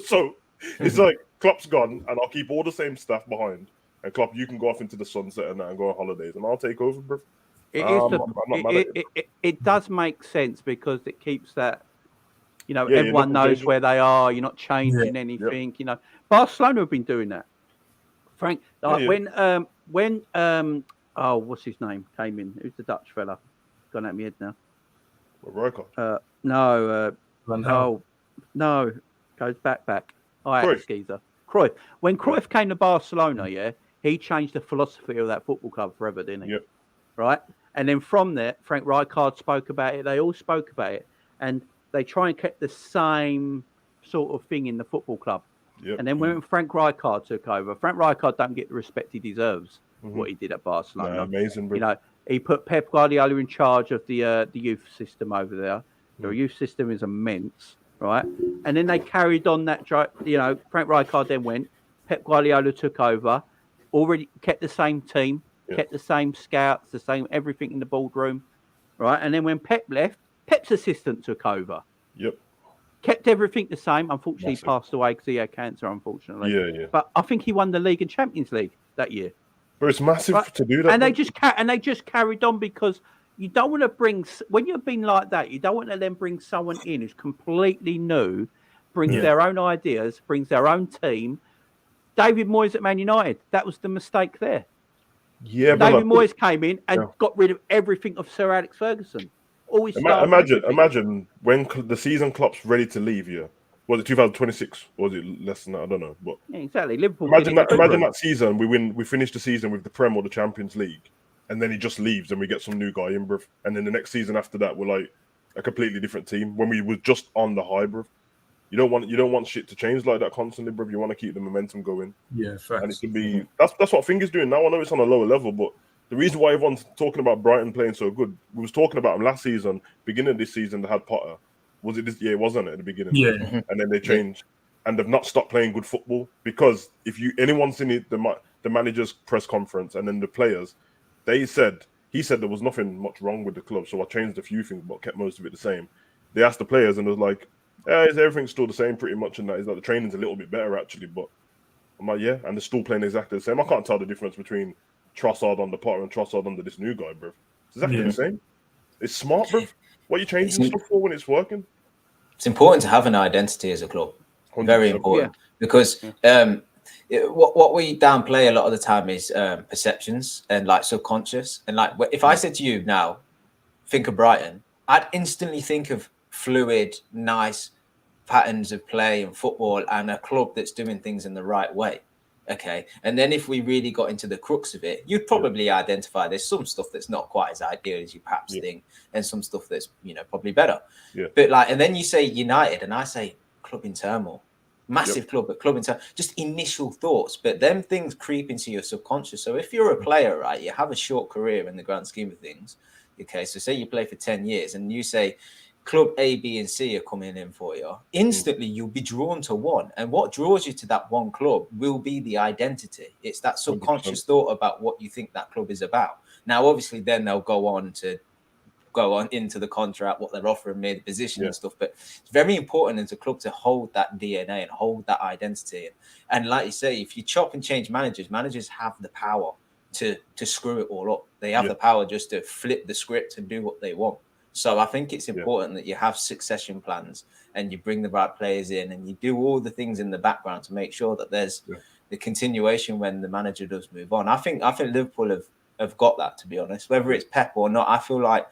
So it's like Klopp's gone, and I'll keep all the same staff behind, and Klopp, you can go off into the sunset and go on holidays, and I'll take over, bro. It does make sense because it keeps that. You know, everyone knows where they are. You're not changing anything. Yep. You know, Barcelona have been doing that. Frank, like when what's his name came in? Who's the Dutch fella? Gone out my head now. No, no, goes back. Ajax geezer. Cruyff. When Cruyff came to Barcelona, he changed the philosophy of that football club forever, didn't he? Yep. Right? And then from there, Frank Rijkaard spoke about it. They all spoke about it. And they try and keep the same sort of thing in the football club. Yep. And then when Frank Rijkaard took over, Frank Rijkaard don't get the respect he deserves, what he did at Barcelona. Nah, amazing, bro. You know, he put Pep Guardiola in charge of the youth system over there. The youth system is immense, right? And then they carried on that, you know, Frank Rijkaard then went, Pep Guardiola took over, already kept the same team, kept the same scouts, the same everything in the boardroom, right? And then when Pep left, Pep's assistant took over. Yep. Kept everything the same. Unfortunately, he passed away because he had cancer, unfortunately. Yeah. But I think he won the league and Champions League that year. But it's massive to do that. And they just carried on because you don't want to bring, when you've been like that, you don't want to then bring someone in who's completely new, brings their own ideas, brings their own team. David Moyes at Man United, that was the mistake there. Yeah, David Moyes came in and got rid of everything of Sir Alex Ferguson. Imagine when the season Klopp's ready to leave. Yeah, was it 2026? Or was it less than that? I don't know. But exactly, Liverpool. Imagine that season. We finish the season with the Prem or the Champions League, and then he just leaves, and we get some new guy in, bruv. And then the next season after that, we're like a completely different team. When we were just on the high, bruv. You don't want shit to change like that constantly, bruv. You want to keep the momentum going. Yeah, facts. And it could be that's what Finger's doing now. I know it's on a lower level, but the reason why everyone's talking about Brighton playing so good, we was talking about them last season, beginning of this season, they had Potter. Was it this year? Wasn't it at the beginning? Yeah. And then they changed, and they've not stopped playing good football because if anyone's seen the manager's press conference and then the players, he said there was nothing much wrong with the club, so I changed a few things but kept most of it the same. They asked the players and it was like, is everything still the same pretty much? And that is like the training's a little bit better actually, but I'm like, yeah, and they're still playing exactly the same. I can't tell the difference between Trossard under Potter and Trossard under this new guy, bro. It's exactly the same. It's smart, bro. What are you changing stuff for when it's working? It's important to have an identity as a club. 100%. Very important because what we downplay a lot of the time is perceptions and like subconscious. And like if I said to you now, think of Brighton, I'd instantly think of fluid, nice patterns of play and football and a club that's doing things in the right way. Okay. And then if we really got into the crux of it, you'd probably identify there's some stuff that's not quite as ideal as you perhaps think, and some stuff that's, probably better. Yeah. But like, and then you say United and I say club in turmoil, massive club, but club in turmoil, just initial thoughts, but them things creep into your subconscious. So if you're a player, right, you have a short career in the grand scheme of things. Okay. So say you play for 10 years and you say, club A, B, and C are coming in for you. Instantly, you'll be drawn to one. And what draws you to that one club will be the identity. It's that subconscious 100%. Thought about what you think that club is about. Now, obviously, then they'll go on into the contract, what they're offering me, the position and stuff. But it's very important as a club to hold that DNA and hold that identity. And like you say, if you chop and change managers have the power to screw it all up. They have the power just to flip the script and do what they want. So I think it's important that you have succession plans and you bring the right players in and you do all the things in the background to make sure that there's the continuation when the manager does move on. I think Liverpool have got that, to be honest. Whether it's Pep or not, I feel like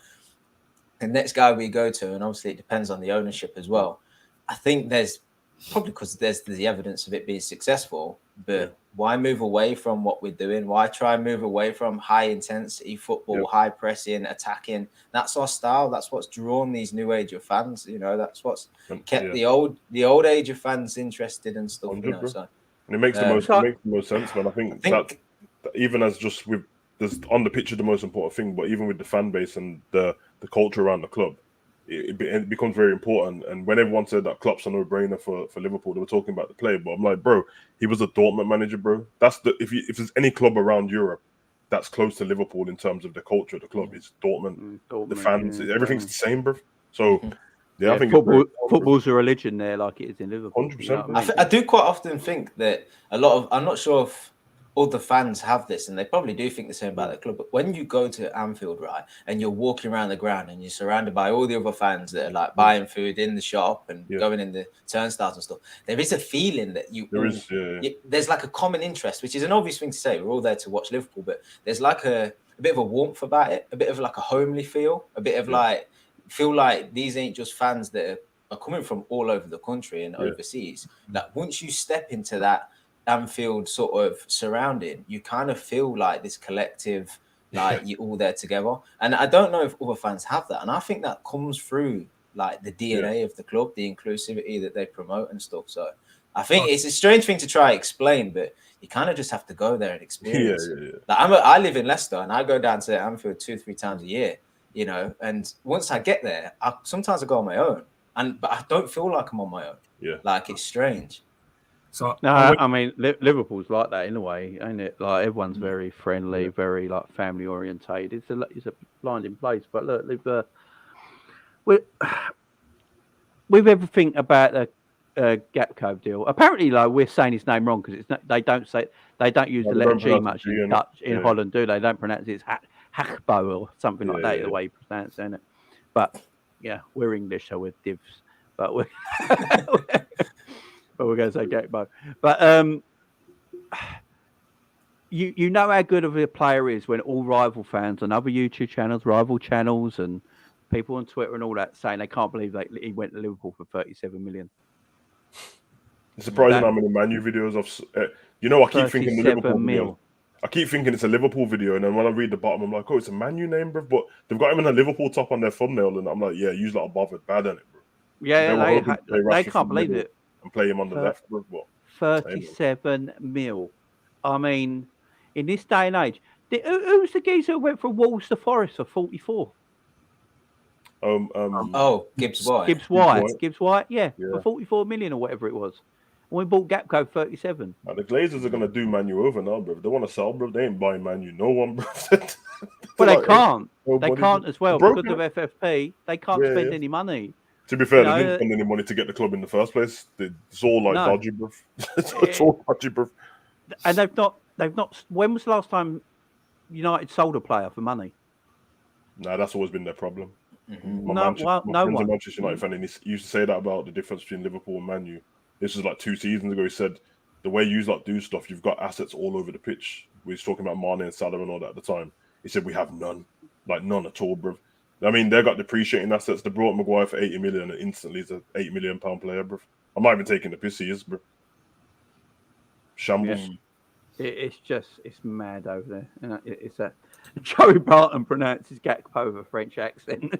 the next guy we go to, and obviously it depends on the ownership as well. I think there's probably because there's the evidence of it being successful, but why move away from what we're doing? Why try and move away from high intensity football, high pressing, attacking? That's our style. That's what's drawn these new age of fans. That's what's kept the old age of fans interested and stuff. So, and it makes the most sense, man. I think that even as just with there's on the pitch is the most important thing, but even with the fan base and the culture around the club, it becomes very important. And when everyone said that Klopp's a no-brainer for Liverpool, they were talking about the player. But I'm like, bro, he was a Dortmund manager, bro. That's if there's any club around Europe that's close to Liverpool in terms of the culture of the club, it's Dortmund. The fans, everything's the same, bro. So I think football's a religion there, like it is in Liverpool. 100%. I do quite often think that I'm not sure if all the fans have this, and they probably do think the same about the club. But when you go to Anfield, right, and you're walking around the ground and you're surrounded by all the other fans that are like buying food in the shop and going in the turnstiles and stuff, there is a feeling that there's like a common interest, which is an obvious thing to say. We're all there to watch Liverpool, but there's like a bit of a warmth about it, a bit of like a homely feel, a bit of like feel like these ain't just fans that are coming from all over the country and overseas. Like once you step into that Anfield sort of surrounding, you kind of feel like this collective, like you're all there together. And I don't know if other fans have that. And I think that comes through like the DNA of the club, the inclusivity that they promote and stuff. So I think it's a strange thing to try to explain, but you kind of just have to go there and experience. Like I live in Leicester and I go down to Anfield 2-3 times a year, you know, and once I get there, sometimes I go on my own, but I don't feel like I'm on my own. Yeah, like it's strange. So no, I mean Liverpool's like that in a way, ain't it? Like everyone's very friendly, very like family orientated. It's a blinding place. But look, with everything about the Gakpo deal, apparently, like we're saying his name wrong because they don't use the letter G much in Dutch in Holland, do they? They don't pronounce it as Gakpo or something like that. The way you pronounce it, innit? But yeah, we're English, so we're divs. But we're but we're going to say Gakpo. But you know how good of a player is when all rival fans on other YouTube channels, rival channels, and people on Twitter and all that saying they can't believe he went to Liverpool for 37 million. It's surprising how many Man U videos of I keep thinking the Liverpool video. I keep thinking it's a Liverpool video, and then when I read the bottom, I'm like, oh, it's a Man U name, bro. But they've got him in a Liverpool top on their thumbnail, and I'm like, yeah, you lot are bothered bad on it, bro. Yeah, they can't believe it. And play him on the left, bro. What? 37 mil. I mean, in this day and age, who's the geezer who went from Wolves to Forest for 44? Gibbs White. Gibbs White, yeah, for 44 million or whatever it was. And we bought Gakpo 37. Now, the Glazers are going to do Man U over now, bro. They want to sell, bro. They ain't buying Man U. No one, bro. Well, they can't. They can't as well because of FFP. They can't spend any money. To be fair, they didn't spend any money to get the club in the first place. It's all like dodgy, bro. It's all dodgy, bro. And they've not. When was the last time United sold a player for money? Nah, that's always been their problem. Mm-hmm. Manchester United fan, and he used to say that about the difference between Liverpool and Man U. This was like 2 seasons ago. He said the way you lot do stuff, you've got assets all over the pitch. We was talking about Mane and Salah and all that at the time. He said we have none at all, bro. I mean, they got depreciating assets. They brought Maguire for 80 million, and instantly he's an £8 million player, bro. I'm not even taking the piss. He is, bro. Shambles. Yeah. It's mad over there. And it's that Joey Barton pronounces Gakpo with a French accent.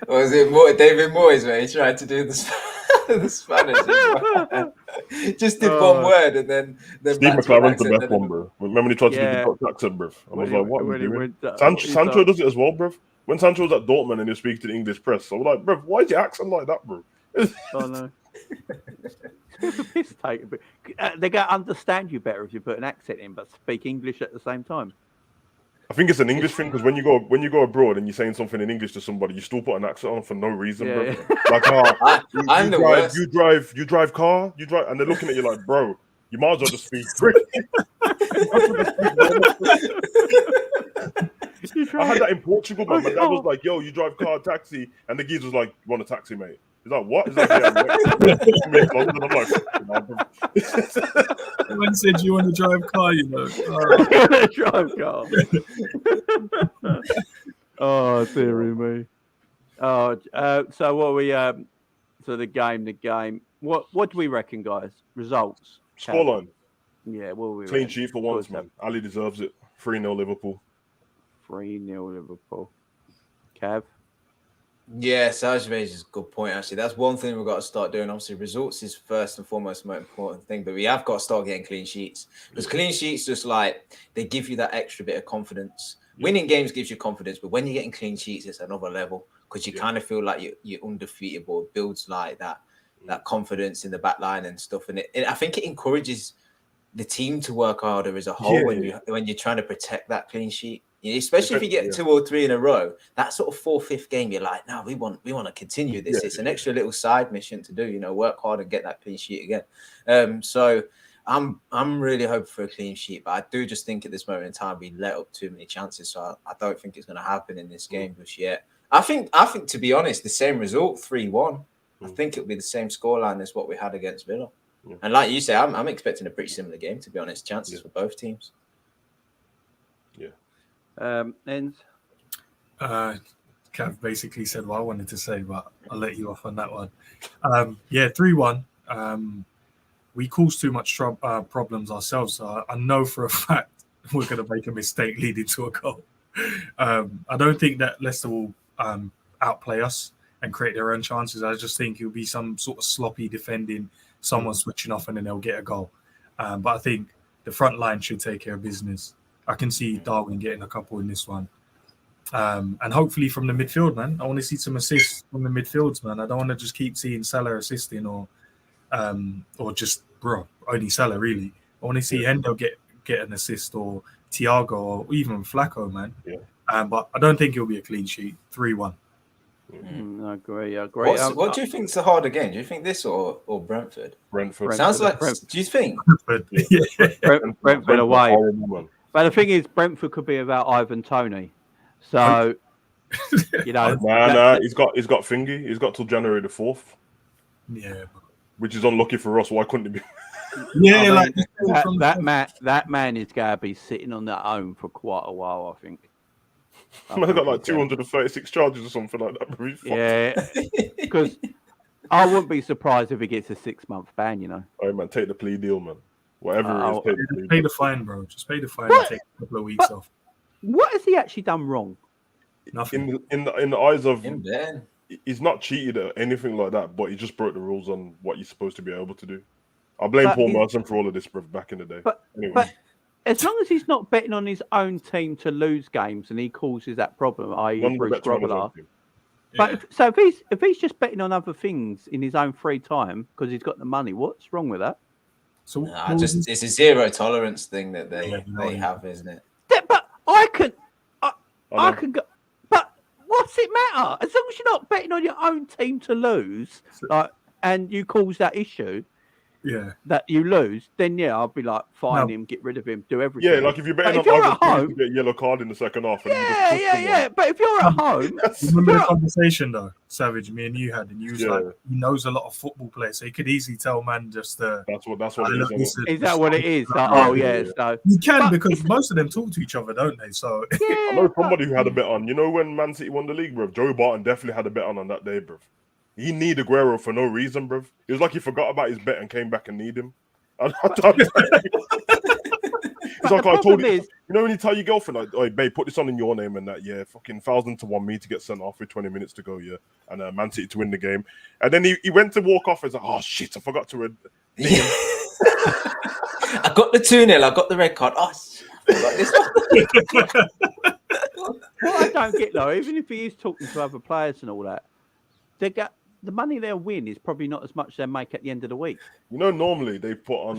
Was it David Moyes where he tried to do the Spanish? Just did one word and then Steve McLaren's the best one, bro. Remember when he tried to do the Dutch accent, bro? I was like, what are you doing? Sancho does it as well, bro. When Sancho was at Dortmund and he was speaking to the English press, I was like, bro, why is your accent like that, bro? Oh, no. It's a piss take. They're going to understand you better if you put an accent in, but speak English at the same time. I think it's an English thing because when you go abroad and you're saying something in English to somebody, you still put an accent on for no reason, bro. Like, you drive car, and they're looking at you like, bro, you might as well just speak. I had that in Portugal, man. My dad was like, yo, you drive car, taxi, and the geezer was like, you want a taxi, mate? He's like, what? He's like, yeah, I'm like, When said you want to drive car, you know? Drive car. Oh, dearie me. Oh, so what we so the game. What do we reckon, guys? Results. Scoreline. Yeah, what we clean sheet for once, man. Ali deserves it. 3-0 Liverpool. 3-0 Liverpool. Cav. Yeah, Serge raises a good point, actually. That's one thing we've got to start doing. Obviously, results is first and foremost the most important thing, but we have got to start getting clean sheets. Because clean sheets just like, they give you that extra bit of confidence. Winning games gives you confidence, but when you're getting clean sheets, it's another level because you kind of feel like you're undefeatable. It builds like that confidence in the back line and stuff. And I think it encourages the team to work harder as a whole when you're trying to protect that clean sheet. Especially if you get 2 or 3 in a row, that sort of 4th, 5th game, you're like, no, we want to continue this. It's an extra little side mission to do, work hard and get that clean sheet again. So I'm really hoping for a clean sheet, but I do just think at this moment in time we let up too many chances. So I don't think it's going to happen in this game just yet. I think to be honest, the same result, 3-1. I think it'll be the same scoreline as what we had against Villa. And like you say, I'm expecting a pretty similar game, to be honest. Chances for both teams. Ends. Cav basically said what I wanted to say, but I'll let you off on that one. 3-1. we cause too much problems ourselves. So I know for a fact we're going to make a mistake leading to a goal. I don't think that Leicester will outplay us and create their own chances. I just think it'll be some sort of sloppy defending, someone switching off, and then they'll get a goal. But I think the front line should take care of business. I can see Darwin getting a couple in this one. And hopefully from the midfield, man. I want to see some assists from the midfields, man. I don't want to just keep seeing Salah assisting or just, only Salah, really. I want to see Hendo get an assist, or Thiago, or even Flacco, man. Yeah. But I don't think it'll be a clean sheet. 3-1. I agree. What do you think's the harder game? Do you think this or Brentford? Brentford. Sounds like. Do you think? Brentford away. But the thing is, Brentford could be about Ivan Toney. So, you know. Nah. He's got thingy. He's got till January the 4th. Yeah. Which is unlucky for us. Why couldn't it be? Yeah, I mean, that man is going to be sitting on their own for quite a while, I think. I've got like 236 charges or something like that. Yeah, because I wouldn't be surprised if he gets a 6-month ban, you know. Oh, man, take the plea deal, man. Whatever it is, pay the fine, bro. Just pay the fine and take a couple of weeks off. What has he actually done wrong? Nothing. In the eyes of Him, Ben. He's not cheated or anything like that, but he just broke the rules on what you're supposed to be able to do. I blame Paul Merson for all of this, bro, back in the day. But as long as he's not betting on his own team to lose games and he causes that problem, i.e. Bruce Grobbelaar. But if he's just betting on other things in his own free time because he's got the money, what's wrong with that? So it's a zero tolerance thing that they have, isn't it? But I can go. But what's it matter? As long as you're not betting on your own team to lose, and you cause that issue. Yeah, that you lose, then I'll be like, fine him, get rid of him, do everything. Yeah, like if you're betting on other teams to get a yellow card in the second half. Yeah. But if you're at home, remember the conversation though, Savage, me and you had, and you was like, he knows a lot of football players, so he could easily tell man just that's what it is. Is that what it is? Like, so you can because most of them talk to each other, don't they? So I know somebody who had a bet on. You know when Man City won the league, bro? Joe Barton definitely had a bet on that day, bro. He need Aguero for no reason, bro. It was like he forgot about his bet and came back and need him. It's like I told you. You know when you tell your girlfriend, like, "Oh, babe, put this on in your name," and that, fucking 1,000 to 1 me to get sent off with 20 minutes to go, and Man City to win the game. And then he went to walk off and said, "Oh shit, I forgot to read." I got the 2-0. I got the red card. Oh, shit, I forgot this. What I don't get though, even if he is talking to other players and all that, the money they'll win is probably not as much they make at the end of the week. You know, normally they put on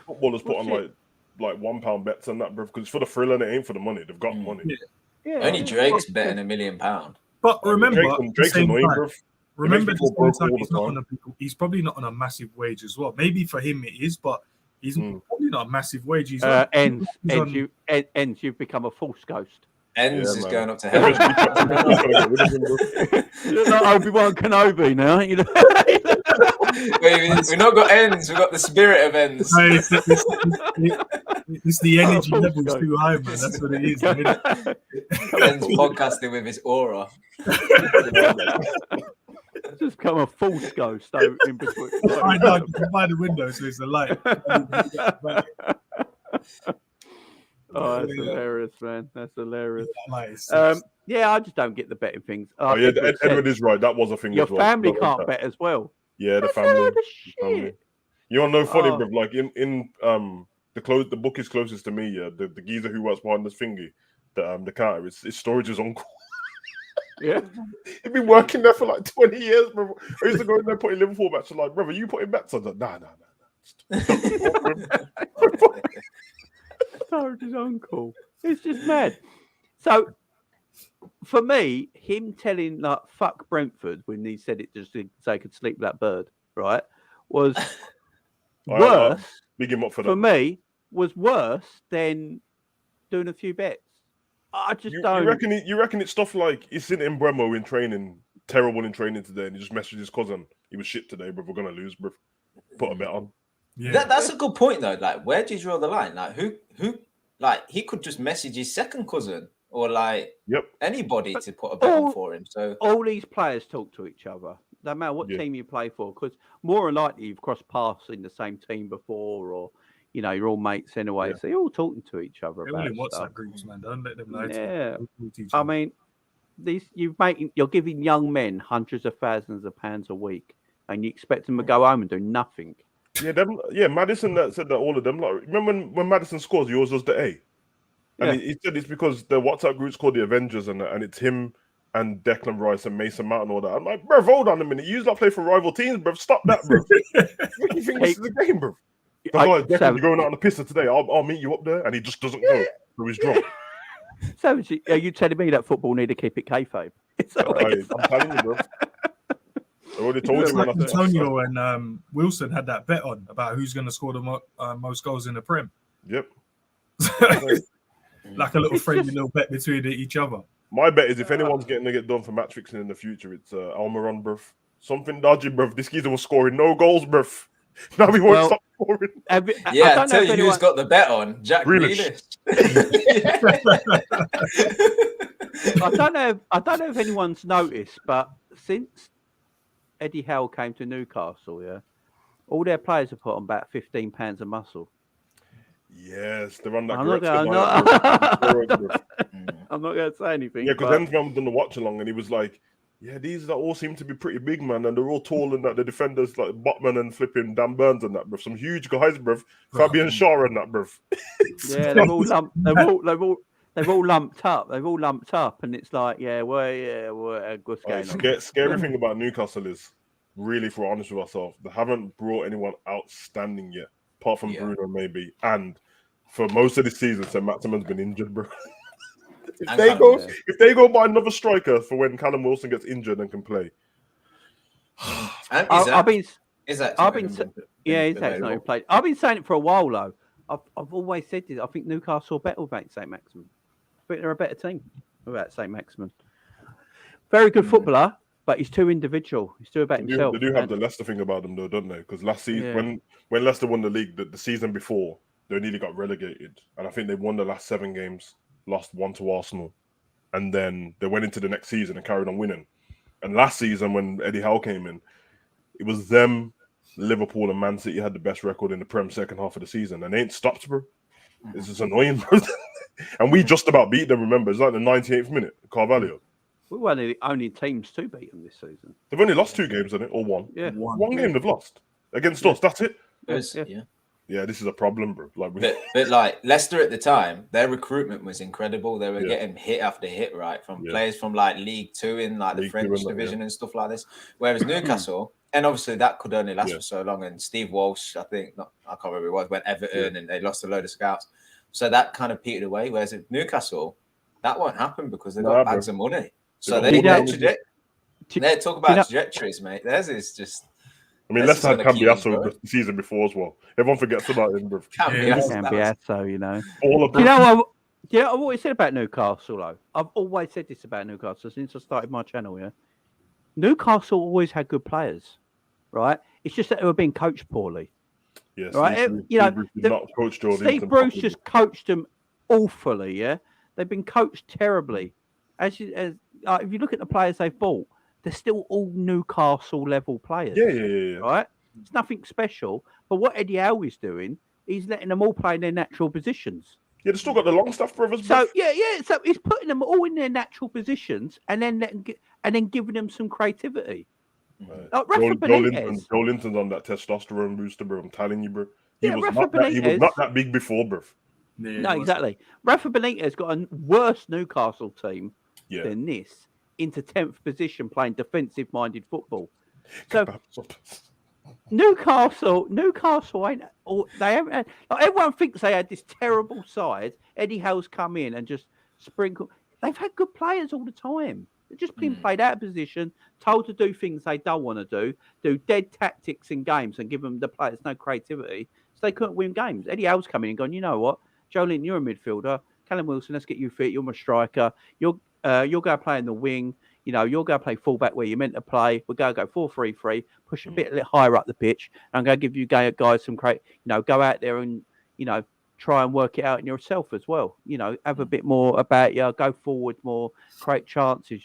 footballers put on like £1 bets and that, bro, because it's for the thrill and it ain't for the money. They've got money. Yeah. Only Drake's betting £1 million. But remember, Drake's annoying, bro. Remember, he's probably not on a massive wage as well. Maybe for him it is, but he's probably not a massive wage. He's you've become a false ghost. Ends is going up to heaven. You're not Obi-Wan Kenobi now, you know. We've not got ends, we've got the spirit of ends. It's the energy level's too high, man. That's what it is. Ends podcasting with his aura. Just become a false ghost in between. By the window, so it's the light. Oh, that's hilarious, man. That's hilarious. Nice. I just don't get the betting things. Edward is right. That was a thing Your as well. family can't bet as well. Yeah, the family. You don't know funny, bro. Like in the book is closest to me. Yeah, the geezer who works behind this thingy, the counter. His storage is uncle. Yeah, he'd been working there for like 20 years, bro. I used to go in there putting Liverpool bets. Like, brother, you putting bets? I was like, nah. His uncle. It's just mad. So, for me, him telling like "fuck Brentford" when he said it just so they could sleep with that bird, right, was worse. Big him up for that. Me, was worse than doing a few bets. I just don't. You reckon it's stuff like he's sitting in Bremo in training, terrible in training today, and he just messaged his cousin. He was shit today, bro. We're gonna lose, bro. Put a bet on. Yeah. That's a good point though. Like, where do you draw the line? Like, who? Like, he could just message his second cousin or like anybody to put a bet on for him. So all these players talk to each other. No matter what Yeah. team you play for, because more than likely you've crossed paths in the same team before, or you're all mates anyway, so you're all talking to each other They're all about in WhatsApp stuff. groups, man. Don't let them lie to Yeah, you. I mean, you're giving young men hundreds of thousands of pounds a week, and you expect them to go home and do nothing. Yeah, Madison that said that all of them. Like, remember when Madison scores, yours was the A, and he said it's because the WhatsApp group's called the Avengers, and it's him and Declan Rice and Mason Mount and all that. I'm like, bro, hold on a minute. You not play for rival teams, bro. Stop that, bro. What do you think this is a game, bro? Like, Declan, you're going out on the pista today. I'll meet you up there, and he just doesn't go. So he's drunk. So are you telling me that football need to keep it kayfabe? I'm telling you, bro. I already told you. Like Antonio and Wilson had that bet on about who's going to score the most goals in the Prem. Yep. Like a little friendly little bet between each other. My bet is if anyone's getting to get done for match fixing in the future, it's Almiron, bruv. Something dodgy, bruv. This geezer was scoring no goals, bruv. Now we won't stop scoring. I tell you who's got the bet on. Jack Grealish. I don't know if anyone's noticed, but since Eddie Howe came to Newcastle, all their players have put on about 15 pounds of muscle. Yes, they're on that. I'm not going to say anything. Yeah, because then I've done the watch along, and he was like, "Yeah, these all seem to be pretty big, man, and they're all tall, and that the defenders like Botman and flipping Dan Burns and that, bruv. Some huge guys, bruv. Fabian Shaw and that, bruv. Yeah, they've all lumped up. They've all lumped up, and it's like, what's going on? Scary thing about Newcastle is, really, if we're honest with ourselves, they haven't brought anyone outstanding yet, apart from Bruno maybe, and for most of the season, Maximan's been injured, bro. If they go buy another striker for when Callum Wilson gets injured and can play, I've been saying it for a while though. I've always said this. I think Newcastle are better without St. Maximin. I think they're a better team without St. Maximin. Very good footballer, but he's too individual. He's too about himself. They do have the Leicester thing about them though, don't they? Because last season, when Leicester won the league, the season before, they nearly got relegated, and I think they won the last 7 games. Lost 1 to Arsenal, and then they went into the next season and carried on winning. And last season, when Eddie Howe came in, it was them, Liverpool, and Man City had the best record in the Prem second half of the season, and they ain't stopped, bro. It's just annoying, bro. And we just about beat them. Remember, it's like the 98th minute, Carvalho. We were the only teams to beat them this season. They've only lost 2 games, haven't it, or 1? Yeah, one game they've lost against us. That's it. Yeah, this is a problem, bro. But like Leicester at the time, their recruitment was incredible. They were getting hit after hit, right, from players from like League 2 in like the French division and stuff like this. Whereas Newcastle, and obviously that could only last for so long. And Steve Walsh, I can't remember who it was, went Everton and they lost a load of scouts. So that kind of petered away. Whereas at Newcastle, that won't happen because they got bags of money. So they talk about trajectories, mate. Theirs is just. I mean, Leicester had Cambiasso the season before as well. Everyone forgets about him, bro. Cambiasso, you know. I've always said about Newcastle, though. I've always said this about Newcastle since I started my channel, Newcastle always had good players, right? It's just that they were being coached poorly. Yes, right? Steve Bruce just coached them awfully, They've been coached terribly. If you look at the players they've bought, they're still all Newcastle level players. Yeah. Right? It's nothing special. But what Eddie Howe is doing, he's letting them all play in their natural positions. Yeah, they've still got the Longstaff brothers. So so he's putting them all in their natural positions and then giving them some creativity. Right. Like Joe Linton's on that testosterone booster, bro. I'm telling you, bro. He was not that big before, bro. Yeah, no, exactly. Rafa Benitez got a worse Newcastle team than this. Into 10th position playing defensive-minded football. So Newcastle ain't. They haven't. Everyone thinks they had this terrible side. Eddie Howe's come in and just sprinkle. They've had good players all the time. They're just being played out of position, told to do things they don't want to do dead tactics in games, and give them the players no creativity, so they couldn't win games. Eddie Howe's come in and gone, you know what, Joe Linton, you're a midfielder. Callum Wilson, let's get you fit. You're my striker. You'll go play in the wing. You'll go play fullback where you're meant to play. We'll go 4-3-3, push a bit higher up the pitch. And I'm going to give you guys some great, go out there and, try and work it out in yourself as well. Have a bit more about you, go forward more, create chances,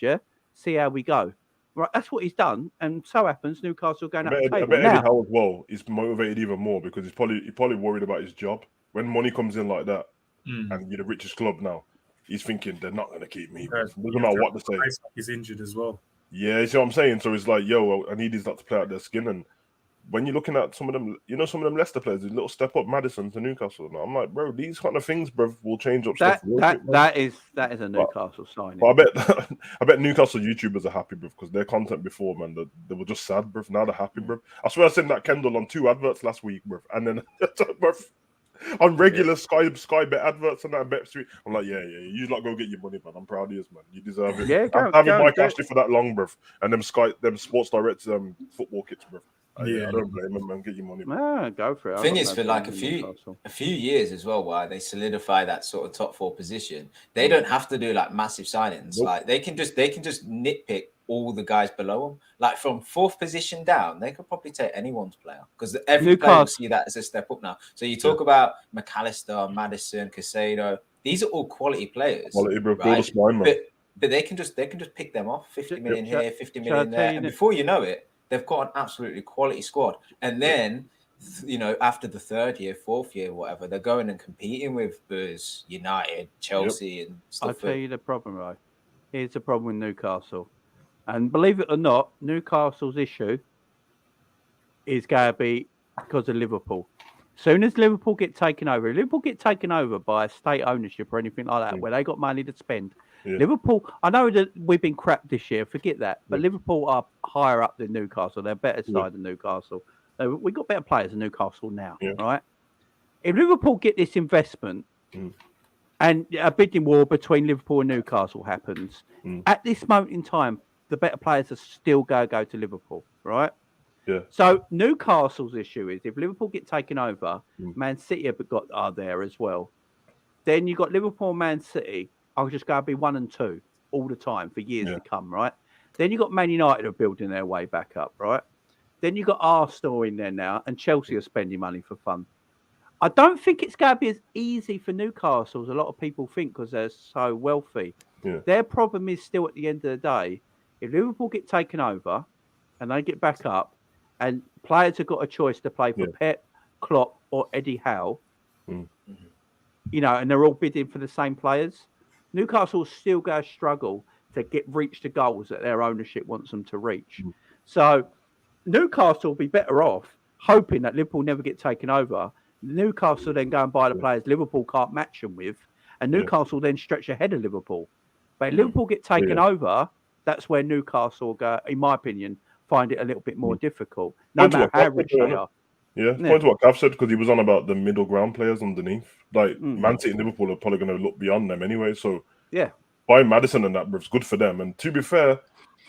see how we go. Right, that's what he's done, and so happens Newcastle going up the I table. bet Eddie Now, Howe as well is motivated even more because he's probably worried about his job. When money comes in like that, and you're the richest club now, he's thinking they're not going to keep me. Doesn't matter what they say. He's injured as well. Yeah, you see what I'm saying? So it's like, yo, I need these lot to play out their skin. And when you're looking at some of them, some of them Leicester players, a little step up, Maddison to Newcastle. Now I'm like, bro, these kind of things, bro, will change up stuff. That is a Newcastle signing. But I bet Newcastle YouTubers are happy, bro, because their content before, man, they were just sad, bro. Now they're happy, bro. I swear I sent that Kendall on 2 adverts last week, bro, and then bro, on regular Sky Bet adverts and that Bet Street. I'm like, yeah. You lot go get your money, man. I'm proud of you, man. You deserve it. Yeah, I've having Mike Ashley for that long, bro. And them Sports Direct football kits, bro. I don't blame them, man. Get your money. Go for it. The thing is, for like a few years as well, while they solidify that sort of top 4 position, they don't have to do like massive signings. Nope. Like they can just nitpick all the guys below them. Like from 4th position down, they could probably take anyone's player because every player will see that as a step up now. So you talk about McAllister, Maddison, Caicedo. These are all quality players. Quality, bro. Right? But they can just pick them off. 50 million here, 50 million there, and before you know it, they've got an absolutely quality squad. And then, after the 3rd year, 4th year, whatever, they're going and competing with Spurs, United, Chelsea, and stuff. I'll tell you the problem, right? Here's the problem with Newcastle. And believe it or not, Newcastle's issue is going to be because of Liverpool. Soon as Liverpool get taken over, by state ownership or anything like that, where they got money to spend, Liverpool, I know that we've been crap this year, forget that, but Liverpool are higher up than Newcastle. They're better side than Newcastle. We've got better players than Newcastle now, right? If Liverpool get this investment and a bidding war between Liverpool and Newcastle happens, at this moment in time, the better players are still go to Liverpool, right? Yeah. So Newcastle's issue is if Liverpool get taken over, Man City have are there as well. Then you got Liverpool and Man City. I'll just go be 1 and 2 all the time for years to come, right? Then you got Man United are building their way back up, right? Then you got Arsenal in there now, and Chelsea are spending money for fun. I don't think it's going to be as easy for Newcastle as a lot of people think because they're so wealthy. Yeah. Their problem is still at the end of the day, if Liverpool get taken over and they get back up, and players have got a choice to play for Pep, Klopp, or Eddie Howe, and they're all bidding for the same players, Newcastle still going to struggle to reach the goals that their ownership wants them to reach. So Newcastle will be better off hoping that Liverpool never get taken over. Newcastle then go and buy the players Liverpool can't match them with, and Newcastle then stretch ahead of Liverpool. But if Liverpool get taken over, that's where Newcastle go, in my opinion, find it a little bit more difficult, no matter how rich they are. Yeah, point to what Gav said, because he was on about the middle ground players underneath. Like, Man City and Liverpool are probably going to look beyond them anyway. So, buying Maddison and that, bro, it's good for them. And to be fair,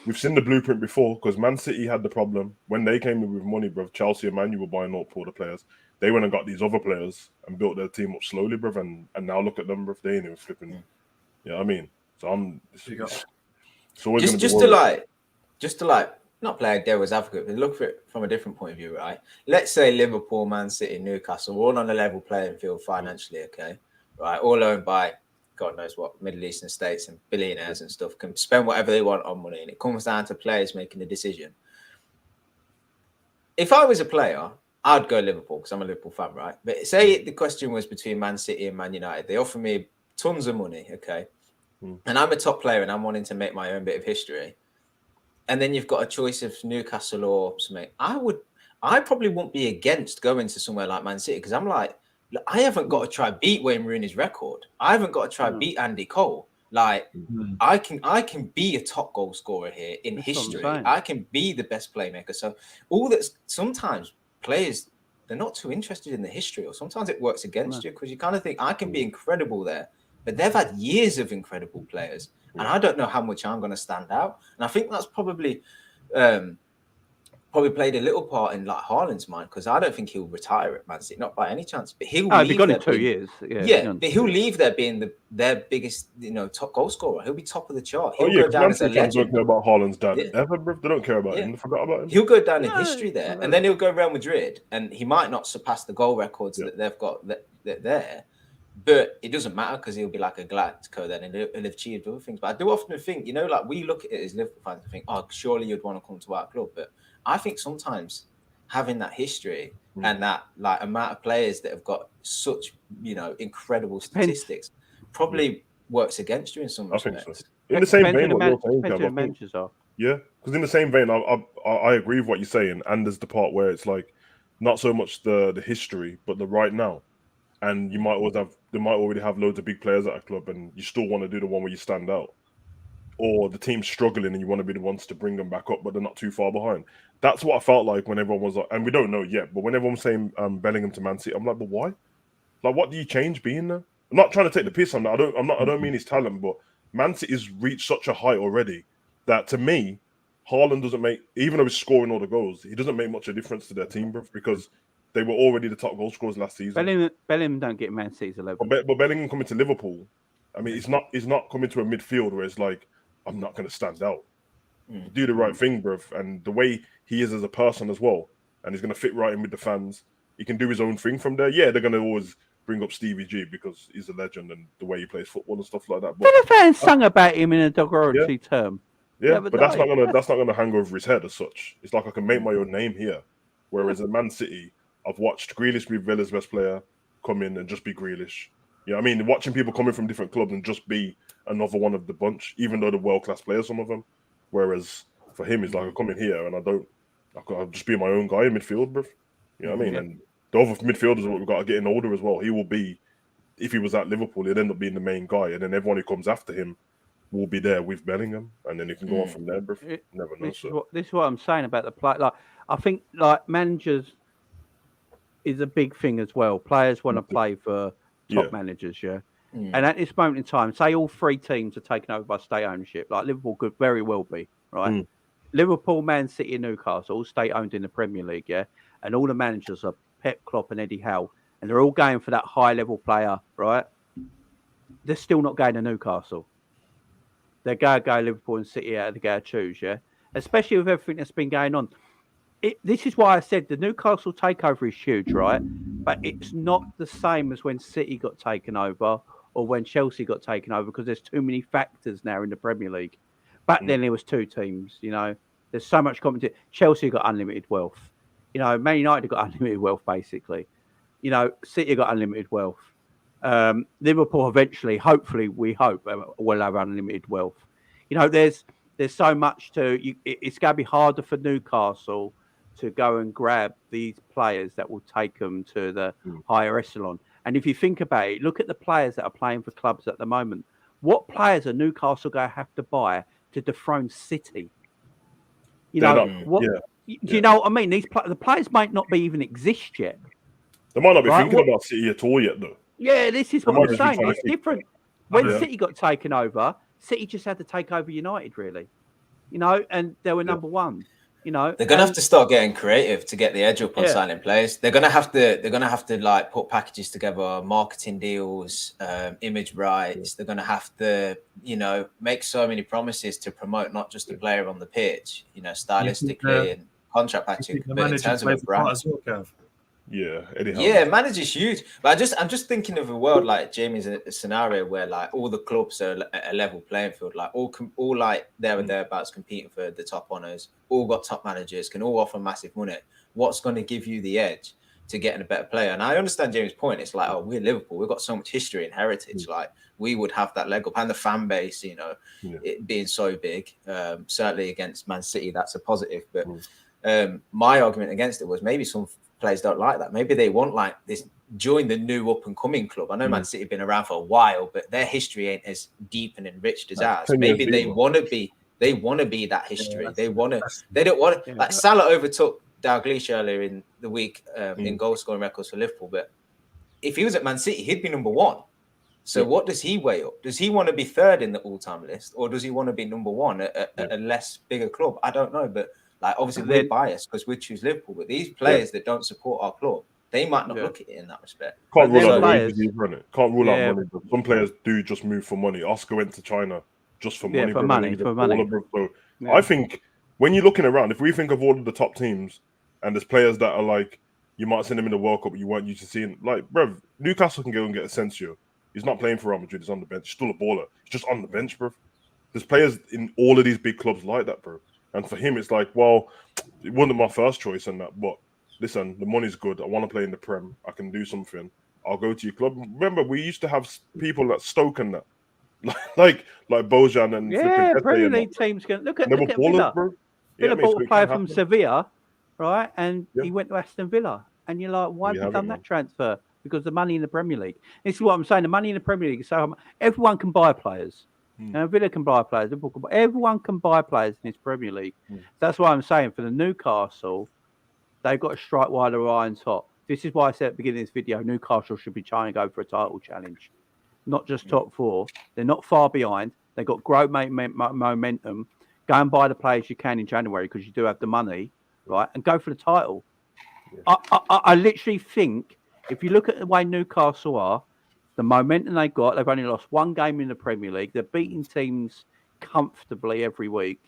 we've seen the blueprint before, because Man City had the problem. When they came in with money, bro, Chelsea and Man U were buying up all the players. They went and got these other players and built their team up slowly, bro. And now look at them, bro. They ain't even flipping. You know what I mean? So, it's always going to be not play devil's advocate, but look at it from a different point of view, right? Let's say Liverpool, Man City, Newcastle, all on a level playing field financially, okay? Right, all owned by God knows what, Middle Eastern states and billionaires and stuff, can spend whatever they want on money, and it comes down to players making a decision. If I was a player, I'd go Liverpool because I'm a Liverpool fan, right? But say the question was between Man City and Man United. They offer me tons of money, okay? And I'm a top player and I'm wanting to make my own bit of history. And then you've got a choice of Newcastle or something. I probably wouldn't be against going to somewhere like Man City because I'm like, look, I haven't got to try beat Wayne Rooney's record. I haven't got to try beat Andy Cole. Like, I can be a top goal scorer here in history. I can be the best playmaker. So sometimes players, they're not too interested in the history, or sometimes it works against you because you kind of think I can be incredible there. But they've had years of incredible players. And I don't know how much I'm going to stand out. And I think that's probably played a little part in like Haaland's mind, because I don't think he'll retire at Man City, not by any chance. But he'll leave gone in 2 years. But he'll leave there being their biggest, top goal scorer. He'll be top of the chart. He'll go down as a legend. Don't care about Haaland's dad ever, bro. They don't care about him. They forgot about him. He'll go down in history there, and then he'll go Real Madrid, and he might not surpass the goal records that they've got there. But it doesn't matter because he'll be like a Galactico then, and he'll have achieved other things. But I do often think, you know, like we look at it as Liverpool fans and think, oh, surely you'd want to come to our club. But I think sometimes having that history and that like amount of players that have got such, you know, incredible statistics probably works against you in some respects. So. In the same vein, yeah, because in the same vein, I agree with what you're saying, and there's the part where it's like not so much the history, but the right now. And you might already have loads of big players at a club, and you still want to do the one where you stand out, or the team's struggling and you want to be the ones to bring them back up, but they're not too far behind. That's what I felt like when everyone was like, and we don't know yet, but when everyone was saying Bellingham to Man City, I'm like, but why? Like, what do you change being there? I'm not trying to take the piss on that. I don't mean his talent, but Man City's reached such a height already that to me, Haaland doesn't make, even though he's scoring all the goals, he doesn't make much of a difference to their team, bro, because they were already the top goal scorers last season. Bellingham don't get Man City's 11. But Bellingham coming to Liverpool, I mean, he's not coming to a midfield where it's like, I'm not going to stand out. Do the right thing, bruv. And the way he is as a person as well, and he's going to fit right in with the fans. He can do his own thing from there. Yeah, they're going to always bring up Stevie G because he's a legend and the way he plays football and stuff like that. But the fans sung about him in a derogatory term. Yeah, but that's not gonna hang over his head as such. It's like I can make my own name here. Whereas in Man City, I've watched Grealish be Villa's best player come in and just be Grealish. You know what I mean? Watching people coming from different clubs and just be another one of the bunch, even though they're world-class players, some of them. Whereas for him, it's like I come in here and I'll just be my own guy in midfield, bruv. You know what I mean? And the other midfielders, what we've got, are getting older as well. He will be, if he was at Liverpool, he'd end up being the main guy. And then everyone who comes after him will be there with Bellingham. And then you can go on from there, bruv. Never know. This is what I'm saying about the play. Like, I think like managers is a big thing as well. Players want to play for top managers, And at this moment in time, say all three teams are taken over by state ownership, like Liverpool could very well be, right? Liverpool, Man City, and Newcastle, all state owned in the Premier League, and all the managers are Pep, Klopp, and Eddie Howe, and they're all going for that high level player, right? They're still not going to Newcastle. They're going to go Liverpool and City out of the go choose, especially with everything that's been going on. This is why I said the Newcastle takeover is huge, right? But it's not the same as when City got taken over or when Chelsea got taken over because there's too many factors now in the Premier League. Back then, there was two teams, There's so much competition. Chelsea got unlimited wealth. Man United got unlimited wealth, basically. City got unlimited wealth. Liverpool eventually, hopefully, we hope, will have unlimited wealth. There's so much it's going to be harder for Newcastle to go and grab these players that will take them to the higher echelon. And if you think about it, look at the players that are playing for clubs at the moment. What players are Newcastle going to have to buy to dethrone City? Do you know what I mean? The players might not be even exist yet. They might not be thinking about City at all yet, though. Yeah, this is what I'm saying. It's different. When City got taken over, City just had to take over United, really. And they were number one. They're gonna have to start getting creative to get the edge up on signing players. They're gonna have to like put packages together, marketing deals, image rights. They're gonna have to, make so many promises to promote not just the player on the pitch, stylistically and contract patching, but in terms of a brand. Manager's huge. But I'm just thinking of a world like Jamie's a scenario where like all the clubs are at a level playing field, like all like there and thereabouts competing for the top honours, all got top managers, can all offer massive money. What's going to give you the edge to getting a better player? And I understand Jamie's point. It's like, we're Liverpool, we've got so much history and heritage. Like we would have that leg up, and the fan base, it being so big. Certainly against Man City, that's a positive. But my argument against it was maybe some players don't like that. Maybe they want like this, join the new up and coming club. I know Man City have been around for a while, but their history ain't as deep and enriched as ours. Maybe they want to be that history. They don't want to, like Salah overtook Dalglish earlier in the week in goal scoring records for Liverpool. But if he was at Man City, he'd be number one. So what does he weigh up? Does he want to be third in the all-time list, or does he want to be number one at a less bigger club? I don't know, but like obviously we're biased because we choose Liverpool, but these players that don't support our club, they might not look at it in that respect. Can't rule out money. Can't rule out money. But some players do just move for money. Oscar went to China just for money. For money. So I think when you're looking around, if we think of all of the top teams and there's players that are like You might have seen him in the World Cup, but you weren't used to seeing. Like, bro, Newcastle can go and get Asensio. He's not playing for Real Madrid. He's on the bench. He's still a baller. He's just on the bench, bro. There's players in all of these big clubs like that, bro. And for him, it's like, well, it wasn't my first choice and that, but listen, the money's good. I want to play in the Prem. I can do something. I'll go to your club. Remember, we used to have people at Stoke and that, like Bojan and Premier League teams can look at ballers, Villa. bro. Villa Yeah, bought mate, a player from Sevilla, right? And he went to Aston Villa. And you're like, why have you done that transfer? Because the money in the Premier League. This is what I'm saying. The money in the Premier League is so everyone can buy players. Villa can buy players. Liverpool can buy, everyone can buy players in this Premier League. That's why I'm saying for the Newcastle, they've got to strike while the iron's hot. This is why I said at the beginning of this video, Newcastle should be trying to go for a title challenge, not just top four. They're not far behind. They've got great momentum. Go and buy the players you can in January because you do have the money, right? And go for the title. I literally think if you look at the way Newcastle are, the momentum they've got, they've only lost one game in the Premier League. They're beating teams comfortably every week.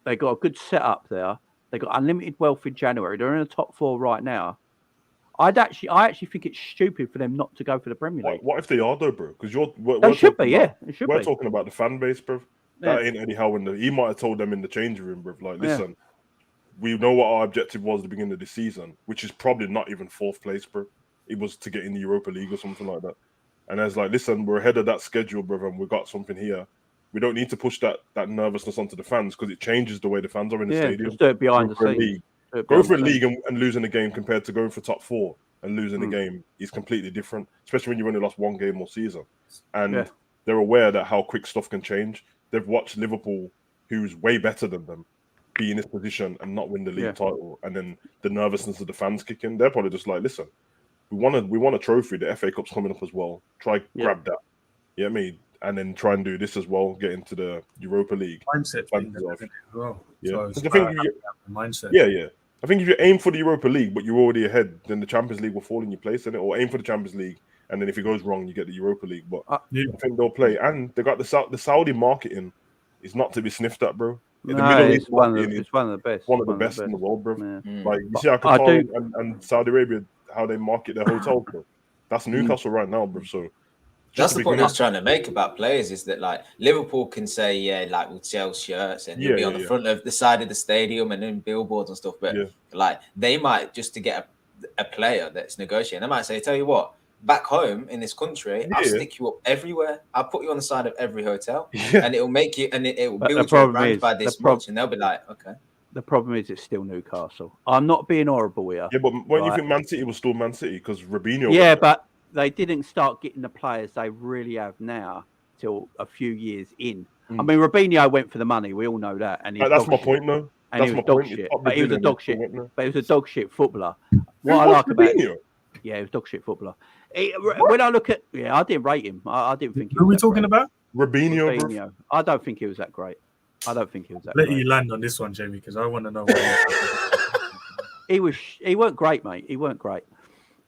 They've got a good setup there. They've got unlimited wealth in January. They're in the top four right now. I actually think it's stupid for them not to go for the Premier League. What if they are though, bro? Because they should be, yeah. It should we're be. talking about the fan base, bro. That ain't Eddie Howe. He might have told them in the changing room, bro. Like, listen, we know what our objective was at the beginning of the season, which is probably not even fourth place, bro. It was to get in the Europa League or something like that. And I was like, listen, we're ahead of that schedule, brother, and we've got something here. We don't need to push that nervousness onto the fans because it changes the way the fans are in the stadium. Just do it behind the scenes. Go for a league and losing a game compared to going for top four and losing a game is completely different, especially when you only lost one game all season. And they're aware that how quick stuff can change. They've watched Liverpool, who's way better than them, be in this position and not win the league title. And then the nervousness of the fans kick in. They're probably just like, listen, we want a trophy. The FA Cup's coming up as well. Try grab that. You know what I mean? And then try and do this as well. Get into the Europa League. Mindset thing as well. Yeah. So mindset. Yeah. I think if you aim for the Europa League, but you're already ahead, then the Champions League will fall in your place, in it. Or aim for the Champions League, and then if it goes wrong, you get the Europa League. But I think they'll play, and they got the Saudi marketing is not to be sniffed at, bro. It's one of the best. One of the best in the world, bro. Yeah. Like you see how Qatar and Saudi Arabia, how they market their hotels, bro. That's Newcastle right now, bro. So that's the point I was trying to make about players is that like Liverpool can say, like we'll sell shirts and you'll be on the front of the side of the stadium and then billboards and stuff. But like they might just to get a player that's negotiating, they might say, tell you what, back home in this country, I'll stick you up everywhere. I'll put you on the side of every hotel and it'll make you and it will build your brand by this much. And they'll be like, okay. The problem is it's still Newcastle. I'm not being horrible here. Yeah, but when you think Man City was still Man City because Robinho. Yeah, but they didn't start getting the players they really have now till a few years in. I mean, Robinho went for the money. We all know that. And that's my point, though. And he was dog shit. But he was a dog shit. But he was a dog shit footballer. What I like about him, he was dog shit footballer. When I look at, I didn't rate him. I didn't think. Who are we talking about? Robinho. I don't think he was that great. Let you land on this one, Jamie, because I want to know. He weren't great, mate. He weren't great.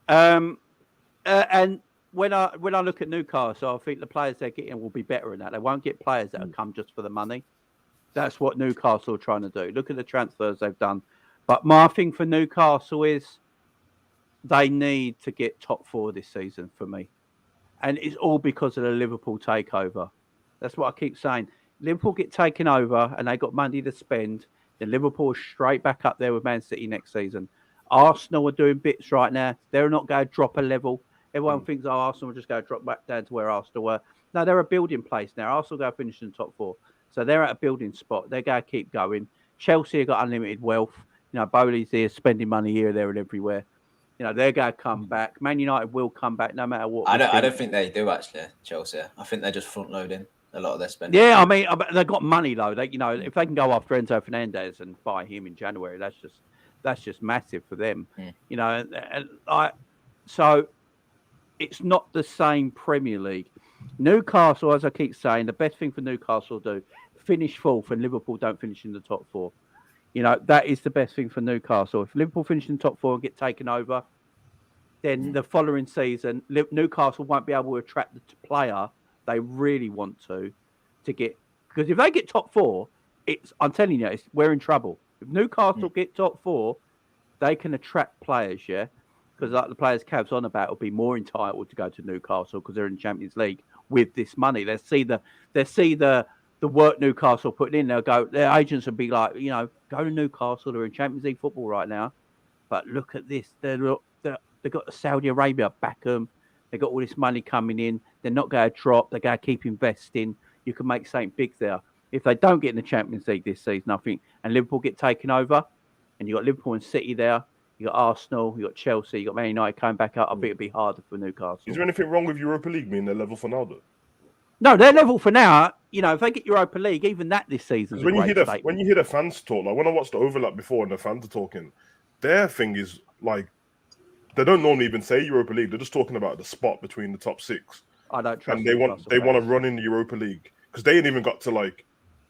And when I look at Newcastle, I think the players they're getting will be better than that. They won't get players that have come just for the money. That's what Newcastle are trying to do. Look at the transfers they've done. But my thing for Newcastle is they need to get top four this season for me. And it's all because of the Liverpool takeover. That's what I keep saying. Liverpool get taken over and they got money to spend. Then Liverpool are straight back up there with Man City next season. Arsenal are doing bits right now. They're not going to drop a level. Everyone thinks, Arsenal will just go drop back down to where Arsenal were. No, they're a building place now. Arsenal go finish in the top four. So they're at a building spot. They're going to keep going. Chelsea have got unlimited wealth. You know, Bowley's here spending money here, there and everywhere. You know, they're going to come back. Man United will come back no matter what. I don't think they do, actually, Chelsea. I think they're just front-loading a lot of their spending. Yeah, I mean, they've got money, though. They, you know, if they can go after Enzo Fernandez and buy him in January, that's just massive for them. You know, so it's not the same Premier League. Newcastle, as I keep saying, the best thing for Newcastle to do, finish fourth and Liverpool don't finish in the top four. You know, that is the best thing for Newcastle. If Liverpool finish in the top four and get taken over, then the following season, Newcastle won't be able to attract the player they really want to get. Because if they get top four, I'm telling you, we're in trouble. If Newcastle get top four, they can attract players, yeah, because like the players Cav's on about will be more entitled to go to Newcastle because they're in the Champions League with this money. They see the work Newcastle putting in. They'll go. Their agents will be like, go to Newcastle. They're in Champions League football right now, but look at this. They've got Saudi Arabia back them. They've got all this money coming in. They're not going to drop. They're going to keep investing. You can make something big there. If they don't get in the Champions League this season, I think, and Liverpool get taken over, and you got Liverpool and City there, you got Arsenal, you got Chelsea, you got Man United coming back up. I think it'd be harder for Newcastle. Is there anything wrong with Europa League being their level for now, though? No, they're level for now. If they get Europa League, even that this season. When you hear the fans talk, like when I watched the overlap before and the fans are talking, their thing is like they don't normally even say Europa League. They're just talking about the spot between the top 6. I don't trust. And they want to run in the Europa League because they ain't even got to like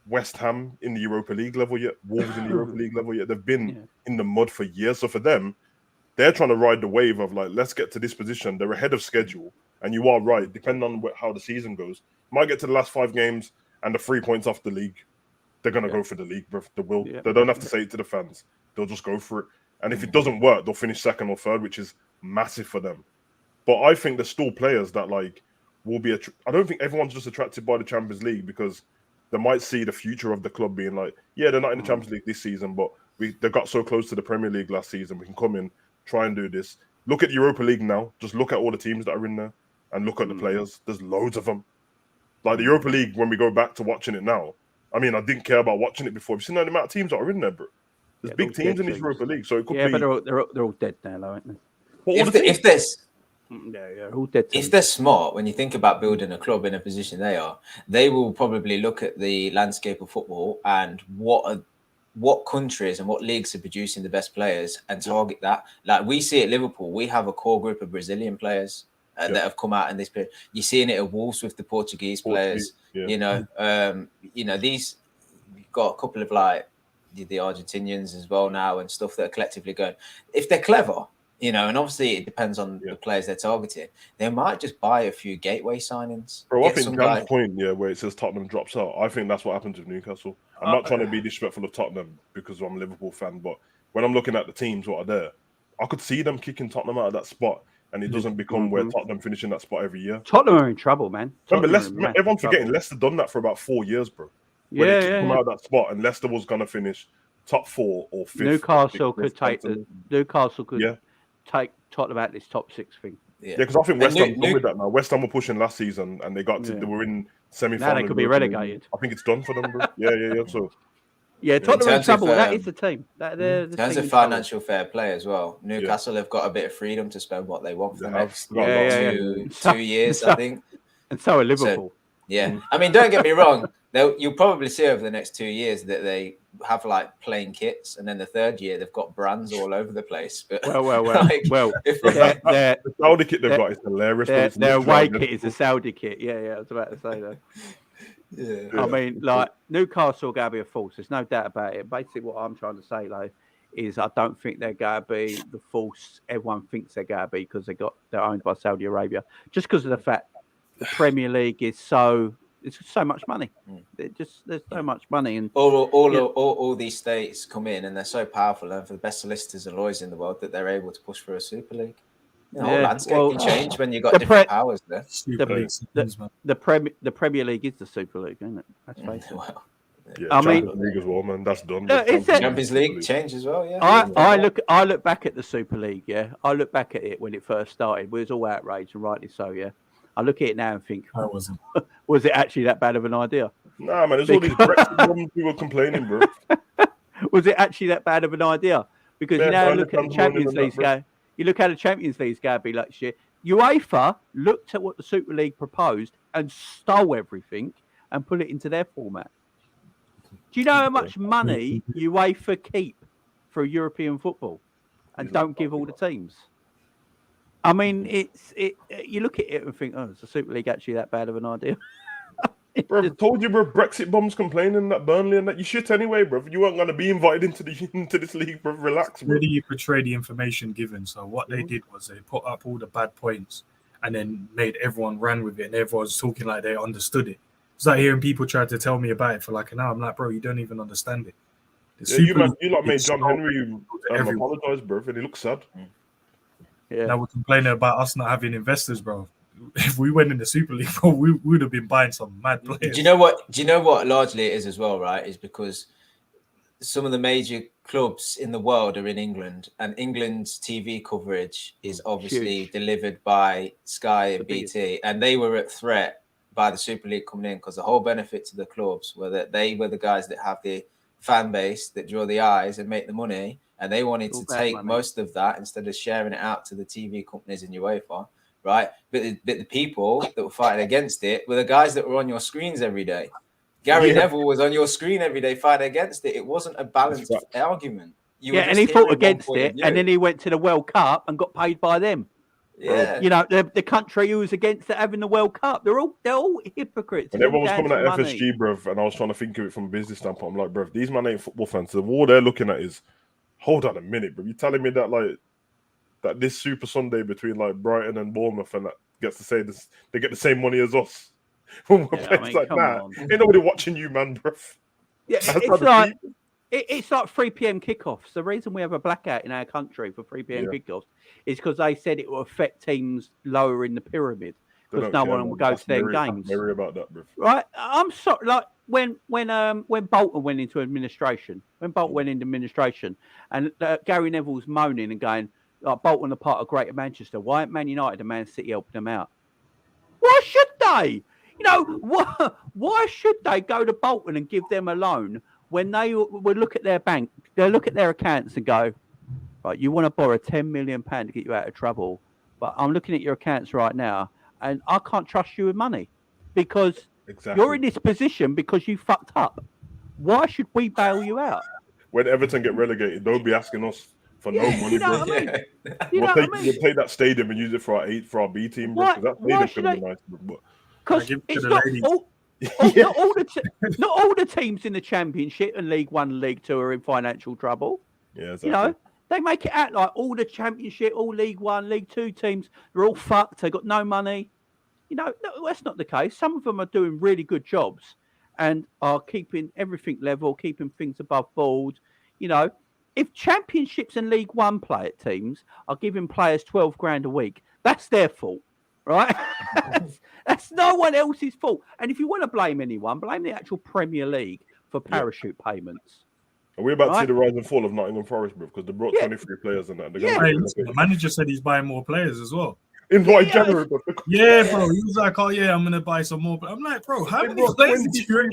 West Ham in the Europa League level yet, Wolves in the Europa League level yet. They've been in the mud for years. So for them, they're trying to ride the wave of like, let's get to this position. They're ahead of schedule. And you are right, depending on how the season goes, might get to the last 5 games and the 3 points off the league. They're going to go for the league, bro. They will. They don't have to say it to the fans. They'll just go for it. And if it doesn't work, they'll finish 2nd or 3rd, which is massive for them. But I think there's still players that like will be. I don't think everyone's just attracted by the Champions League because they might see the future of the club being like, yeah, they're not in the Champions League this season, but they got so close to the Premier League last season. We can come in, try and do this. Look at the Europa League now. Just look at all the teams that are in there and look at the players. There's loads of them. Like the Europa League, when we go back to watching it now, I mean, I didn't care about watching it before. You've seen the amount of teams that are in there, bro. There's big teams in this Europa League, so it could be. Yeah, but they're all dead now, though, aren't they? If they're smart, when you think about building a club in a position they will probably look at the landscape of football and what countries and what leagues are producing the best players and target that. Like we see at Liverpool, we have a core group of Brazilian players that have come out in this period. You're seeing it at Wolves with the Portuguese players. Yeah. These you've got a couple of like the Argentinians as well now and stuff that are collectively going. If they're clever, and obviously it depends on the players they're targeting, they might just buy a few gateway signings. Bro, I think Jan's point, where it says Tottenham drops out, I think that's what happens with Newcastle. I'm not trying to be disrespectful of Tottenham because I'm a Liverpool fan, but when I'm looking at the teams what are there, I could see them kicking Tottenham out of that spot, and it doesn't become where Tottenham finish in that spot every year. Tottenham are in trouble, man. Remember, everyone's forgetting Leicester done that for about 4 years, bro. When they kicked them out of that spot, and Leicester was going to finish top 4 or 5th. Newcastle could take Tottenham out this top 6 thing. Yeah, because I think West Ham's done with that now. West Ham were pushing last season, and they were in semi-final. Now they could be relegated. I think it's done for them, bro. Yeah. So. Yeah, Tottenham are in trouble. That is the team. In terms of financial fair play as well, Newcastle have got a bit of freedom to spend what they want for the next 2 years, I think. And so are Liverpool. I mean, don't get me wrong. You'll probably see over the next 2 years that they have like plain kits, and then the 3rd year they've got brands all over the place. But the Saudi kit they've got is hilarious. Their away kit is a Saudi kit. Yeah, I was about to say that. I mean, like Newcastle are going to be a force. There's no doubt about it. Basically, what I'm trying to say, though, is I don't think they're going to be the force everyone thinks they're going to be because they're owned by Saudi Arabia. Just because of the fact the Premier League is it's so much money. There's so much money, and all these states come in and they're so powerful, and for the best solicitors and lawyers in the world that they're able to push for a Super League. The whole landscape can change when you've got different powers there. The Premier League is the Super League, isn't it? That's basically. I mean, League as well, man. That's done. Champions League change as well. Yeah. I look back at the Super League. Yeah, I look back at it when it first started. We was all outraged, and rightly so. Yeah, I look at it now and think, was it actually that bad of an idea? Nah, man. There's all these Brexit people complaining, bro. Was it actually that bad of an idea? Because now look at the Champions League go. You look at the Champions League, going to be like shit. UEFA looked at what the Super League proposed and stole everything and put it into their format. Do you know how much money UEFA keep for European football and don't give all the teams? I mean, you look at it and think, is the Super League actually that bad of an idea? Bro, I told you, bro. Brexit bombs complaining that Burnley and that you shit anyway, bro. You weren't going to be invited into this league, bro. Relax, bro. Really, you portray the information given. So what they did was they put up all the bad points and then made everyone ran with it, and everyone's talking like they understood it. It's like hearing people try to tell me about it for like an hour. I'm like, bro, you don't even understand it. Yeah, you lot made John Henry apologise, bro, and he looks sad. Yeah. Now we're complaining about us not having investors, bro. If we went in the Super League, bro, we would have been buying some mad players. Do you know what? Largely it is as well, right? Is because some of the major clubs in the world are in England, and England's TV coverage is obviously delivered by Sky and BT, and they were at threat by the Super League coming in because the whole benefit to the clubs were that they were the guys that have the fan base that draw the eyes and make the money, and they wanted to take most of that instead of sharing it out to the TV companies in UEFA, right? But the people that were fighting against it were the guys that were on your screens every day. Gary Neville was on your screen every day fighting against it. It wasn't a balanced argument. And he fought against it, and then he went to the World Cup and got paid by them. Yeah, you know, the country who was against it having the World Cup, they're all hypocrites. And everyone was coming at FSG, bruv, and I was trying to think of it from a business standpoint. I'm like, bruv, these men ain't football fans. So all they're looking at is, hold on a minute, bruv. You telling me that that this Super Sunday between Brighton and Bournemouth and that gets to say this, they get the same money as us? When we're playing ain't nobody watching you, man, bruv. Yeah, it's like 3 p.m. kickoffs. The reason we have a blackout in our country for 3 p.m. kickoffs is because they said it will affect teams lower in the pyramid because no one will go to their games. Worry about that, bro. Right? I'm sorry. Like when Bolton went into administration, and Gary Neville was moaning and going, like, Bolton are part of Greater Manchester. Why aren't Man United and Man City helping them out? Why should they? You know, why should they go to Bolton and give them a loan when they would look at their bank, they'll look at their accounts and go, right, you want to borrow £10 million to get you out of trouble, but I'm looking at your accounts right now and I can't trust you with money because you're in this position because you fucked up. Why should we bail you out? When Everton get relegated, they'll be asking us for no money. You know what I mean? We'll take that stadium and use it for our B team, bro, because that stadium's going to be nice. Because it's not all the teams in the Championship and League One, League Two are in financial trouble. Yeah, exactly. You know, they make it out like all the Championship, all League One, League Two teams, they're all fucked. They got no money. You know, no, that's not the case. Some of them are doing really good jobs and are keeping everything level, keeping things above board. You know, if Championships and League One teams are giving players 12 grand a week, that's their fault. Right? That's no one else's fault. And if you want to blame anyone, blame the actual Premier League for parachute payments. Are we about to see the rise and fall of Nottingham Forest, bro? Because they brought 23 players in that. The manager said he's buying more players as well. In January, bro. Yeah, bro. He was like, oh, yeah, I'm going to buy some more. I'm like, bro, how many players did you bring?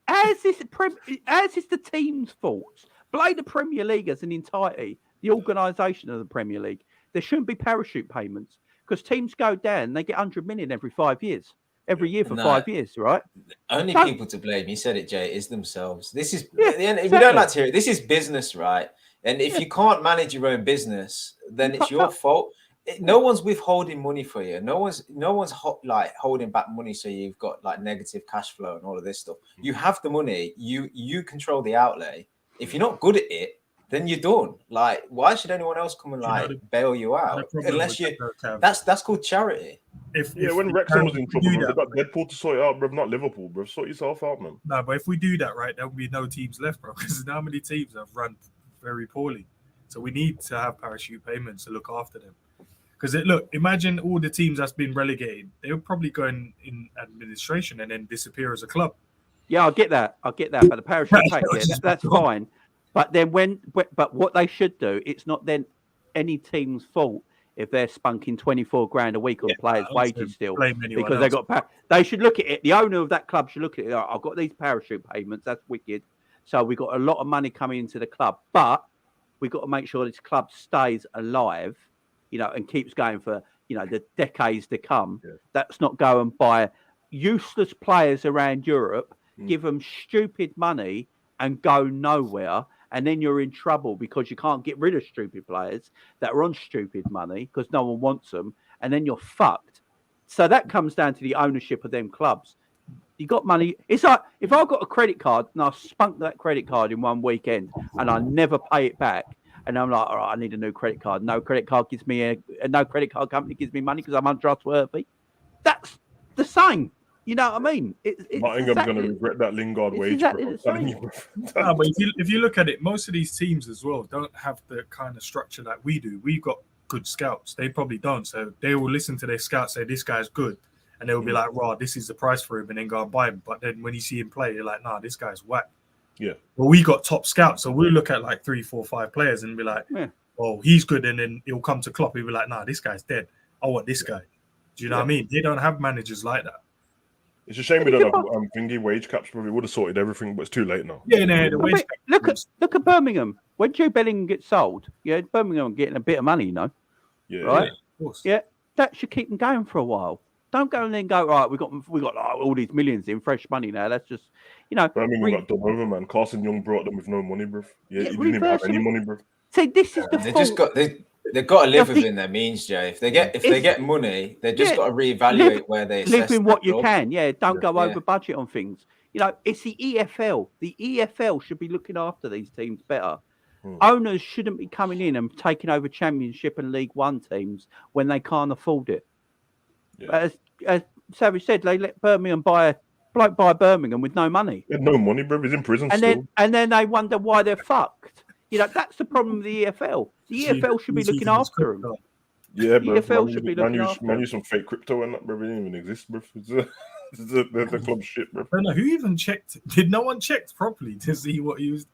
As is the team's fault. Blame the Premier League as an entirety, the organisation of the Premier League. There shouldn't be parachute payments because teams go down, they get 100 million every 5 years, every year for 5 years, right? Only people to blame, you said it, Jay, is themselves. This is, if you don't like to hear it, this is business, right? And if you can't manage your own business, then it's your fault. No one's withholding money for you. No one's holding back money so you've got like negative cash flow and all of this stuff. You have the money, you control the outlay. If you're not good at it, then you're done. Like, why should anyone else come and bail you out? Unless you, that's called charity. When Wrexham was in trouble, they got Deadpool to sort it out, bro. Not Liverpool, bro. Sort yourself out, man. No, but if we do that, right, there will be no teams left, bro. Because how many teams have run very poorly? So we need to have parachute payments to look after them. Because look, imagine all the teams that's been relegated. They'll probably go in administration and then disappear as a club. Yeah, I get that. But the parachute that's fine. But then but what they should do, it's not then any team's fault if they're spunking 24 grand a week on players' wages still because they got. They should look at it. The owner of that club should look at it. I've got these parachute payments. That's wicked. So we've got a lot of money coming into the club, but we've got to make sure this club stays alive, you know, and keeps going for, you know, the decades to come. Yeah. That's not go and buy useless players around Europe, give them stupid money and go nowhere. And then you're in trouble because you can't get rid of stupid players that are on stupid money because no one wants them. And then you're fucked. So that comes down to the ownership of them clubs. You got money. It's like if I've got a credit card and I spunk that credit card in one weekend and I never pay it back. And I'm like, all right, I need a new credit card. No credit card gives me no credit card company gives me money because I'm untrustworthy. That's the same. You know what I mean? It's Nottingham's going to regret that Lingard wage. Exactly bro. the same. No, but if you look at it, most of these teams as well don't have the kind of structure that we do. We've got good scouts. They probably don't. So they will listen to their scouts, say this guy's good, and they'll be like, "Raw, this is the price for him," and then go and buy him. But then when you see him play, you're like, "Nah, this guy's whack." Yeah. Well, we got top scouts, so we'll look at like 3, 4, 5 players and be like, "Oh, he's good," and then he'll come to Klopp. He'll be like, "Nah, this guy's dead. I want this guy." Do you know what I mean? They don't have managers like that. It's a shame we don't have thingy wage caps. Probably would have sorted everything, but it's too late now. Yeah, no, the wage look at Birmingham. When Jude Bellingham gets sold, Birmingham getting a bit of money, Yeah, right? of course. Yeah, that should keep them going for a while. Don't go and then go, right, we got like, all these millions in fresh money now. Let's just, Birmingham got done over, man. Carson Young brought them with no money, bro. Yeah, he didn't even have any money, bro. See, this is the They fault. just got they've got to live within their means, Joe. If they get money, they just got to reevaluate where they live in what you job. can. Yeah, don't go over budget on things. It's the EFL. The EFL should be looking after these teams better. Owners shouldn't be coming in and taking over Championship and League One teams when they can't afford it. Yeah. As Savage said, they let Birmingham buy Birmingham with no money. He had no money, bro. He's in prison and then they wonder why they're fucked. That's the problem with the EFL. The EFL should be looking after them. Yeah, bro. The EFL should be looking after them. Man, use some fake crypto and that, bro. It didn't even exist, bro. It's the club shit, bro. I don't know who even checked. Did no one check properly to see what he was?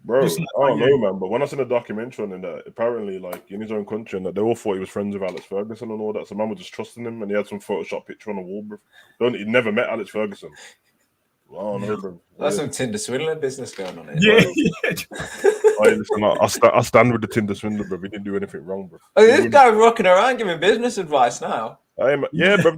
Bro, I don't know, man. But when I seen a documentary on that, apparently, like in his own country, and that they all thought he was friends with Alex Ferguson and all that. So man was just trusting him, and he had some Photoshop picture on the wall, bro. He never met Alex Ferguson. I don't know, bro. That's some Tinder swindling business going on here. Yeah. Listen, I stand with the Tinder swindler, bro. We didn't do anything wrong, bro. Oh, this guy rocking around giving business advice now. Bro.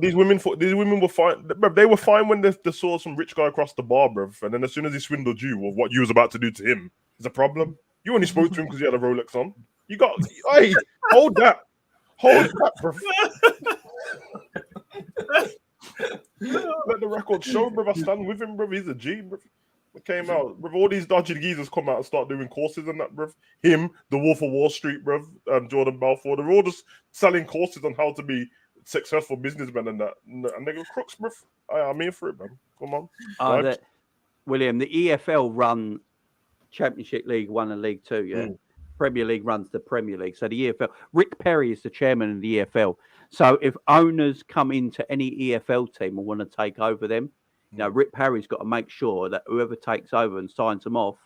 These women were fine. Bro, they were fine when they saw some rich guy across the bar, bro. And then as soon as he swindled you of what you was about to do to him, is a problem. You only spoke to him because he had a Rolex on. You got, hey, hold that, bro. Let the record show, bro. I stand with him, bro. He's a G, bro. It came out, bro. All these dodgy geezers come out and start doing courses and that, bro. Him, the Wolf of Wall Street, bro. Jordan Balfour. They're all just selling courses on how to be successful businessmen and that. And they go crooks, bro. I'm here for it, man. Come on. William, the EFL run Championship League 1 and League 2, yeah? Premier League runs the Premier League. So the EFL, Rick Perry is the chairman of the EFL. So if owners come into any EFL team and want to take over them, Rick Perry's got to make sure that whoever takes over and signs them off,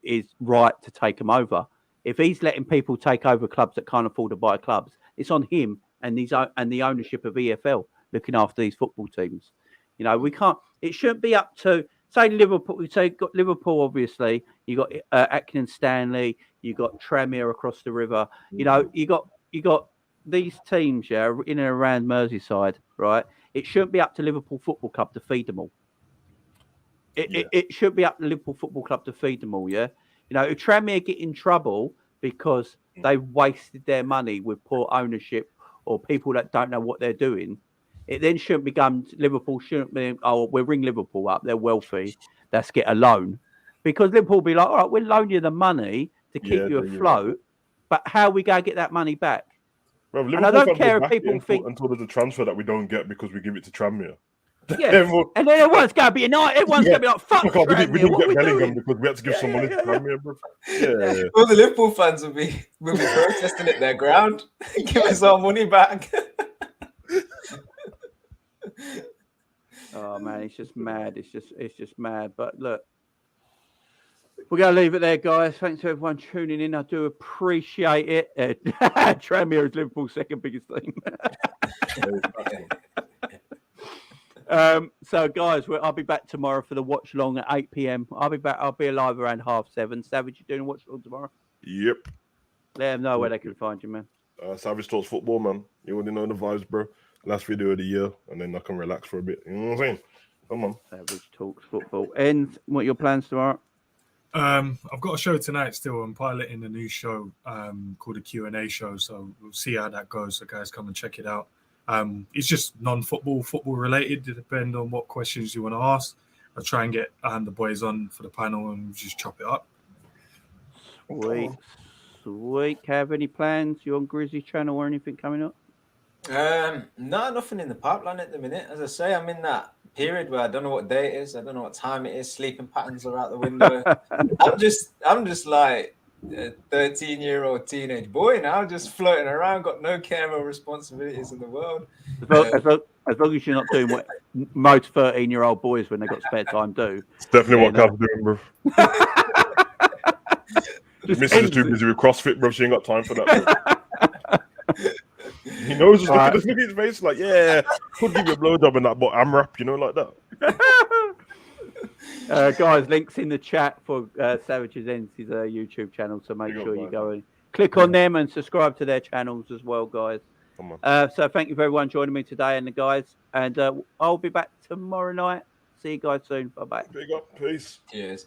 is right to take them over. If he's letting people take over clubs that can't afford to buy clubs, it's on him and the ownership of EFL looking after these football teams. We can't. It shouldn't be up to say Liverpool. We say got Liverpool. Obviously, you got Atkins Stanley. You got Tranmere across the river. You got these teams, in and around Merseyside, right? It shouldn't be up to Liverpool Football Club to feed them all. It should be up to Liverpool Football Club to feed them all, yeah? If Tranmere get in trouble because they wasted their money with poor ownership or people that don't know what they're doing, it then shouldn't become Liverpool shouldn't be, we'll ring Liverpool up, they're wealthy, let's get a loan. Because Liverpool will be like, all right, we'll loan you the money to keep you afloat, but how are we going to get that money back? Bro, and I don't care if people think until there's a transfer that we don't get because we give it to Tranmere. Yeah, and then everyone's going to be annoyed. Everyone's going to be like, "Fuck, we didn't get Bellingham because we had to give some money to Tranmere, bro." Yeah. All the Liverpool fans will be protesting at their ground. Give us our money back. Oh man, it's just mad. It's just mad. But look, we're going to leave it there, guys. Thanks to everyone tuning in. I do appreciate it. Tranmere is Liverpool's second biggest team. So, guys, I'll be back tomorrow for the watch long at 8 p.m. I'll be back. I'll be alive around 7:30. Savage, you doing a watch long tomorrow? Yep. Let them know where they can find you, man. Savage Talks Football, man. You already know the vibes, bro. Last video of the year, and then I can relax for a bit. You know what I'm saying? Come on. Savage Talks Football. And what are your plans tomorrow? I've got a show tonight still. I'm piloting a new show called a Q&A show. So we'll see how that goes. So guys, come and check it out. It's just non-football, football related. It depends on what questions you want to ask. I'll try and get the boys on for the panel and just chop it up. Sweet. Have any plans? You on Grizzly channel or anything coming up? No, nothing in the pipeline at the minute. As I say, I'm in that period where I don't know what day it is. I don't know what time it is. Sleeping patterns are out the window. I'm just like a 13-year-old teenage boy now, just floating around, got no care or responsibilities in the world. As long as you're not doing what most 13-year-old boys when they got spare time do. It's definitely what Cav's doing, bro. Mrs. is too busy with CrossFit, bro. She ain't got time for that, bro. He knows. Just look at his face, like, yeah, could give you a blowjob and that, but AMRAP, you know, like that. Guys, links in the chat for Savage's Ends, his YouTube channel, so make sure you go and click on them and subscribe to their channels as well, guys. So thank you for everyone joining me today and the guys, and I'll be back tomorrow night. See you guys soon. Bye bye. Big up, peace. Cheers.